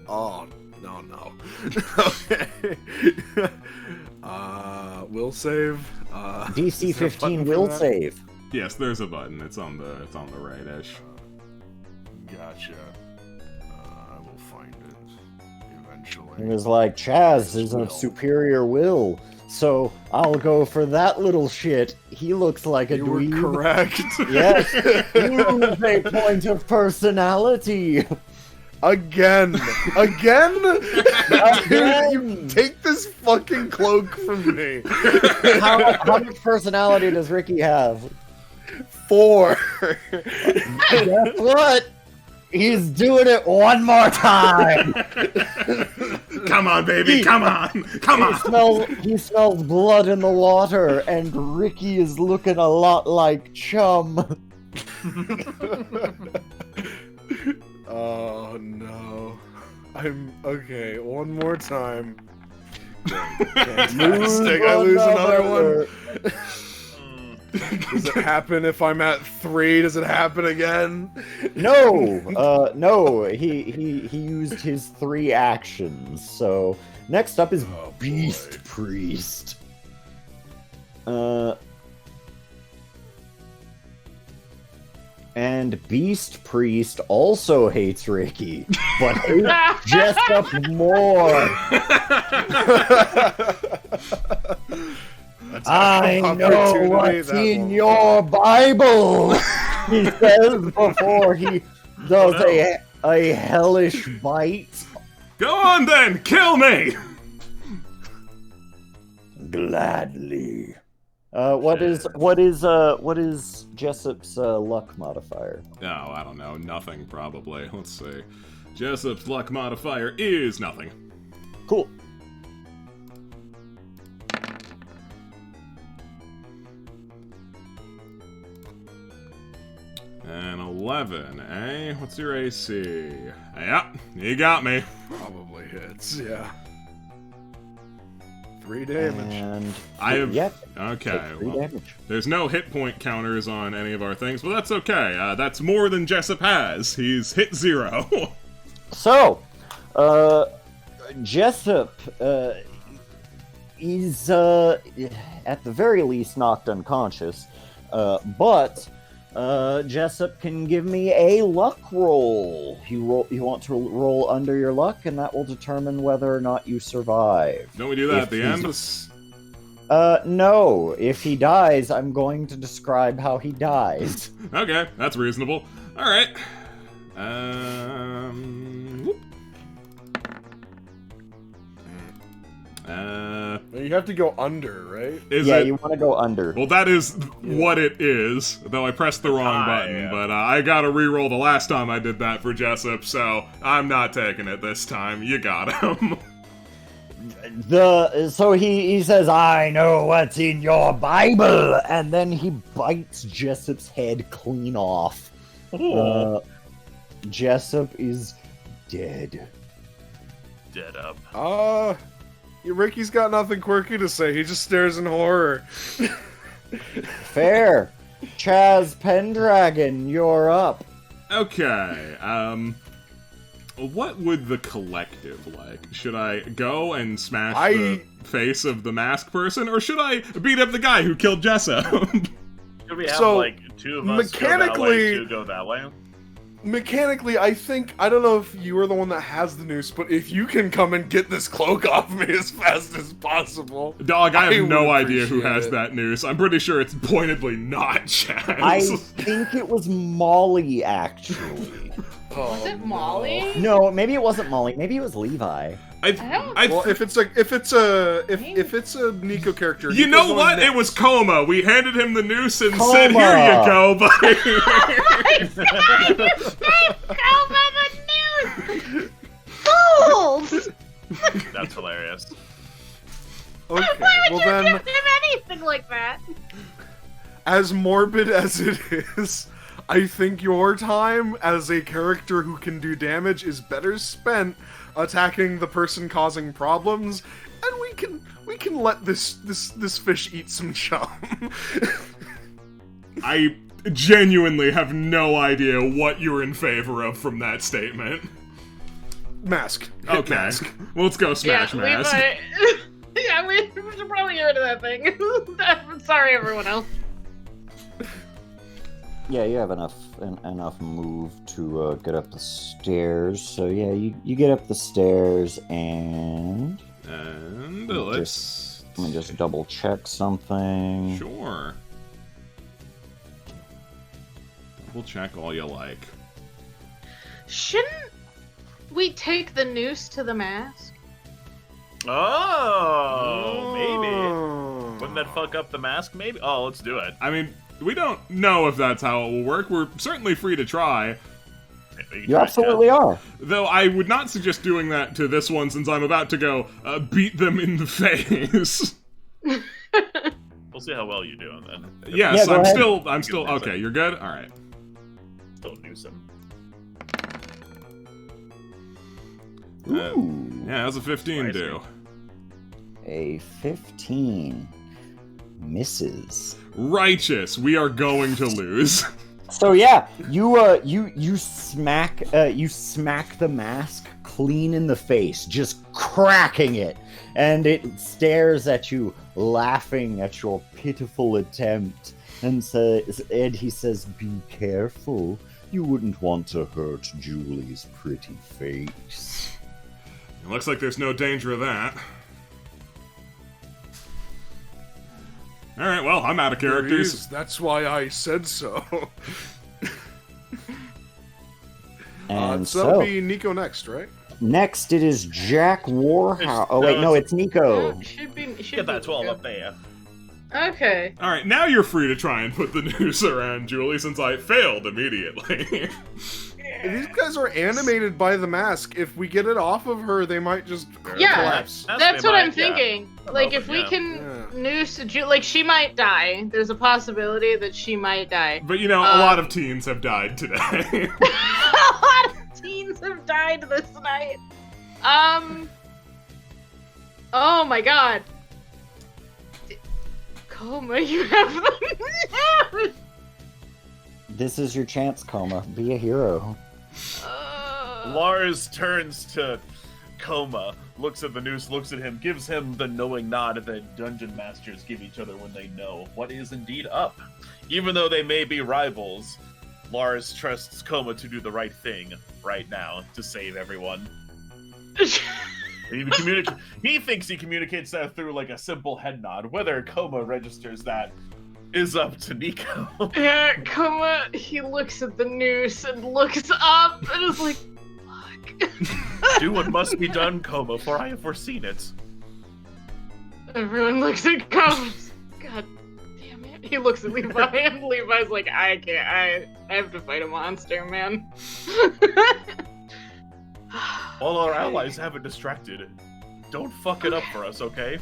Speaker 2: Oh, no. Okay. Will save.
Speaker 1: DC
Speaker 2: is there a
Speaker 1: 15
Speaker 2: button for
Speaker 1: will
Speaker 2: that?
Speaker 1: save.
Speaker 3: Yes, there's a button. It's on the right-ish.
Speaker 2: Gotcha. I will find it eventually.
Speaker 1: He was like, Chaz is of superior will, so I'll go for that little shit. He looks like a
Speaker 2: You were
Speaker 1: dweeb.
Speaker 2: correct.
Speaker 1: Yes, use a point of personality.
Speaker 2: Again.
Speaker 1: Again.
Speaker 2: You take this fucking cloak from me.
Speaker 1: How much personality does Ricky have?
Speaker 2: 4.
Speaker 1: Guess what? He's doing it one more time.
Speaker 3: Come on, baby, come on!
Speaker 1: He smells blood in the water, and Ricky is looking a lot like Chum.
Speaker 2: Oh no. I'm okay. One more time. Fantastic. I lose another one. Does it happen if I'm at 3? Does it happen again?
Speaker 1: No, no. He used his 3 actions. So next up is Beast Priest. And Beast Priest also hates Ricky, but hates Jessup more. I know what's in your Bible, he says before he does a hellish bite.
Speaker 3: Go on then, kill me!
Speaker 1: Gladly. What is Jessup's luck modifier?
Speaker 3: Oh, I don't know. Nothing, probably. Let's see. Jessup's luck modifier is nothing.
Speaker 1: Cool.
Speaker 3: And 11, eh? What's your AC? Yeah, you got me.
Speaker 2: Probably hits, yeah. 3 damage.
Speaker 1: And
Speaker 3: I have...
Speaker 1: Yep.
Speaker 3: Okay,
Speaker 1: Take 3
Speaker 3: well,
Speaker 1: damage.
Speaker 3: there's no hit point counters on any of our things, but that's okay. That's more than Jessup has. He's hit 0.
Speaker 1: So, Jessup is at the very least knocked unconscious, but Jessup can give me a luck roll. You want to roll under your luck, and that will determine whether or not you survive.
Speaker 3: Don't we do that at the end?
Speaker 1: No. If he dies, I'm going to describe how he dies.
Speaker 3: Okay, that's reasonable. Alright. Whoop.
Speaker 2: You have to go under, right?
Speaker 1: You want to go under.
Speaker 3: Well, that is what it is, though I pressed the wrong button,
Speaker 5: yeah.
Speaker 3: but I gotta re-roll the last time I did that for Jessup, so I'm not taking it this time. You got him.
Speaker 1: So he says, I know what's in your Bible, and then he bites Jessup's head clean off. Jessup is dead.
Speaker 5: Dead up.
Speaker 2: Ricky's got nothing quirky to say. He just stares in horror.
Speaker 1: Fair. Chaz Pendragon, you're up.
Speaker 3: Okay, what would the collective like? Should I go and smash the face of the mask person, or should I beat up the guy who killed Jessup?
Speaker 5: Should we have, like, 2 of us
Speaker 2: mechanically,
Speaker 5: go that way?
Speaker 2: Mechanically, I don't know if you are the one that has the noose, but if you can come and get this cloak off me as fast as possible.
Speaker 3: Dog, I have no
Speaker 2: would
Speaker 3: idea who
Speaker 2: appreciate
Speaker 3: has
Speaker 2: it.
Speaker 3: that noose. I'm pretty sure it's pointedly not Chaz.
Speaker 1: I think it was Molly, actually.
Speaker 4: Was it Molly?
Speaker 1: No, maybe it wasn't Molly. Maybe it was Levi.
Speaker 2: Well, if it's a Nico character,
Speaker 3: you
Speaker 2: Nico's
Speaker 3: know what?
Speaker 2: next.
Speaker 3: It was Coma. We handed him the noose and
Speaker 1: Coma.
Speaker 3: said, "Here you go, buddy."
Speaker 4: Coma the news! Fools!
Speaker 5: That's hilarious.
Speaker 2: Okay,
Speaker 4: Why would
Speaker 2: well
Speaker 4: you
Speaker 2: then,
Speaker 4: give him anything like that?
Speaker 2: as morbid as it is, I think your time as a character who can do damage is better spent attacking the person causing problems, and we can let this fish eat some chum.
Speaker 3: I genuinely have no idea what you're in favor of from that statement.
Speaker 2: Mask. Hit
Speaker 3: Okay,
Speaker 2: mask.
Speaker 3: well, let's go smash mask.
Speaker 4: Levi. Yeah, we should probably get rid of that thing. Sorry, everyone else.
Speaker 1: Yeah, you have enough move to get up the stairs. So yeah, you get up the stairs and
Speaker 3: let's
Speaker 1: let me just double check something.
Speaker 3: Sure. Double check all you like.
Speaker 4: Shouldn't we take the noose to the mask?
Speaker 5: Oh, maybe. Wouldn't that fuck up the mask, maybe? Oh, let's do it.
Speaker 3: I mean, we don't know if that's how it will work. We're certainly free to try.
Speaker 1: You absolutely are.
Speaker 3: Though I would not suggest doing that to this one, since I'm about to go beat them in the face.
Speaker 5: We'll see how well you do then.
Speaker 3: Yes,
Speaker 1: Yeah,
Speaker 3: I'm still okay. You're good. All right.
Speaker 5: Still noose him.
Speaker 1: Ooh,
Speaker 3: Yeah, how's a 15 do?
Speaker 1: a 15. misses.
Speaker 3: Righteous. We are going to lose.
Speaker 1: So yeah, you smack the mask clean in the face, just cracking it, and it stares at you, laughing at your pitiful attempt, and he says, "Be careful. You wouldn't want to hurt Julie's pretty face."
Speaker 3: It looks like there's no danger of that. Alright, well, I'm out of characters.
Speaker 2: That's why I said so.
Speaker 1: And
Speaker 2: so that'll be Nico next, right?
Speaker 1: Next it is Jack Warhouse. Oh wait, no, it's Nico.
Speaker 4: Should be
Speaker 5: Get that 12 up there.
Speaker 4: Okay.
Speaker 3: Alright, now you're free to try and put the noose around Julie, since I failed immediately.
Speaker 2: These guys are animated by the mask. If we get it off of her, they might just collapse.
Speaker 4: That's what I'm thinking. Like, if we can noose Julie, like, she might die. There's a possibility that she might die.
Speaker 3: But you know, a lot of teens have died today.
Speaker 4: A lot of teens have died this night. Oh my god. Coma, you have the
Speaker 1: This is your chance, Coma. Be a hero.
Speaker 5: Lars turns to Coma, looks at the noose, looks at him, gives him the knowing nod that dungeon masters give each other when they know what is indeed up. Even though they may be rivals, Lars trusts Coma to do the right thing right now to save everyone. He thinks he communicates that through like a simple head nod. Whether Coma registers that is up to Nico.
Speaker 4: Yeah, Coma, he looks at the noose and looks up and is like, fuck.
Speaker 5: Do what must be done, Coma, for I have foreseen it.
Speaker 4: Everyone looks at Coma. God damn it. He looks at Levi and Levi's like, I can't, I have to fight a monster, man.
Speaker 5: All our allies have it distracted. Don't fuck it up for us, okay?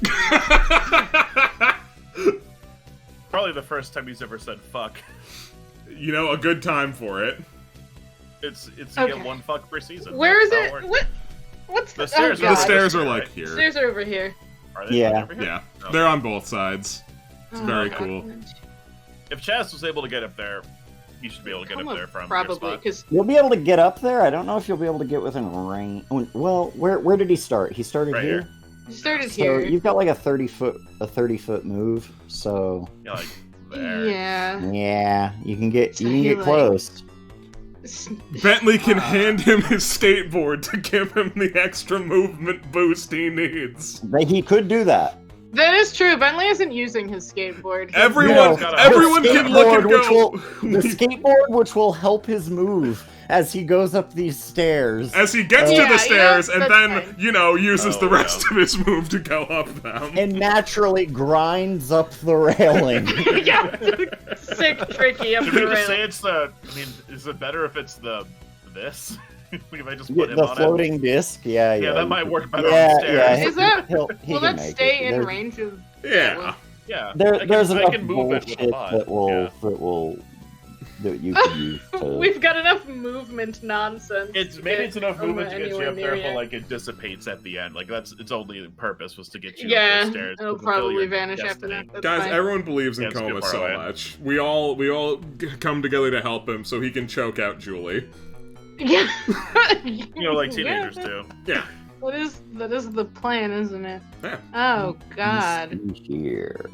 Speaker 5: Probably the first time he's ever said fuck.
Speaker 3: You know, a good time for it.
Speaker 5: It's to get one fuck per season.
Speaker 4: Where is it? What's
Speaker 5: the stairs?
Speaker 3: The stairs are like here.
Speaker 4: Stairs are over here.
Speaker 5: Are they
Speaker 1: Yeah.
Speaker 5: over here?
Speaker 3: Yeah,
Speaker 5: Okay.
Speaker 3: they're on both sides. It's very
Speaker 4: God.
Speaker 3: cool.
Speaker 5: If Chaz was able to get up there, he should be able to get up there from your
Speaker 4: probably
Speaker 5: spot.
Speaker 4: because
Speaker 1: You'll be able to get up there. I don't know if you'll be able to get within range. Well, where did he start? He started
Speaker 5: Right
Speaker 1: here.
Speaker 4: he started
Speaker 1: So
Speaker 4: here.
Speaker 1: you've got like a 30-foot move. So
Speaker 5: Yeah, like there.
Speaker 1: yeah, you can get
Speaker 4: So
Speaker 1: you can
Speaker 4: he,
Speaker 1: get
Speaker 4: like-
Speaker 1: close.
Speaker 3: Bentley can hand him his skateboard to give him the extra movement boost he needs.
Speaker 1: But he could do that.
Speaker 4: That is true. Bentley isn't using his skateboard.
Speaker 3: Everyone,
Speaker 5: Yeah.
Speaker 3: everyone can look and go.
Speaker 1: The skateboard, which will help his move as he goes up these stairs.
Speaker 3: As he gets to
Speaker 4: Yeah,
Speaker 3: the stairs
Speaker 4: yeah,
Speaker 3: and
Speaker 4: that's
Speaker 3: then,
Speaker 4: fine.
Speaker 3: uses the
Speaker 5: Oh,
Speaker 3: rest
Speaker 5: yeah.
Speaker 3: of his move to go up them.
Speaker 1: And naturally grinds up the railing.
Speaker 4: Yeah, sick tricky up
Speaker 5: Did we
Speaker 4: the
Speaker 5: just say
Speaker 4: rail.
Speaker 5: it's the? I mean, is it better if it's this? If I just
Speaker 1: Yeah,
Speaker 5: put him
Speaker 1: the
Speaker 5: on
Speaker 1: floating disc, yeah.
Speaker 5: Yeah, that
Speaker 1: you
Speaker 5: might
Speaker 1: could-
Speaker 5: work better
Speaker 1: yeah,
Speaker 5: on the stairs.
Speaker 1: Yeah,
Speaker 4: Is that-
Speaker 1: he
Speaker 4: Will
Speaker 1: can
Speaker 4: that
Speaker 1: make
Speaker 4: stay
Speaker 1: it.
Speaker 4: in
Speaker 1: There's-
Speaker 4: range of?
Speaker 3: Yeah.
Speaker 5: Yeah.
Speaker 1: There's
Speaker 5: I
Speaker 1: enough
Speaker 5: can move it with a
Speaker 1: bullshit
Speaker 5: bot.
Speaker 1: that will
Speaker 5: Yeah.
Speaker 1: that you can use to.
Speaker 4: We've got enough movement nonsense.
Speaker 5: It's
Speaker 4: to
Speaker 5: maybe
Speaker 4: get
Speaker 5: it's enough
Speaker 4: Coma
Speaker 5: movement to get you
Speaker 4: anywhere
Speaker 5: up there,
Speaker 4: near
Speaker 5: but
Speaker 4: you.
Speaker 5: like it dissipates at the end. Like that's its only purpose was to get you up
Speaker 4: Yeah,
Speaker 5: the stairs.
Speaker 4: it'll
Speaker 5: to fulfill
Speaker 4: probably
Speaker 5: your
Speaker 4: vanish after
Speaker 5: destiny.
Speaker 4: that. That's
Speaker 3: Guys,
Speaker 4: fine.
Speaker 3: everyone believes in
Speaker 5: Yeah, it's
Speaker 3: Coma
Speaker 5: good
Speaker 3: so
Speaker 5: parlay.
Speaker 3: much. We all come together to help him so he can choke out Julie.
Speaker 4: Yeah.
Speaker 5: You know, like teenagers do.
Speaker 3: Yeah.
Speaker 4: That is the plan, isn't it?
Speaker 3: Yeah.
Speaker 4: Oh God.
Speaker 1: Let's see here.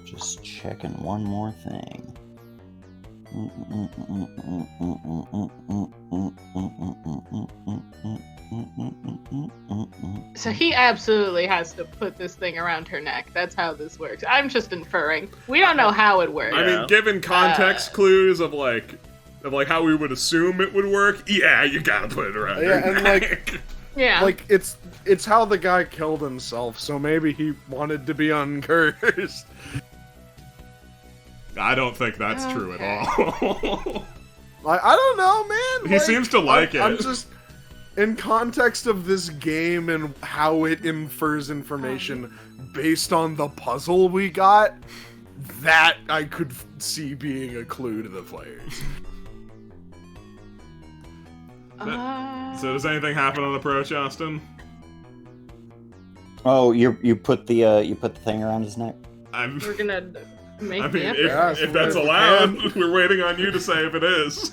Speaker 1: Just checking one more thing.
Speaker 4: So he absolutely has to put this thing around her neck. That's how this works. I'm just inferring. We don't know how it works.
Speaker 3: I mean, given context clues of how we would assume it would work, yeah, you gotta put it around
Speaker 2: Yeah,
Speaker 3: her
Speaker 2: and,
Speaker 3: neck.
Speaker 4: Yeah.
Speaker 2: Like it's how the guy killed himself, so maybe he wanted to be uncursed.
Speaker 3: I don't think that's true
Speaker 4: Okay.
Speaker 3: at all.
Speaker 2: I don't know, man.
Speaker 3: He seems to like
Speaker 2: I'm
Speaker 3: it.
Speaker 2: just in context of this game and how it infers information based on the puzzle we got. That I could see being a clue to the players.
Speaker 3: So does anything happen on approach, Austin?
Speaker 1: Oh, you put the thing around his neck.
Speaker 4: We're gonna make
Speaker 3: I
Speaker 4: the
Speaker 3: mean,
Speaker 4: effort.
Speaker 3: if that's allowed, we're waiting on you to say if it is.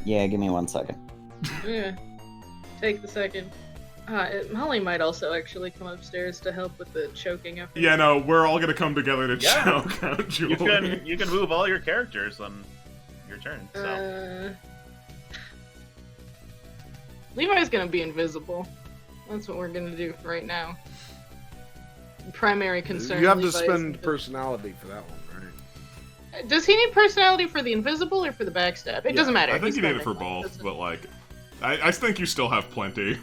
Speaker 1: Yeah, give me 1 second.
Speaker 4: Yeah. Take the second. Molly might also actually come upstairs to help with the choking effort.
Speaker 3: Yeah, no, we're all gonna come together to
Speaker 5: Yeah.
Speaker 3: choke out Julie.
Speaker 5: You can move all your characters on your turn. So.
Speaker 4: Levi's gonna be invisible. That's what we're gonna do right now. Primary concern.
Speaker 2: You have to
Speaker 4: Levi's
Speaker 2: spend
Speaker 4: invisible.
Speaker 2: personality for that one, right?
Speaker 4: Does he need personality for the invisible or for the backstab? It doesn't matter.
Speaker 3: I think
Speaker 4: He's
Speaker 3: you need it for
Speaker 4: spending
Speaker 3: both,
Speaker 4: one.
Speaker 3: but like, I think you still have plenty.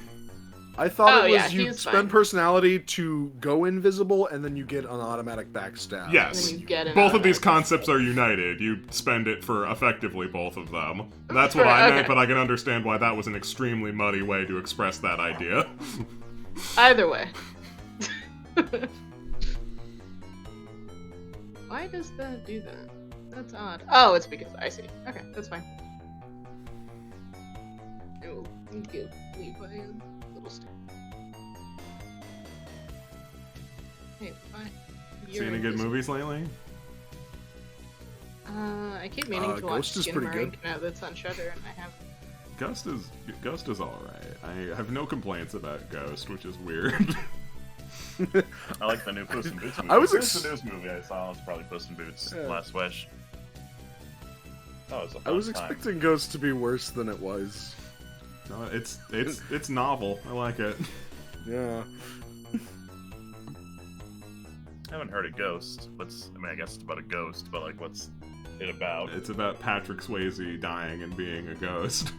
Speaker 2: I thought
Speaker 4: Oh,
Speaker 2: it
Speaker 4: yeah,
Speaker 2: was you
Speaker 4: he's
Speaker 2: spend
Speaker 4: fine.
Speaker 2: personality to go invisible, and then you get an automatic backstab.
Speaker 3: Yes.
Speaker 4: And then you get an
Speaker 3: Both of these
Speaker 4: automatic
Speaker 3: concepts are united. You spend it for effectively both of them. That's what I meant,
Speaker 4: Okay.
Speaker 3: but I can understand why that was an extremely muddy way to express that idea.
Speaker 4: Either way. Why does that do that? That's odd. Oh, it's because I see. Okay, that's fine. I will give Levi a little stick. Hey, fine.
Speaker 3: Seen any good movies lately?
Speaker 4: I keep meaning to watch
Speaker 2: Ghost is pretty
Speaker 4: Skinamarink
Speaker 2: good.
Speaker 4: now that's on Shudder, and I haven't.
Speaker 3: Ghost is alright. I have no complaints about Ghost, which is weird.
Speaker 5: I like the new Puss in Boots movie.
Speaker 2: I was
Speaker 5: Here's the newest movie I saw. It's probably Puss in Boots:
Speaker 2: Yeah.
Speaker 5: Last Wish. That was a fun
Speaker 2: I was
Speaker 5: time.
Speaker 2: expecting Ghost to be worse than it was.
Speaker 3: No, it's novel. I like it.
Speaker 2: Yeah.
Speaker 5: I haven't heard of Ghost. I guess it's about a ghost, but like, what's it about?
Speaker 3: It's about Patrick Swayze dying and being a ghost,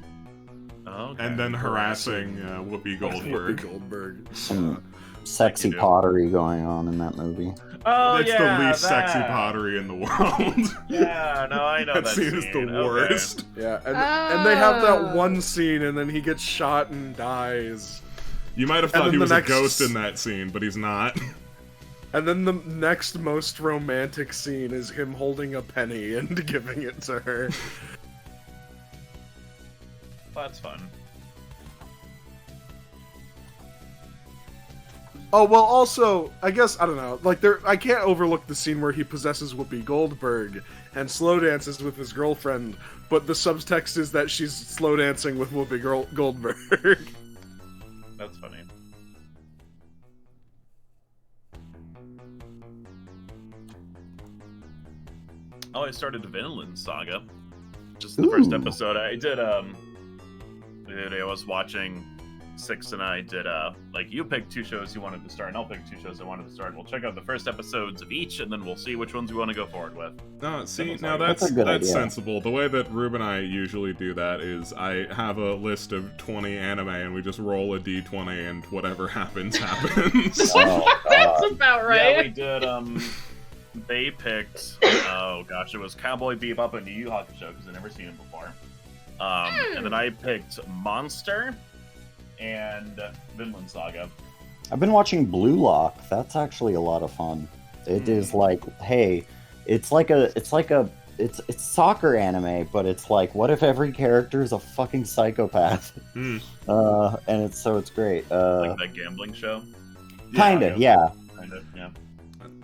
Speaker 5: Oh, okay.
Speaker 3: and then harassing Whoopi
Speaker 2: Whoopi
Speaker 3: Goldberg.
Speaker 2: Goldberg.
Speaker 1: Some sexy
Speaker 5: do.
Speaker 1: pottery going on in that movie.
Speaker 5: Oh,
Speaker 3: It's
Speaker 5: yeah,
Speaker 3: the least sexy
Speaker 5: that.
Speaker 3: pottery in the world.
Speaker 5: Yeah, no, I know that
Speaker 3: scene is the
Speaker 5: scene.
Speaker 3: worst.
Speaker 2: Yeah, and they have that
Speaker 4: Oh.
Speaker 2: one scene, and then he gets shot and dies.
Speaker 3: You might have
Speaker 2: And
Speaker 3: thought
Speaker 2: then
Speaker 3: he
Speaker 2: the
Speaker 3: was a
Speaker 2: next-
Speaker 3: ghost in that scene, but he's not.
Speaker 2: And then the next most romantic scene is him holding a penny and giving it to her.
Speaker 5: Well, that's fun.
Speaker 2: Oh, well, also, I guess, I don't know, like, I can't overlook the scene where he possesses Whoopi Goldberg and slow dances with his girlfriend, but the subtext is that she's slow dancing with Whoopi Goldberg.
Speaker 5: That's funny. Oh, I started Vinland Saga. Just the first
Speaker 1: Ooh.
Speaker 5: episode. I did, I was watching Six and I did, like, you picked 2 shows you wanted to start, and I'll pick 2 shows I wanted to start. We'll check out the first episodes of each, and then we'll see which ones we want to go forward with.
Speaker 3: No, see,
Speaker 5: Vinland
Speaker 3: now
Speaker 5: Saga.
Speaker 3: that's
Speaker 1: That's a good
Speaker 3: that's
Speaker 1: idea.
Speaker 3: sensible. The way that Rube and I usually do that is I have a list of 20 anime, and we just roll a d20, and whatever happens, happens.
Speaker 1: Oh,
Speaker 4: That's
Speaker 1: God.
Speaker 4: about
Speaker 5: Yeah, we
Speaker 4: right.
Speaker 5: did, they picked, oh gosh, it was Cowboy Bebop and Yu Yu Hakusho, because I've never seen him before. And then I picked Monster and Vinland Saga.
Speaker 1: I've been watching Blue Lock. That's actually a lot of fun. It is like, hey, it's soccer anime, but it's like, what if every character is a fucking psychopath?
Speaker 3: Hmm.
Speaker 1: And it's great.
Speaker 5: Like that gambling show.
Speaker 1: Kinda, yeah.
Speaker 5: Kind of, yeah.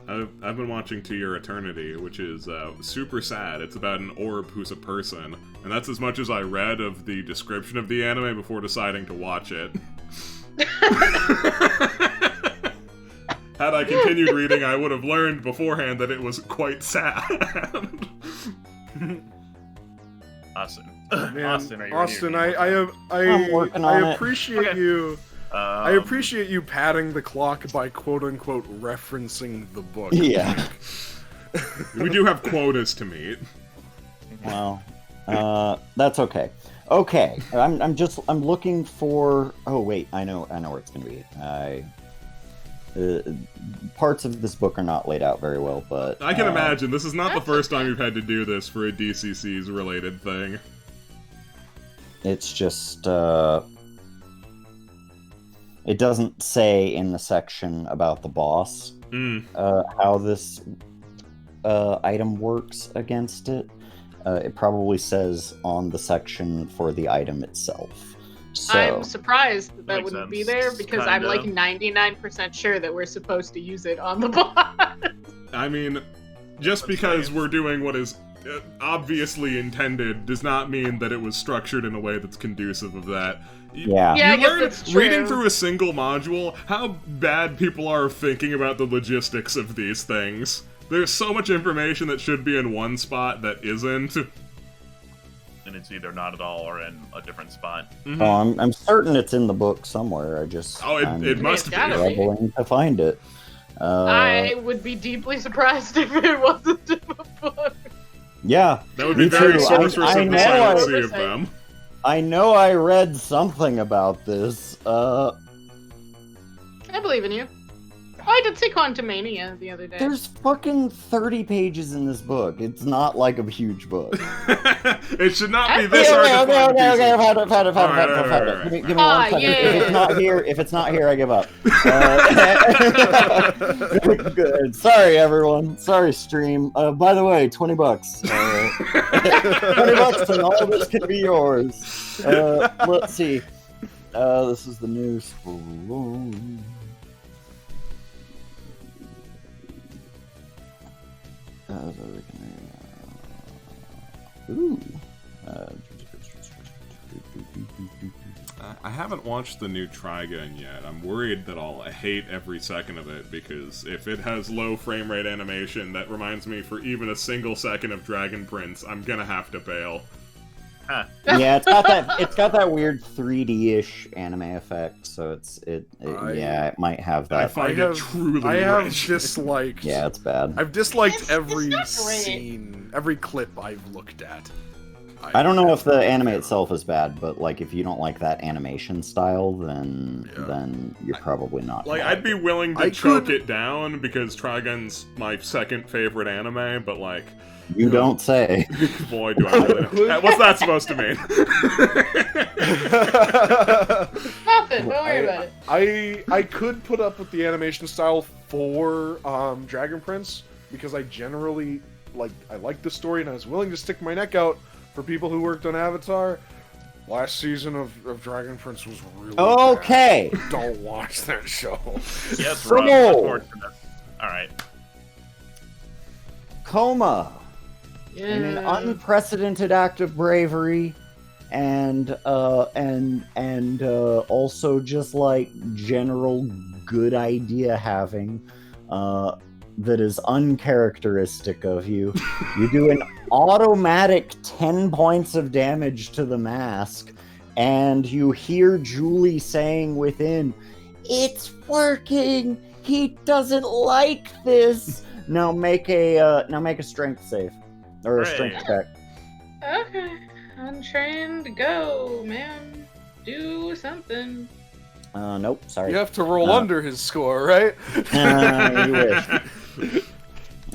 Speaker 3: I've been watching To Your Eternity, which is super sad. It's about an orb who's a person, and that's as much as I read of the description of the anime before deciding to watch it. Had I continued reading, I would have learned beforehand that it was quite sad.
Speaker 5: Austin.
Speaker 2: Man,
Speaker 5: Austin, are you
Speaker 2: Austin,
Speaker 5: ready?
Speaker 1: I'm working on it.
Speaker 2: appreciate
Speaker 5: Okay.
Speaker 2: you. I
Speaker 5: Um,
Speaker 2: appreciate you padding the clock by quote unquote referencing the book.
Speaker 1: Yeah.
Speaker 3: We do have quotas to meet.
Speaker 1: Well, that's okay. Okay, I'm looking for. Oh wait, I know where it's gonna be. Parts of this book are not laid out very well, but
Speaker 3: I can imagine this is not the
Speaker 4: That's
Speaker 3: first time you've had to do this for a DCC's related thing.
Speaker 1: It's just it doesn't say in the section about the boss how this item works against it. It probably says on the section for the item itself. So
Speaker 4: I'm surprised that
Speaker 5: Makes
Speaker 4: wouldn't be
Speaker 5: sense.
Speaker 4: there because I'm like
Speaker 5: Kinda.
Speaker 4: 99% sure that we're supposed to use it on the boss.
Speaker 3: I mean, just because we're doing what is obviously intended does not mean that it was structured in a way that's conducive of that.
Speaker 1: Yeah.
Speaker 4: Yeah, I
Speaker 3: You
Speaker 4: guess
Speaker 3: learn
Speaker 4: that's true.
Speaker 3: reading through a single module how bad people are thinking about the logistics of these things. There's so much information that should be in one spot that isn't.
Speaker 5: And it's either not at all or in a different spot.
Speaker 3: Mhm.
Speaker 1: Oh, I'm certain it's in the book somewhere. I'm
Speaker 3: It must be.
Speaker 4: gotta be.
Speaker 1: struggling to find it.
Speaker 4: I would be deeply surprised if it wasn't in the book.
Speaker 1: Yeah,
Speaker 3: That would
Speaker 1: Me
Speaker 3: be very
Speaker 1: too.
Speaker 3: sorceress
Speaker 1: I
Speaker 3: of the
Speaker 1: know
Speaker 3: silent
Speaker 1: I-
Speaker 3: sea of them.
Speaker 1: I know I read something about this.
Speaker 4: I believe in you. Oh, I did see Quantumania the other day.
Speaker 1: There's fucking 30 pages in this book. It's not like a huge book.
Speaker 3: It should not be this
Speaker 1: Okay,
Speaker 3: hard to
Speaker 1: okay,
Speaker 3: find
Speaker 1: okay,
Speaker 3: pieces.
Speaker 1: I've had it.
Speaker 3: Alright.
Speaker 1: Give me one second.
Speaker 4: yeah.
Speaker 1: If it's not here, I give up. Good. Sorry, everyone. Sorry, stream. By the way, $20. $20 and all this can be yours. Let's see. This is the new school. Ooh.
Speaker 3: I haven't watched the new Trigun yet. I'm worried that I'll hate every second of it, because if it has low frame rate animation that reminds me for even a single second of Dragon Prince, I'm gonna have to bail.
Speaker 5: Huh.
Speaker 1: Yeah, it's got that weird 3D-ish anime effect, so it might have
Speaker 3: I
Speaker 1: that.
Speaker 3: find it truly
Speaker 2: I have
Speaker 3: rich.
Speaker 2: disliked.
Speaker 1: Yeah, it's bad.
Speaker 2: I've disliked
Speaker 4: It's
Speaker 2: every
Speaker 4: not great.
Speaker 2: scene, every clip I've looked at.
Speaker 1: I don't know if the anime itself is bad, but like if you don't like that animation style, then you're probably not.
Speaker 3: Like, I'd be willing to
Speaker 2: I
Speaker 3: choke
Speaker 2: could-
Speaker 3: it down because Trigun's my second favorite anime, but like,
Speaker 1: You don't say.
Speaker 3: boy, do I really know. What's that supposed to mean?
Speaker 4: Nothing. Don't worry about it.
Speaker 2: I could put up with the animation style for Dragon Prince because I generally I like the story and I was willing to stick my neck out for people who worked on Avatar. Last season of Dragon Prince was really
Speaker 1: Okay.
Speaker 2: bad. Don't watch that show.
Speaker 5: Yeah, it's
Speaker 1: So-
Speaker 5: rough. Unfortunate. Alright.
Speaker 1: Coma. In an
Speaker 4: Yeah.
Speaker 1: unprecedented act of bravery, and also just like general good idea having, that is uncharacteristic of you. You do an automatic 10 points of damage to the mask, and you hear Julie saying within, "It's working. He doesn't like this." Now make a strength save. Or a
Speaker 5: Hooray.
Speaker 1: strength check.
Speaker 4: Okay. Untrained, go, man. Do something.
Speaker 1: Nope, sorry.
Speaker 2: You have to roll under his score, right?
Speaker 1: You wish.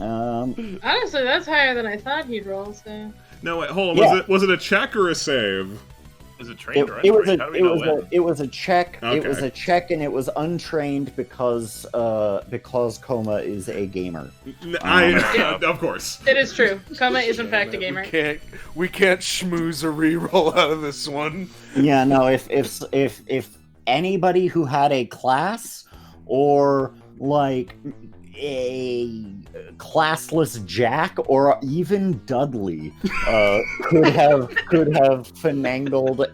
Speaker 4: Honestly, that's higher than I thought he'd roll, so.
Speaker 3: No, wait, hold on.
Speaker 1: Yeah.
Speaker 3: Was it a check or a save?
Speaker 5: Is it trained or
Speaker 1: It was
Speaker 5: untrained? How do we know when?
Speaker 1: it was a check. It
Speaker 3: Okay.
Speaker 1: was a check, and it was untrained because Coma is a gamer.
Speaker 3: Of course.
Speaker 4: It is true. Koma is in fact a gamer.
Speaker 2: We can't schmooze a reroll out of this one.
Speaker 1: Yeah, no. If anybody who had a class or like a classless Jack or even Dudley could have finagled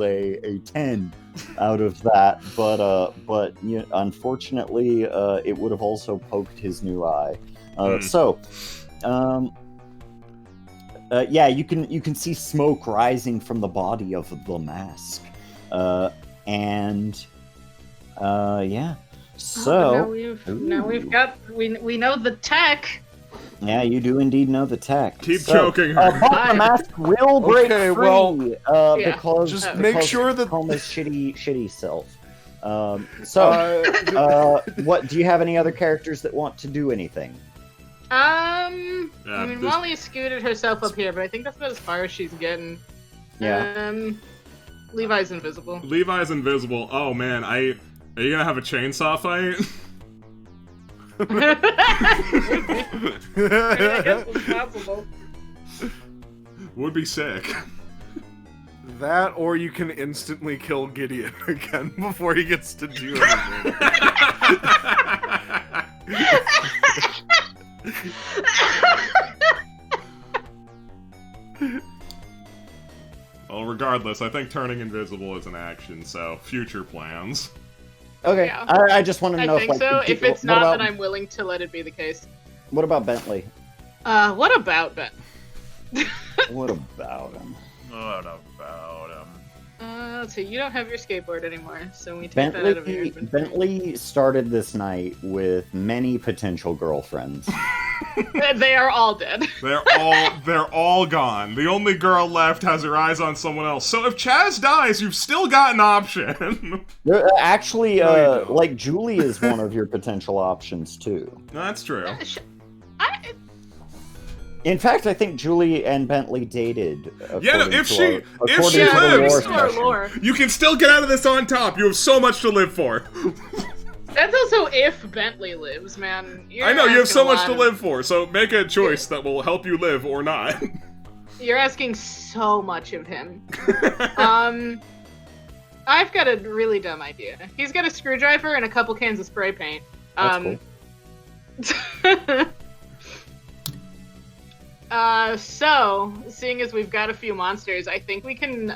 Speaker 1: a 10 out of that, but you know, unfortunately it would have also poked his new eye. Yeah, you can see smoke rising from the body of the mask, yeah. So
Speaker 4: now we've got we know the tech.
Speaker 1: yeah, you do indeed know the tech.
Speaker 3: Keep
Speaker 1: So,
Speaker 3: choking her.
Speaker 1: but the mask will break
Speaker 2: Okay,
Speaker 1: free
Speaker 2: well,
Speaker 4: yeah.
Speaker 1: because
Speaker 2: just
Speaker 1: because
Speaker 2: make sure that-
Speaker 1: Coma's shitty self. What do you have any other characters that want to do anything?
Speaker 4: I mean,
Speaker 3: this-
Speaker 4: Molly scooted herself up here, but I think that's about as far as she's getting.
Speaker 1: Yeah.
Speaker 4: Levi's invisible.
Speaker 3: Levi's invisible. Oh man, are you gonna have a chainsaw fight?
Speaker 4: I guess it's possible.
Speaker 3: Would be sick.
Speaker 2: That, or you can instantly kill Gideon again before he gets to do anything.
Speaker 3: regardless, I think turning invisible is an action, so future plans.
Speaker 1: Okay,
Speaker 4: Yeah.
Speaker 1: I just want to know
Speaker 4: I think
Speaker 1: if,
Speaker 4: so.
Speaker 1: like,
Speaker 4: If it's
Speaker 1: what
Speaker 4: not,
Speaker 1: about,
Speaker 4: then I'm willing to let it be the case.
Speaker 1: What about Bentley?
Speaker 4: What about Ben?
Speaker 1: What about him?
Speaker 5: What about him?
Speaker 4: Let's see. You don't have your skateboard anymore, so we take that out of your inventory.
Speaker 1: Bentley started this night with many potential girlfriends.
Speaker 4: They are all dead.
Speaker 3: They're all gone. The only girl left has her eyes on someone else. So if Chaz dies, you've still got an option.
Speaker 1: Actually,
Speaker 3: No, you don't.
Speaker 1: like Julie is one of your potential options too.
Speaker 3: That's true.
Speaker 1: In fact, I think Julie and Bentley dated.
Speaker 3: Yeah, no, if she
Speaker 1: according to the
Speaker 3: lives-
Speaker 1: lore
Speaker 4: to our
Speaker 1: session.
Speaker 4: lore.
Speaker 3: You can still get out of this on top. You have so much to live for.
Speaker 4: That's also if Bentley lives, man. You're
Speaker 3: I know, you have so
Speaker 4: asking a
Speaker 3: much
Speaker 4: lot
Speaker 3: to
Speaker 4: of-
Speaker 3: live for, so make a choice that will help you live or not.
Speaker 4: You're asking so much of him. I've got a really dumb idea. He's got a screwdriver and a couple cans of spray paint.
Speaker 1: That's
Speaker 4: So, seeing as we've got a few monsters, I think we can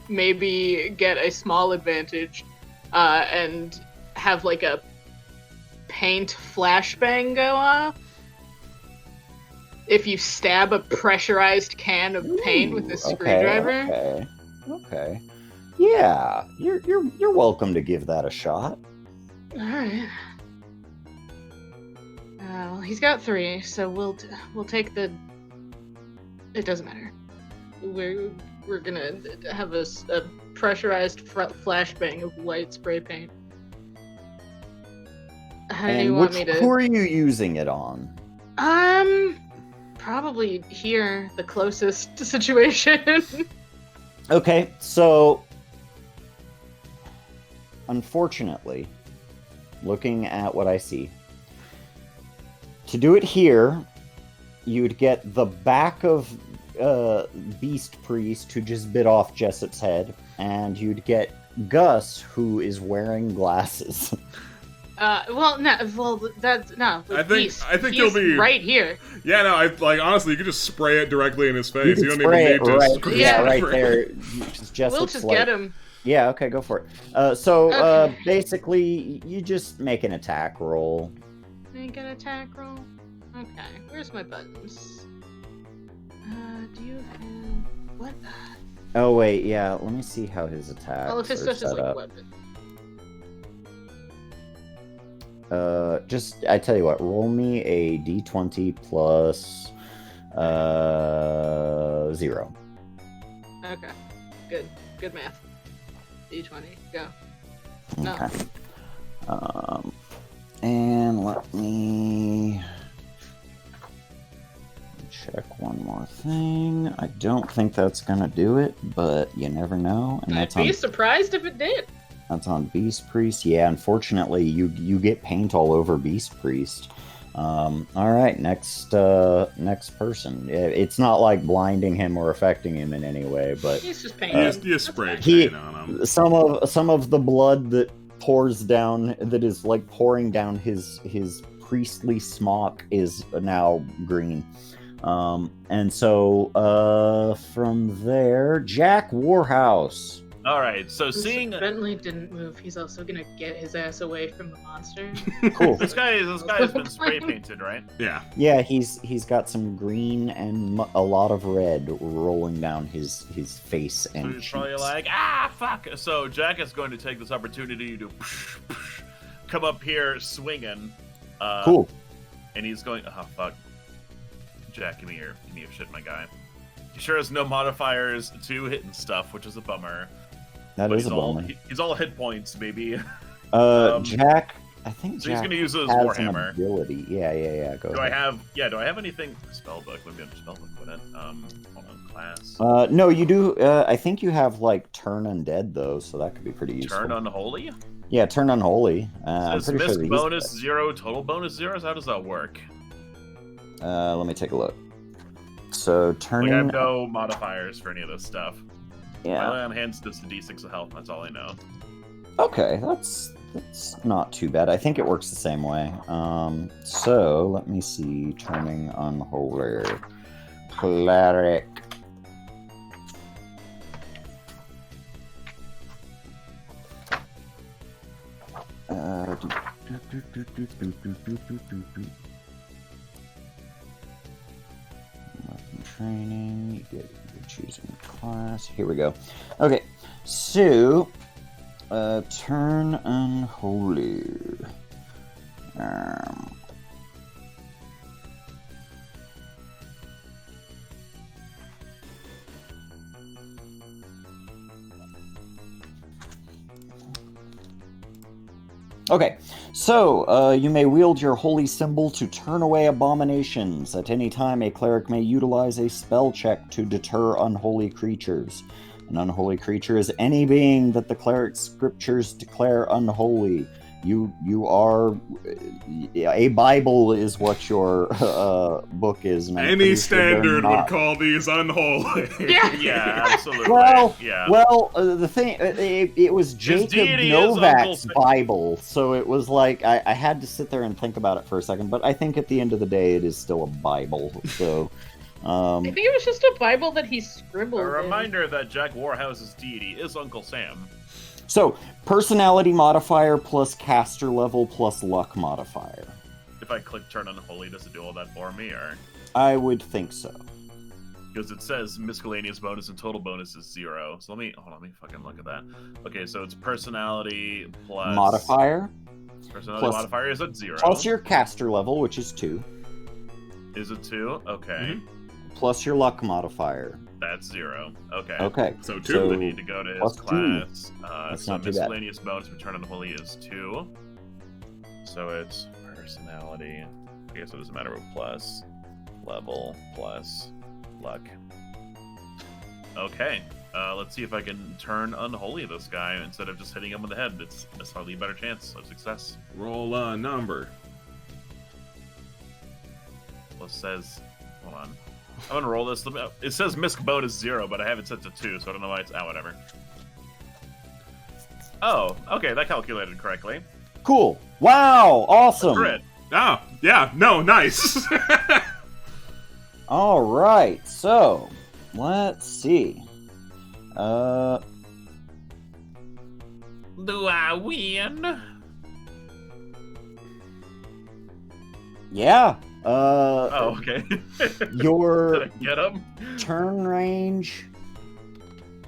Speaker 4: maybe get a small advantage and have like a paint flashbang go off. If you stab a pressurized can of paint with a screwdriver.
Speaker 1: Okay. Yeah, you're welcome to give that a shot.
Speaker 4: All right. Well, he's got 3, so we'll take the. It doesn't matter. We're gonna have a pressurized flashbang of white spray paint. How do you
Speaker 1: And
Speaker 4: want me to?
Speaker 1: who are you using it on?
Speaker 4: Probably here, the closest situation.
Speaker 1: Okay, so unfortunately, looking at what I see, to do it here, you'd get the back of Beast Priest who just bit off Jessup's head, and you'd get Gus who is wearing glasses.
Speaker 4: Beast.
Speaker 3: I think
Speaker 4: He's
Speaker 3: you'll be
Speaker 4: right here.
Speaker 3: Yeah, no, honestly, you could just spray it directly in his
Speaker 1: You
Speaker 3: face.
Speaker 1: could
Speaker 3: You don't
Speaker 1: spray
Speaker 3: even
Speaker 1: it
Speaker 3: need to
Speaker 1: right,
Speaker 3: screw
Speaker 1: yeah,
Speaker 3: it
Speaker 1: right
Speaker 3: over.
Speaker 1: there. Jessup's
Speaker 4: We'll just
Speaker 1: like,
Speaker 4: get him.
Speaker 1: Yeah, okay, go for it. So
Speaker 4: Okay.
Speaker 1: basically, you just make an attack roll.
Speaker 4: Make an attack roll. Okay, where's my buttons? Do you have what?
Speaker 1: Oh wait, yeah. Let me see how his attacks
Speaker 4: All of his
Speaker 1: are
Speaker 4: stuff is
Speaker 1: set
Speaker 4: like
Speaker 1: up.
Speaker 4: weapon.
Speaker 1: Just I tell you what, roll me a d20 plus 0.
Speaker 4: Okay, good math. D20, go. No.
Speaker 1: Okay. And let me check one more thing. I don't think that's gonna do it, but you never know. And
Speaker 4: I'd be surprised if it did.
Speaker 1: That's on Beast Priest. Yeah, unfortunately, you get paint all over Beast Priest. All right, next person. It's not like blinding him or affecting him in any way, but
Speaker 4: He's just painting.
Speaker 3: You spray
Speaker 1: He-
Speaker 3: paint on him.
Speaker 1: some of the blood that pours down, that is like pouring down his priestly smock, is now green. And so from there, Jack Warhouse.
Speaker 5: All right, so seeing
Speaker 4: Bentley didn't move, he's also gonna get his ass away from the monster.
Speaker 1: Cool.
Speaker 5: this guy has been spray painted, right?
Speaker 3: Yeah.
Speaker 1: Yeah, he's got some green and a lot of red rolling down his face
Speaker 5: So
Speaker 1: and
Speaker 5: he's probably
Speaker 1: cheeks.
Speaker 5: like, ah, fuck. So Jack is going to take this opportunity to come up here swinging.
Speaker 1: Cool.
Speaker 5: And he's going, oh fuck. Jack, give me your shit, my guy. He sure has no modifiers to hitting stuff, which is a bummer.
Speaker 1: That
Speaker 5: But
Speaker 1: is a bummer.
Speaker 5: he's all hit points, baby.
Speaker 1: Jack, I think
Speaker 5: So he's
Speaker 1: Jack
Speaker 5: gonna use his
Speaker 1: has an
Speaker 5: warhammer.
Speaker 1: ability. Yeah. Go
Speaker 5: Do I
Speaker 1: ahead.
Speaker 5: have anything? Spellbook. Maybe I'm spellbook with it. Hold on, class.
Speaker 1: No, you do. I think you have like turn undead though, so that could be pretty useful.
Speaker 5: Turn unholy.
Speaker 1: Yeah, turn unholy. I'm
Speaker 5: Says
Speaker 1: pretty
Speaker 5: miss
Speaker 1: sure that
Speaker 5: bonus 0, total bonus 0s. How does that work?
Speaker 1: let me take a look. So
Speaker 5: Like,
Speaker 1: turning.
Speaker 5: I have no modifiers for any of this stuff. My
Speaker 1: Yeah.
Speaker 5: lay on hands does the d6 of health. That's all I know.
Speaker 1: Okay, that's not too bad. I think it works the same way. So let me see. Turning unholy cleric. Training. You're choosing class. Here we go. Okay, so turn unholy. Okay, so you may wield your holy symbol to turn away abominations. At any time, a cleric may utilize a spell check to deter unholy creatures. An unholy creature is any being that the cleric's scriptures declare unholy. You are a Bible is what your book is. And
Speaker 3: any standard would call these unholy.
Speaker 5: Yeah, absolutely.
Speaker 1: Well, the thing it was Jacob Novak's Bible, so it was like I had to sit there and think about it for a second. But I think at the end of the day, it is still a Bible. So.
Speaker 4: I think it was just a Bible that he scribbled.
Speaker 5: A reminder that Jack Warhouse's deity is Uncle Sam.
Speaker 1: So, personality modifier plus caster level plus luck modifier.
Speaker 5: If I click turn unholy, does it do all that for me, or?
Speaker 1: I would think so.
Speaker 5: Because it says miscellaneous bonus and total bonus is 0. So let me fucking look at that. Okay, so it's personality plus...
Speaker 1: Modifier.
Speaker 5: Personality
Speaker 1: plus,
Speaker 5: modifier is at 0.
Speaker 1: Plus your caster level, which is 2.
Speaker 5: Is it 2? Okay.
Speaker 1: Mm-hmm. Plus your luck modifier.
Speaker 5: That's 0. Okay.
Speaker 1: Okay.
Speaker 3: So 2.
Speaker 5: So I need to go to his class. So miscellaneous
Speaker 1: bad.
Speaker 5: bonus return unholy is 2. So it's personality. Okay, so it doesn't matter what plus. Level plus luck. Okay. Let's see if I can turn unholy this guy instead of just hitting him in the head. It's a slightly better chance of success.
Speaker 3: Roll a number.
Speaker 5: Well, it says... Hold on. I'm gonna roll this. It says misc bonus 0, but I have it set to 2, so I don't know why it's... whatever. Oh, okay, that calculated correctly.
Speaker 1: Cool. Wow, awesome.
Speaker 5: Crit.
Speaker 3: Oh, yeah, no, nice.
Speaker 1: All right, so let's see.
Speaker 5: Do I win?
Speaker 1: Yeah.
Speaker 5: Oh, okay.
Speaker 1: Your
Speaker 5: Did I get him?
Speaker 1: turn range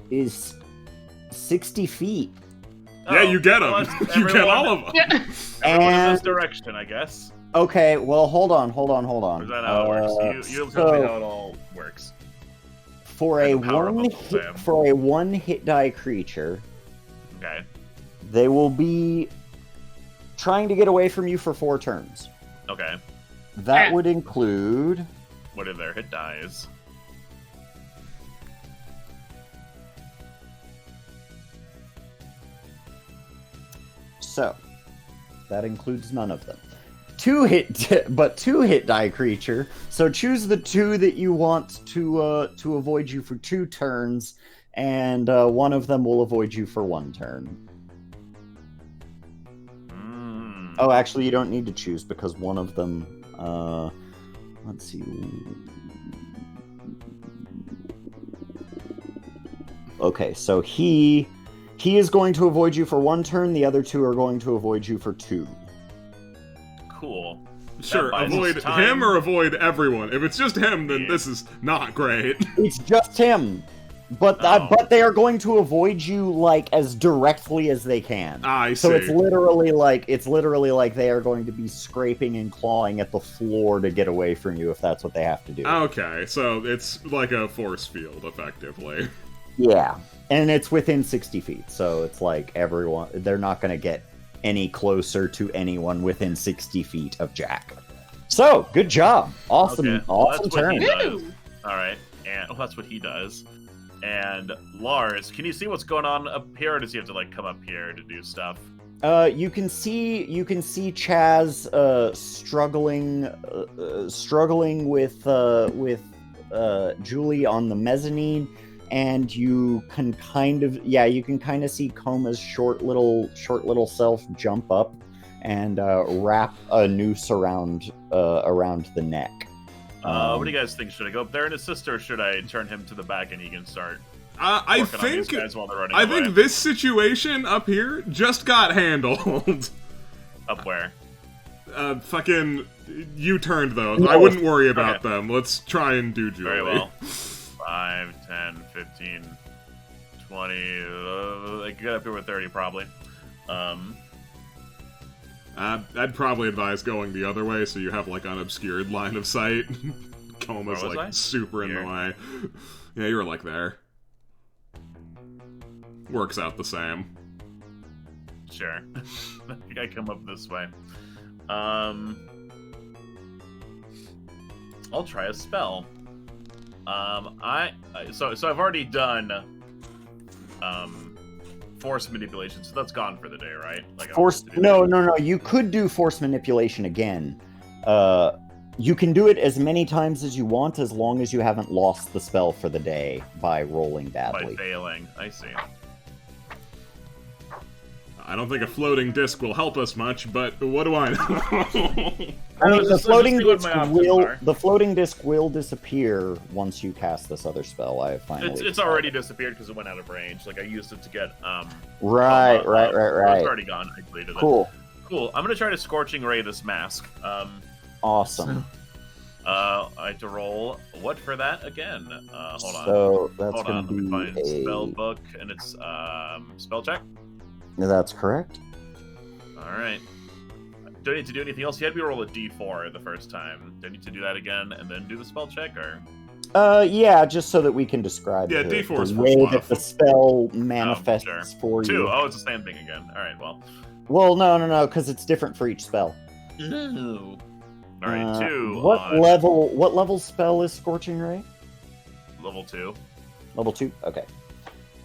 Speaker 1: is 60 feet.
Speaker 3: Yeah, you get them.
Speaker 5: Well,
Speaker 3: You get all of them.
Speaker 4: Yeah.
Speaker 5: Everyone in
Speaker 1: And
Speaker 5: this direction, I guess.
Speaker 1: okay, well, hold on.
Speaker 5: Or is that how it works? You tell me how it all works.
Speaker 1: For
Speaker 5: Like
Speaker 1: a
Speaker 5: the power of Uncle Sam.
Speaker 1: one hit die creature,
Speaker 5: Okay.
Speaker 1: they will be trying to get away from you for 4 turns.
Speaker 5: Okay.
Speaker 1: That
Speaker 4: Yeah.
Speaker 1: would include
Speaker 5: What are their hit dies?
Speaker 1: so. That includes none of them. 2 hit die creature. So choose the 2 that you want to avoid you for 2 turns, and one of them will avoid you for 1 turn. Oh, actually, you don't need to choose because one of them. Let's see. Okay, so he is going to avoid you for 1 turn. The other 2 are going to avoid you for 2.
Speaker 5: Cool.
Speaker 3: Sure,
Speaker 5: That buys
Speaker 3: avoid
Speaker 5: us time.
Speaker 3: him or avoid everyone. If it's just him, then this is not great.
Speaker 1: It's just him, but but they are going to avoid you like as directly as they can.
Speaker 3: I see.
Speaker 1: So it's literally like they are going to be scraping and clawing at the floor to get away from you if that's what they have to do.
Speaker 3: Okay, so it's like a force field, effectively.
Speaker 1: Yeah, and it's within 60 feet, so it's like they're not going to get any closer to anyone within 60 feet of Jack. So, good job. Awesome,
Speaker 5: Okay, well,
Speaker 1: awesome
Speaker 5: that's what
Speaker 1: turn.
Speaker 5: he does.
Speaker 4: Woo!
Speaker 5: Alright, and that's what he does. And Lars, can you see what's going on up here, or does he have to like come up here to do stuff?
Speaker 1: You can see Chaz struggling with Julie on the mezzanine, and you can kind of see Koma's short little self jump up and wrap a noose around the neck.
Speaker 5: What do you guys think? Should I go up there and assist, or should I turn him to the back and he can start
Speaker 3: I
Speaker 5: working on these
Speaker 3: think
Speaker 5: guys while they're running
Speaker 3: I
Speaker 5: away?
Speaker 3: think this situation up here just got handled.
Speaker 5: Up where?
Speaker 3: Fucking, you turned those. I wouldn't worry about them. Let's try and do Julie.
Speaker 5: Very well. 5, 10, 15, 20. I could get up here with 30 probably.
Speaker 3: I'd probably advise going the other way so you have like an obscured line of sight. Coma's like super in the way. Yeah, you were like there. Works out the same.
Speaker 5: Sure. I think I come up this way. I'll try a spell. So I've already done force manipulation, so that's gone for the day, right? Like
Speaker 1: Force? No. You could do force manipulation again. You can do it as many times as you want, as long as you haven't lost the spell for the day by rolling badly.
Speaker 5: By failing, I see.
Speaker 3: I don't think a floating disc will help us much, but what do I know?
Speaker 1: I mean, the floating disc will disappear once you cast this other spell. I finally.
Speaker 5: It's already disappeared because it went out of range. Like I used it to get
Speaker 1: Right.
Speaker 5: It's already gone. I deleted it.
Speaker 1: Cool.
Speaker 5: I'm gonna try to scorching ray this mask.
Speaker 1: Awesome.
Speaker 5: I had to roll what for that again? Hold on.
Speaker 1: So that's
Speaker 5: Hold on. Let me find spell book, and it's spell check.
Speaker 1: That's correct.
Speaker 5: All right. Do I need to do anything else? You had me roll a d4 the first time. Do I need to do that again and then do the spell check, or?
Speaker 1: Yeah, just so that we can describe the
Speaker 3: D4 is
Speaker 1: way that the spell manifests for you.
Speaker 5: 2. Oh, it's the same thing again. All right, well.
Speaker 1: Well, no, because it's different for each spell.
Speaker 5: No. All right, 2.
Speaker 1: What level spell is Scorching Ray?
Speaker 5: Level 2.
Speaker 1: Level 2? Okay.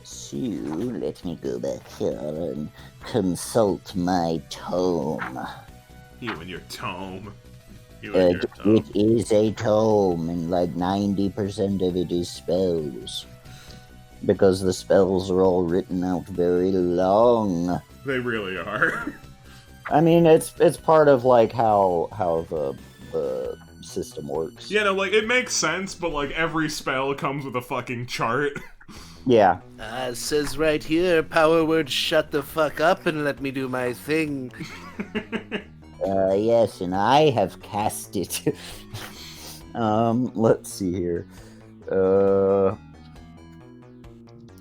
Speaker 1: So, let me go back here and consult my tome.
Speaker 3: You and your tome.
Speaker 1: It is a tome, and like 90% of it is spells. Because the spells are all written out very long.
Speaker 3: They really are.
Speaker 1: I mean, it's part of like how the system works.
Speaker 3: Yeah, no, like it makes sense, but like every spell comes with a fucking chart.
Speaker 1: Yeah.
Speaker 6: It says right here, power word, shut the fuck up and let me do my thing.
Speaker 1: Yes, and I have cast it. Let's see here.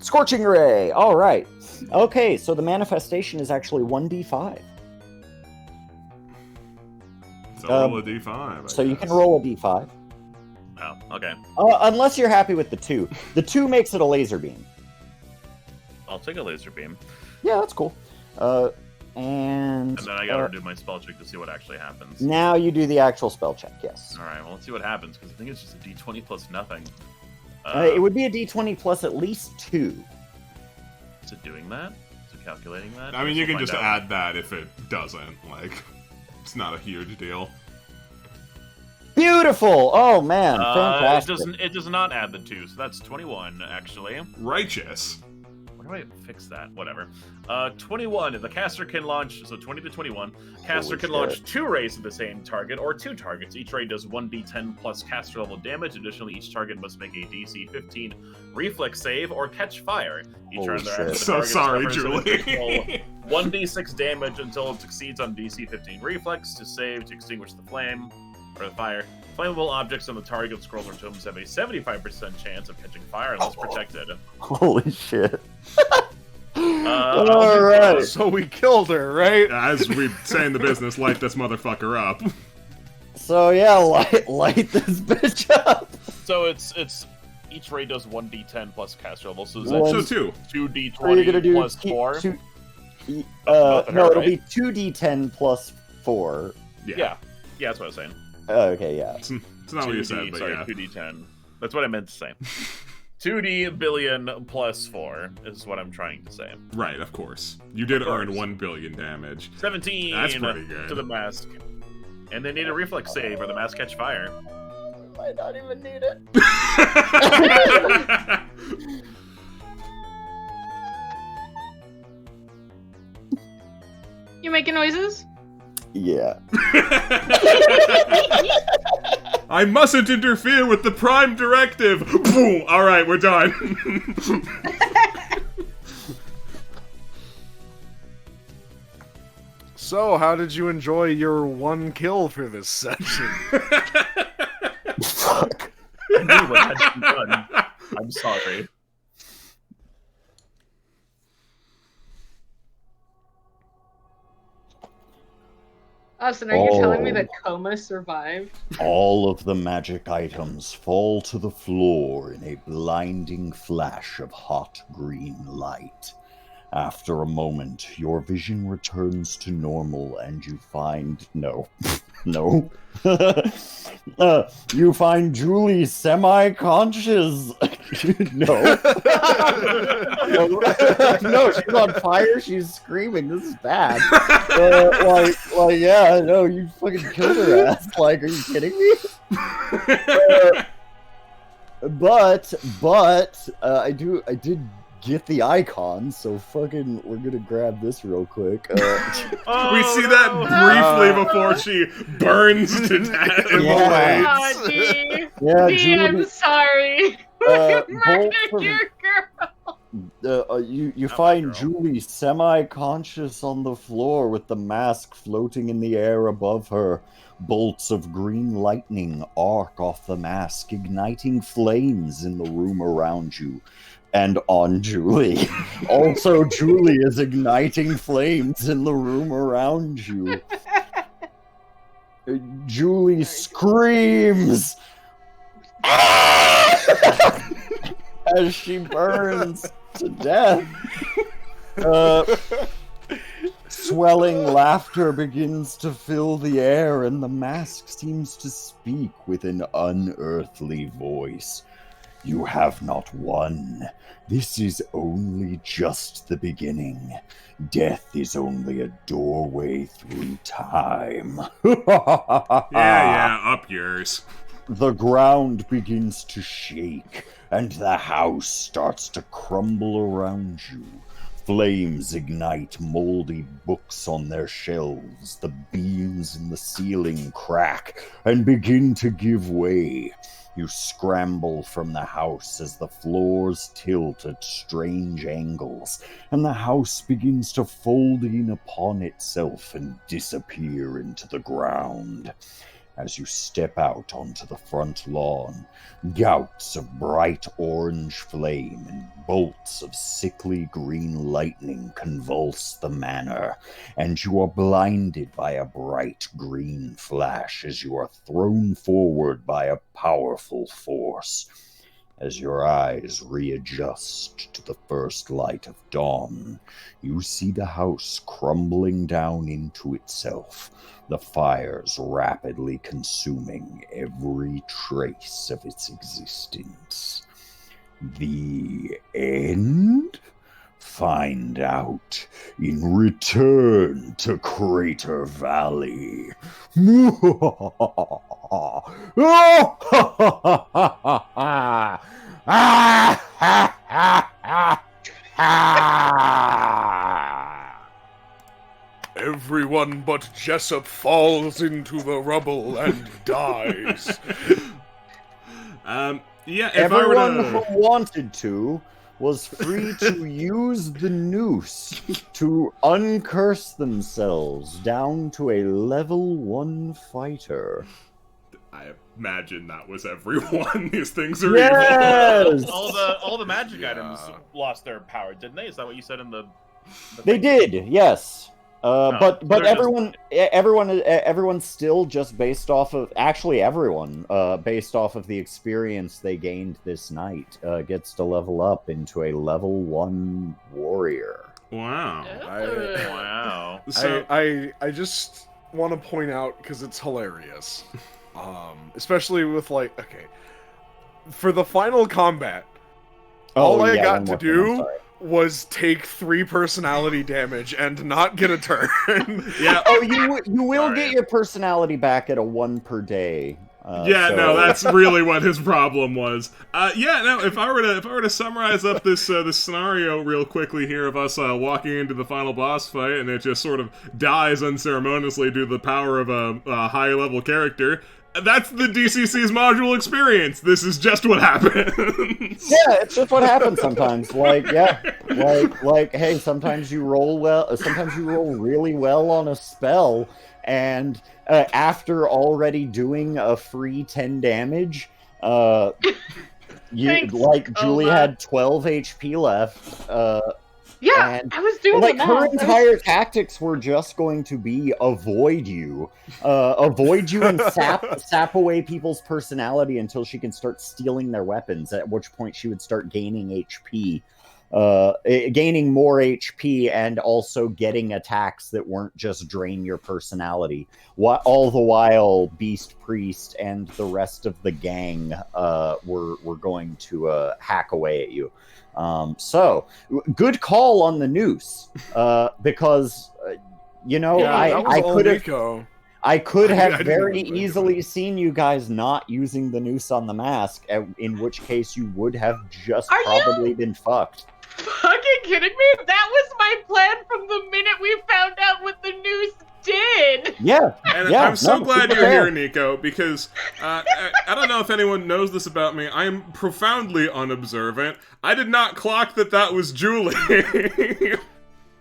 Speaker 1: Scorching Ray! Alright. Okay, so the manifestation is actually 1d5.
Speaker 3: So roll a d5.
Speaker 1: So you can roll a d5.
Speaker 5: Oh, okay.
Speaker 1: Unless you're happy with the 2. The 2 makes it a laser beam.
Speaker 5: I'll take a laser beam.
Speaker 1: Yeah, that's cool. And
Speaker 5: then I gotta do my spell check to see what actually happens.
Speaker 1: Now you do the actual spell check, yes.
Speaker 5: Alright, well, let's see what happens, because I think it's just a d20 plus nothing.
Speaker 1: It would be a d20 plus at least 2.
Speaker 5: Is it doing that? Is it calculating that?
Speaker 3: I mean, you can just add that if it doesn't. Like, it's not a huge deal.
Speaker 1: Beautiful! Oh, man, fantastic.
Speaker 5: It does not add the 2, so that's 21, actually.
Speaker 3: Righteous.
Speaker 5: Where do I fix that? Whatever. 21. The caster can launch, so 20 to 21. Caster can launch 2 rays at the same target, or 2 targets. Each ray does 1d10 plus caster level damage. Additionally, each target must make a DC 15 reflex save or catch fire. Each turn thereafter, the
Speaker 3: So
Speaker 5: target
Speaker 3: sorry,
Speaker 5: suffers an
Speaker 3: Julie.
Speaker 5: additional 1d6 damage until it succeeds on DC 15 reflex to save to extinguish the flame or the fire. Flammable objects on the target scroll or tomes have a 75% chance of catching fire unless protected.
Speaker 1: Holy shit.
Speaker 2: Alright. So we killed her, right?
Speaker 3: As we say in the business, light this motherfucker up.
Speaker 1: So yeah, light this bitch up.
Speaker 5: So it's each ray does 1d10 plus caster level, so is
Speaker 1: One-
Speaker 5: that
Speaker 3: So 2.
Speaker 5: 2d20
Speaker 1: Are you gonna do
Speaker 5: plus 4?
Speaker 1: no, it'll
Speaker 5: right?
Speaker 1: be 2d10 plus 4.
Speaker 5: Yeah, that's what I was saying.
Speaker 1: Okay, yeah.
Speaker 3: It's not what you said, but yeah.
Speaker 5: 2d10. That's what I meant to say. 2d billion plus 4 is what I'm trying to say.
Speaker 3: Right, of course. You did
Speaker 5: Of
Speaker 3: earn
Speaker 5: course.
Speaker 3: 1 billion damage.
Speaker 5: 17
Speaker 3: That's pretty good.
Speaker 5: to the mask. And they need a reflex save or the mask catch fire.
Speaker 1: I don't even need it.
Speaker 4: You making noises?
Speaker 1: Yeah.
Speaker 3: I mustn't interfere with the Prime Directive! Boom! Alright, we're done.
Speaker 2: So, how did you enjoy your 1 kill for this session?
Speaker 1: Fuck.
Speaker 5: I knew what had to be done. I'm sorry.
Speaker 4: Austin, are you telling me that Coma survived?
Speaker 1: All of the magic items fall to the floor in a blinding flash of hot green light. After a moment, your vision returns to normal and you find... No. No. You find Julie semi-conscious. No. No, she's on fire. She's screaming. This is bad. Yeah, no, you fucking killed her ass. Like, are you kidding me? But I did get the icon, so fucking we're gonna grab this real quick.
Speaker 3: We see that briefly before she burns to death in the
Speaker 1: Yeah.
Speaker 3: lights.
Speaker 4: Oh, gee.
Speaker 1: Yeah,
Speaker 4: Gee, I'm
Speaker 1: Julie,
Speaker 4: sorry.
Speaker 1: both
Speaker 4: Murdered
Speaker 1: from-
Speaker 4: your girl.
Speaker 1: you find Julie semi-conscious on the floor with the mask floating in the air above her. Bolts of green lightning arc off the mask, igniting flames in the room around you. And on Julie. Also, Julie is igniting flames in the room around you. Julie screams as she burns to death. Swelling laughter begins to fill the air, and the mask seems to speak with an unearthly voice. You have not won. This is only just the beginning. Death is only a doorway through time.
Speaker 3: Yeah, up yours.
Speaker 1: The ground begins to shake, and the house starts to crumble around you. Flames ignite moldy books on their shelves. The beams in the ceiling crack and begin to give way. You scramble from the house as the floors tilt at strange angles, and the house begins to fold in upon itself and disappear into the ground. As you step out onto the front lawn, gouts of bright orange flame and bolts of sickly green lightning convulse the manor, and you are blinded by a bright green flash as you are thrown forward by a powerful force. As your eyes readjust to the first light of dawn, you see the house crumbling down into itself, the fires rapidly consuming every trace of its existence. The end? Find out in Return to Crater Valley.
Speaker 2: Everyone but Jessup falls into the rubble and dies.
Speaker 3: Yeah, if
Speaker 1: Everyone
Speaker 3: I were to...
Speaker 1: who wanted to was free to use the noose to uncurse themselves down to a level 1 fighter.
Speaker 3: I imagine that was everyone. These things are
Speaker 1: Yes!
Speaker 5: All the magic items lost their power, didn't they? Is that what you said in the
Speaker 1: They
Speaker 5: thing?
Speaker 1: did, yes. But
Speaker 5: they're
Speaker 1: everyone's still just based off of everyone based off of the experience they gained this night gets to level up into a level 1 warrior.
Speaker 3: Wow.
Speaker 5: Wow.
Speaker 3: So,
Speaker 2: I just want to point out, because it's hilarious, especially with for the final combat, all I got to do was take 3 personality damage and not get a turn.
Speaker 3: yeah.
Speaker 1: Oh, you will get your personality back at a 1 per day.
Speaker 3: That's really what his problem was. If I were to summarize up this scenario real quickly here of us walking into the final boss fight and it just sort of dies unceremoniously due to the power of a high level character. That's the DCC's module experience. This is just what happens.
Speaker 1: Yeah, it's just what happens sometimes. Hey, sometimes you roll well. Sometimes you roll really well on a spell, and after already doing a free 10 damage, Julie had 12 HP left.
Speaker 4: Yeah, I was doing the math.
Speaker 1: Her entire tactics were just going to be avoid you and sap away people's personality until she can start stealing their weapons, at which point she would start gaining HP. Gaining more HP and also getting attacks that weren't just drain your personality. All the while, Beast Priest and the rest of the gang were going to hack away at you. So, good call on the noose, because, I could have very easily seen you guys not using the noose on the mask, in which case you would have just probably been fucked.
Speaker 4: Fucking kidding me? That was my plan from the minute we found out what the noose did.
Speaker 1: Yeah.
Speaker 3: And I'm so glad you're here, Nico, because I don't know if anyone knows this about me. I am profoundly unobservant. I did not clock that was Julie.
Speaker 4: I knew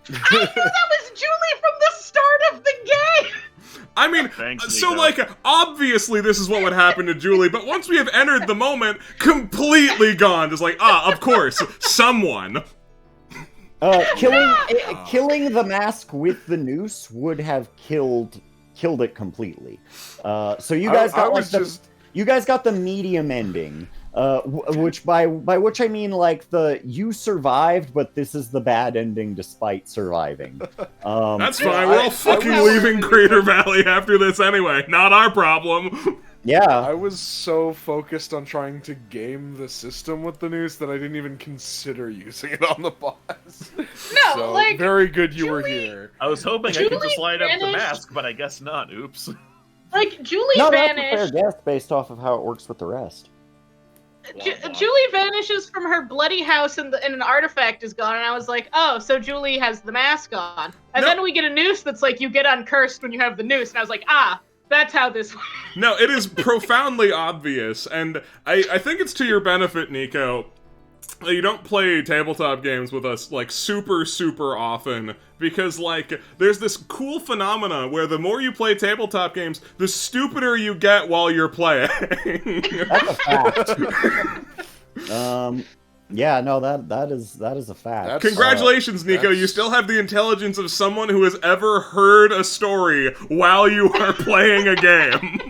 Speaker 4: that was Julie from the start of the game.
Speaker 3: I mean, obviously this is what would happen to Julie, but once we have entered the moment, completely gone. Just of course, someone.
Speaker 1: Killing the mask with the noose would have killed it completely. So you guys you guys got the medium ending, which by which I mean you survived, but this is the bad ending despite surviving.
Speaker 3: That's fine. We're all fucking leaving Crater Valley after this anyway. Not our problem.
Speaker 1: Yeah.
Speaker 2: I was so focused on trying to game the system with the noose that I didn't even consider using it on the boss.
Speaker 4: No,
Speaker 2: very good you were here.
Speaker 5: I was hoping I could just light up the mask, but I guess not. Oops.
Speaker 4: Julie
Speaker 1: vanished.
Speaker 4: That's
Speaker 1: a fair guess based off of how it works with the rest.
Speaker 4: Julie vanishes from her bloody house and an artifact is gone, and I was like, oh, so Julie has the mask on. And then we get a noose that's you get uncursed when you have the noose, and I was like, that's how this works.
Speaker 3: No, it is profoundly obvious, and I think it's to your benefit, Nico. You don't play tabletop games with us, super, super often, because, there's this cool phenomena where the more you play tabletop games, the stupider you get while you're playing.
Speaker 1: That's a fact. Yeah, no, that is a fact.
Speaker 3: Congratulations, Nico. You still have the intelligence of someone who has ever heard a story while you are playing a game.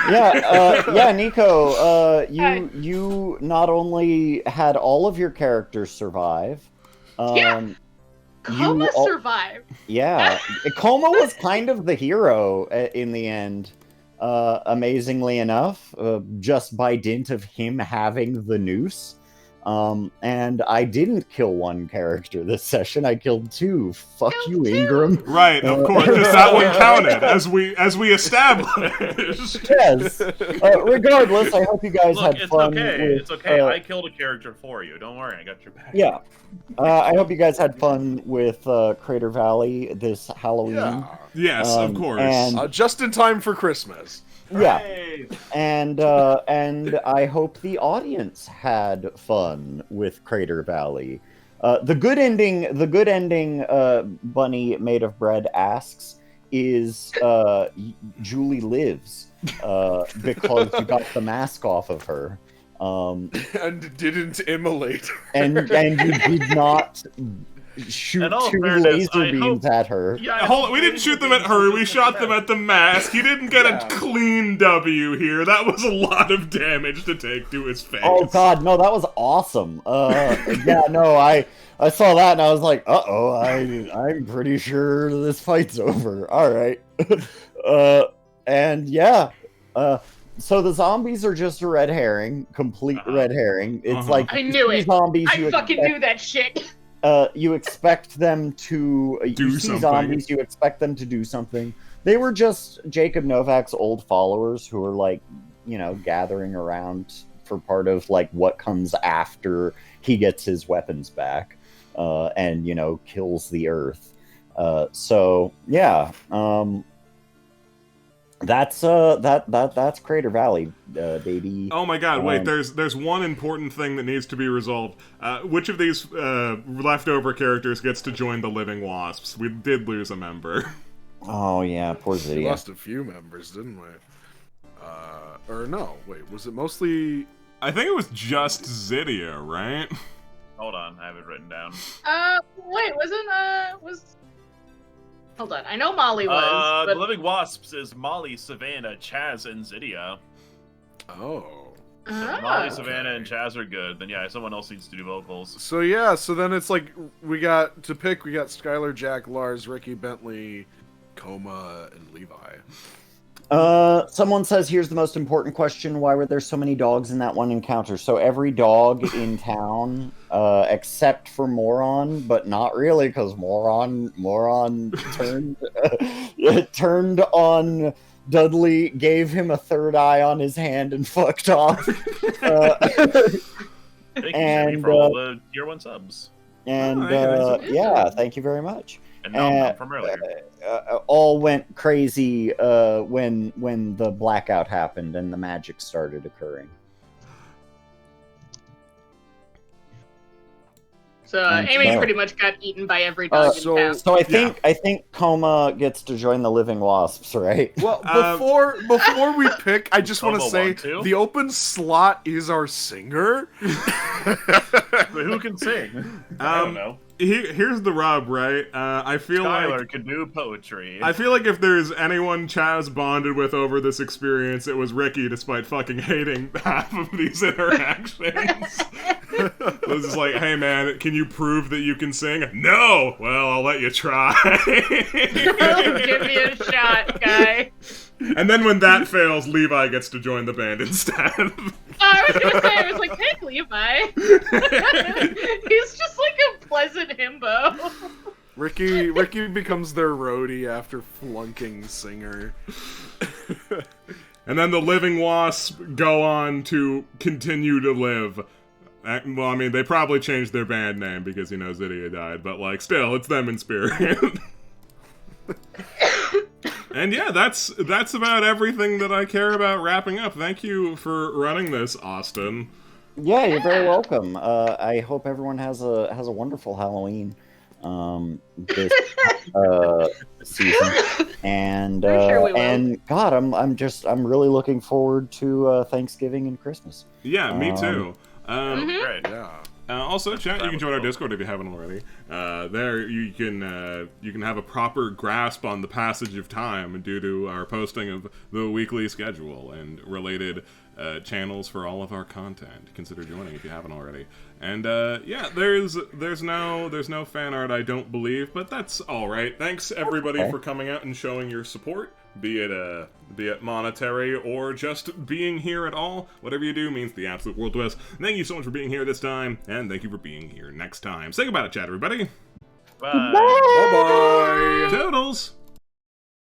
Speaker 1: Yeah, Nico, you not only had all of your characters survive,
Speaker 4: Coma survived.
Speaker 1: Yeah, Coma was kind of the hero in the end, amazingly enough, just by dint of him having the noose. And I didn't kill one character this session. I killed two. Fuck you, Ingram.
Speaker 3: Right, of course, because that one counted, as we established.
Speaker 1: Yes. Regardless, I hope you guys had fun.
Speaker 5: It's okay. I killed a character for you. Don't worry, I got your back.
Speaker 1: Yeah. I hope you guys had fun with Crater Valley this Halloween.
Speaker 2: Yeah.
Speaker 3: Yes, of course.
Speaker 2: And just in time for Christmas.
Speaker 1: Yeah, and I hope the audience had fun with Crater Valley. The good ending. Bunny Made of Bread asks is Julie lives because you got the mask off of her,
Speaker 2: and didn't immolate her.
Speaker 1: and you did not shoot two laser beams at her.
Speaker 3: Yeah, we didn't shoot them at her, we shot them at the mask. He didn't get a clean W here. That was a lot of damage to take to his face.
Speaker 1: Oh god, no, that was awesome. I saw that and I was like, uh-oh, I'm pretty sure this fight's over. Alright. So the zombies are just a red herring, complete red herring. It's
Speaker 4: I knew it.
Speaker 1: Zombies,
Speaker 4: I fucking knew that shit.
Speaker 1: You expect them to
Speaker 3: do something.
Speaker 1: Zombies, you expect them to do something. They were just Jacob Novak's old followers who are gathering around for part of like what comes after he gets his weapons back, and kills the Earth. So yeah, that's Crater Valley, baby.
Speaker 3: Oh my god, wait, there's one important thing that needs to be resolved. Which of these leftover characters gets to join the Living Wasps? We did lose a member.
Speaker 1: Oh yeah, poor
Speaker 2: We
Speaker 1: Zydia.
Speaker 2: lost a few members, didn't we? Or no, wait, was it mostly...
Speaker 3: I think it was just Zydia, right?
Speaker 5: Hold on, I have it written down.
Speaker 4: Wait, hold on, I know Molly was, but...
Speaker 5: The Living Wasps is Molly, Savannah, Chaz, and Zydia.
Speaker 2: Oh.
Speaker 5: So Molly, Savannah, and Chaz are good. Then yeah, someone else needs to do vocals.
Speaker 2: So yeah, so then it's like, we got Skylar, Jack, Lars, Ricky, Bentley, Coma, and Levi.
Speaker 1: Someone says, here's the most important question: why were there so many dogs in that one encounter? So every dog in town, except for Moron, but not really, because Moron turned on Dudley, gave him a third eye on his hand, and fucked off.
Speaker 5: Thank you, Jenny, for all the tier 1 subs.
Speaker 1: And thank you very much.
Speaker 5: And now from earlier.
Speaker 1: All went crazy when the blackout happened and the magic started occurring.
Speaker 4: So Amy pretty much got eaten by every dog in town.
Speaker 1: So I think Coma gets to join the Living Wasps, right?
Speaker 2: Well, before we pick, I just want to say the open slot is our singer.
Speaker 5: But who can sing? I don't know.
Speaker 3: Here's the rub, right? I feel
Speaker 5: Skylar
Speaker 3: like
Speaker 5: could do poetry.
Speaker 3: I feel like if there's anyone Chaz bonded with over this experience, it was Ricky, despite fucking hating half of these interactions. It was just like, hey man, can you prove that you can sing? No! Well, I'll let you try.
Speaker 4: Give me a shot, guy.
Speaker 3: And then when that fails, Levi gets to join the band instead.
Speaker 4: I was gonna say, I was like, thank Levi. He's just like a pleasant himbo.
Speaker 2: Ricky becomes their roadie after flunking singer.
Speaker 3: And then the Living Wasps go on to continue to live. Well, I mean, they probably changed their band name because, Zydia died, but, like, still, it's them in spirit. And yeah, that's about everything that I care about wrapping up. Thank you for running this, Austin.
Speaker 1: Yeah, you're very welcome. I hope everyone has a wonderful Halloween this season. And
Speaker 4: sure we will.
Speaker 1: and God, I'm really looking forward to Thanksgiving and Christmas.
Speaker 3: Yeah, me too.
Speaker 5: Great.
Speaker 2: Yeah.
Speaker 3: Also, chat, you can join our Discord if you haven't already. There, you can have a proper grasp on the passage of time due to our posting of the weekly schedule and related channels for all of our content. Consider joining if you haven't already. And yeah, there's no fan art, I don't believe, but that's all right. Thanks everybody for coming out and showing your support. Be it monetary or just being here at all. Whatever you do means the absolute world to us. Thank you so much for being here this time, and thank you for being here next time. Say goodbye to chat, everybody.
Speaker 5: Bye.
Speaker 2: Bye-bye.
Speaker 3: Toodles!